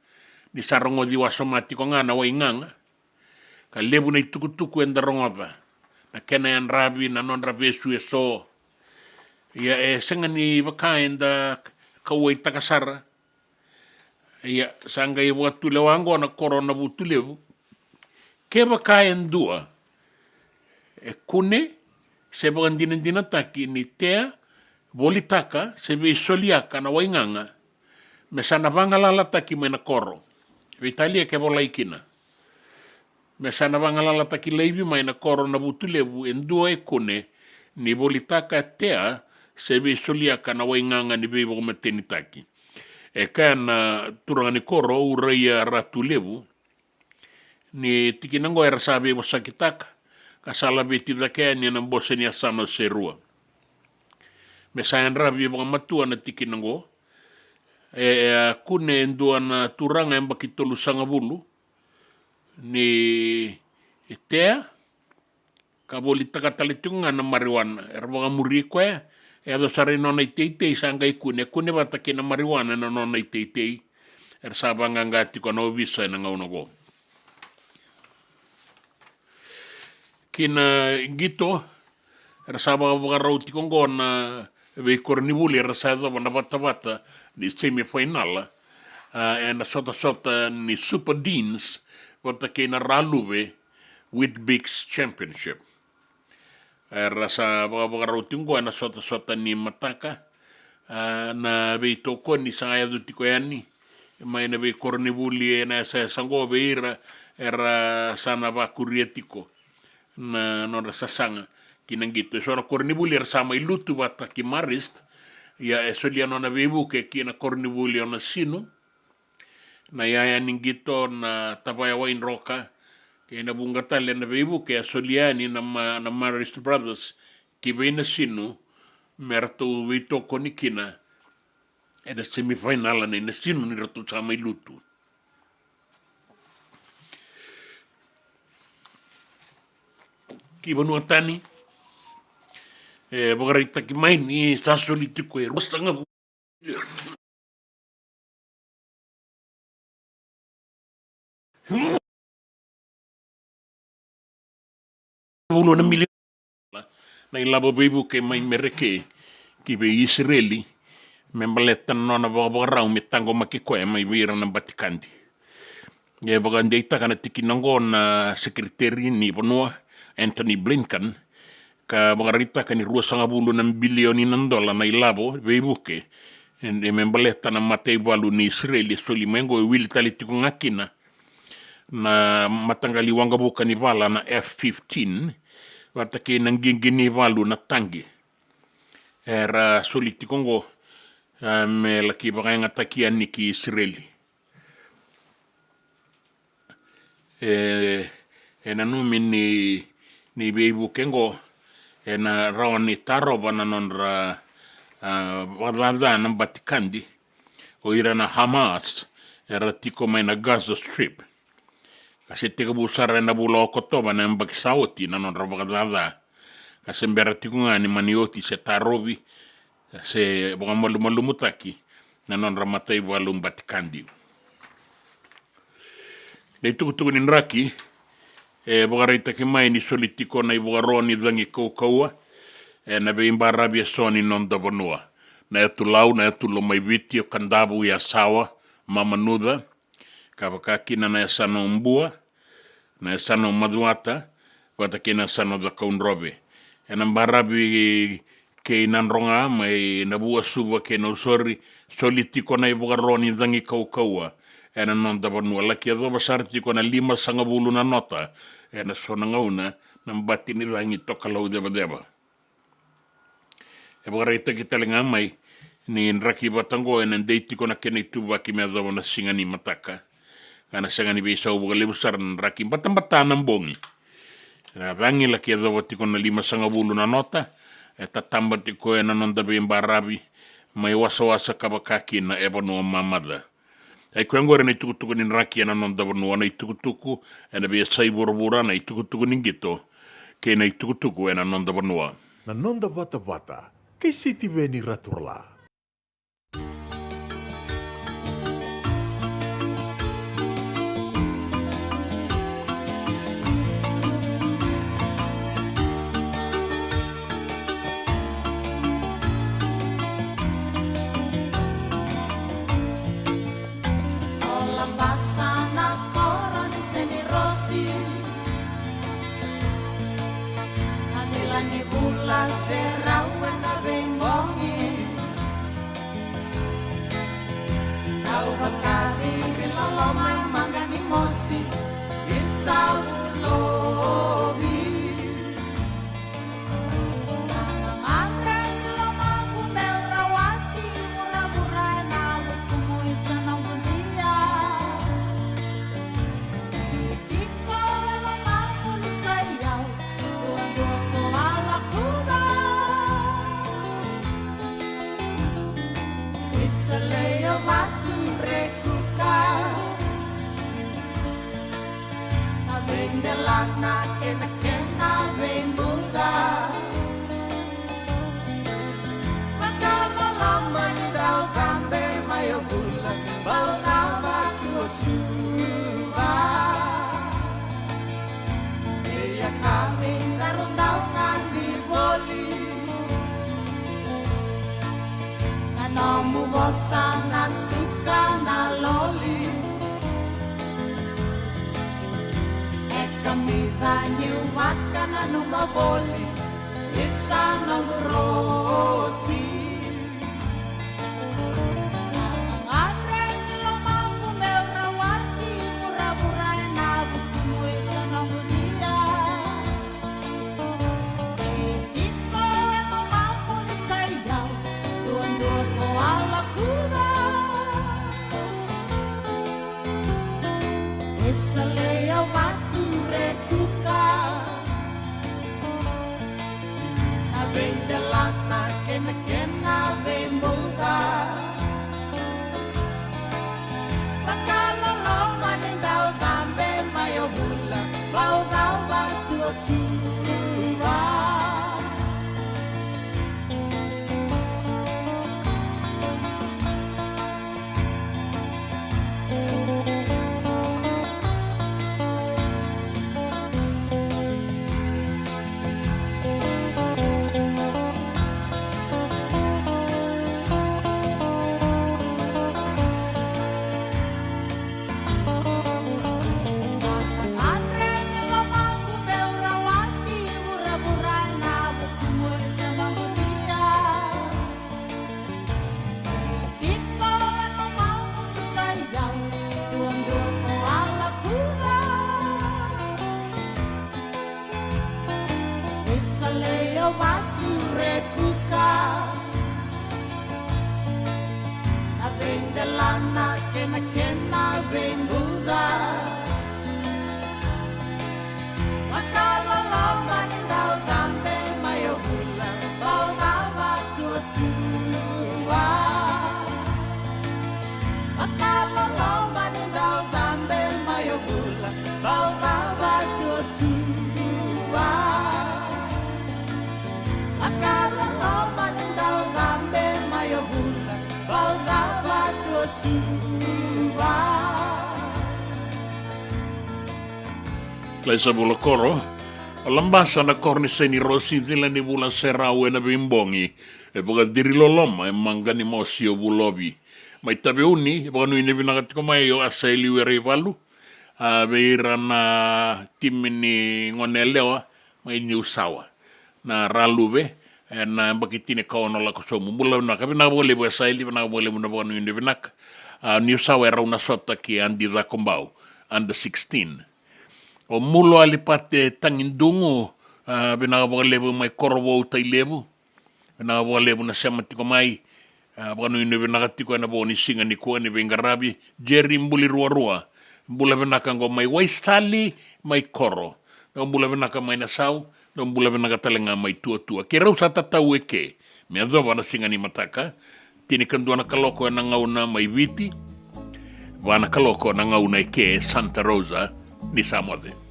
Ni sarongo di wasomati ko ngana wainganga. Ka lebu na itukutuku enda rongoba. Na kena yan rabi na non rabi su e so. Ia senga ni baka enda kawai takasara. Ia sanga i watu lewango na korona butulevu. Ke baka endua. E kune se bagandina taki ni tea bolitaka se be soliaka na wainganga. Me sana bangalala taki me na koro. Vitalia ke bola ikina. Me sana bangalala taki leibi mai na koro na butulevu endua e kune ni bolitaka tea se be soliaka na wainganga ni be bogometeni taki. E kana turanga ni koro uraia ratu levu ni tikinango era sabe wasakitaka kasala beti dake ni na bose ni asano serua me sayan rabi mga matua na tikinango kune endua na turanga emba kitolu sangabulu ni tea kaboli takatalitunga na marijuana era mga murikwe ado sare nona iteitei sanga ikune bata kina marijuana na nona iteitei sabanga ngati ko no visa na ngauno go kina gito sabanga bugarauti ko ngona be kornibuli sado bana bata di semifinal and sota ni Super Deans bata kina Ralube with Bigs Championship. Rasa bagarauti ko na sota ni mataka na be toko ni saya dutiko yani mai na be kornibuli na sa sango beira era sana ba kurietiko na no sasanga kinangito so na kornibuli era sama ilutu bata ki marist ya esoliano na bebu ke kina kornibuli na sino na ya ningito na tabaya wine roka kina bungatale na bebu ke esoliani na Marist Brothers ki bena sino merto wito konikina e da semifinal na sino ni ratu sama ilutu. Ki Vanua tani bagarita ki mai ni sasoliti ko rostanga ulo na milio na ilabo bebu ke mai mereke ki be Israeli membaletan nona bagarau mitango makikoe mai vira na Batikandi ye bagandeita kana tikinango na sekretari ni Vanua Anthony Blinken ka bagarita ka ni 2.5 bilioni ng dola na ilabo bebu ke ende membaleta na matay balu ni Israeli solimengo wili talitiko ngakina na matangaliwanga buka ni bala na F-15 watake nanggingini balu na tangi era solitiko ngo me laki bagay ngatakian ni ki Israeli nanumin ni bebu kengo na rawan ni taro bana nonra wadada ng Batikandi o ira na Hamas era tiko may na Gaza Strip kasi tika busara na bulo koto bana ng bagsawati na nonra wadada kasi mbera tiko nga ni manioti se tarobi se mga malumutaki na nonra matay walong Batikandi dito kutukunin raki bagarita ki mai ni solitiko na ibugaroni dangi kaukaua na beimba Arabia Soni non da Vanua na etulau na etulo mai vitio kandabu ya sawa mamanuda kabakakina na esano mbua na esano maduata watakina sano da kaunrobe na mbarabi ke inanronga mai nabua suba ke no sori solitiko na ibugaroni dangi kaukaua ena non da Vanua laki ado basarti ko na 5.5 na nota ena sona ngauna na mbati ni rangi tokalau deba bagarita kita lenga mai ni nraki batango ena deiti ko na kene tuba ki me ado na singani mataka kana singani bisa ubugale besar nraki batambatan bongi na bangi laki ado bati ko na 5.5 na nota eta tambati ko ena non da bemba Arabi mai wasa kabakaki na Vanua mamada Ai koe ngore nei tukutuku ni raki ana non tawanua nei tukutuku ena bia sai borobora nei tukutuku ni gito ke nei tukutuku ena non tawanua.
Na nonda vata, kei siti veni raturala.
Laisa bula koro, lambasa na korni seni rosi dila ni bula serau na bimbongi, e baga diri loloma e mangani mosi o bulobi. Mai tabe uni, e baga nui nevi nakatiko mai o asaili were valu, a veira na timini ngone lewa, mai New Sawa, na raluve, e na bakitine kawana lako somu. Mula naka, vina bole bo asaili, vina bole muna baga nui nevi naka. New Sawa era una sota ki andi da kombau, under 16. O mulo alipate tangindungu, binaga baga lebu mai korowo utai lebu, binaga baga lebu na sematiko mai, baga nui nevi nakatiko na baga ni singa ni kua ni Bengarabi, Jerry mbuli rua, mbula benaka ngo mai waisali, mai koro, na mbula benaka mai na sau, na mbula benaka talenga mai tua. Ke rau sa tatau eke, mea zoba na singa ni mataka, tini kandua na kaloko na ngauna mai viti, Wana kaloko na ngau nei ke Santa Rosa ni Samoa.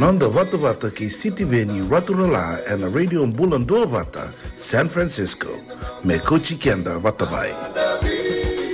Nanda Vata Vata ki City Veni Raturala and a radio Bulan Dua Vata, San Francisco. Me Kochi Kenda Vata Mai.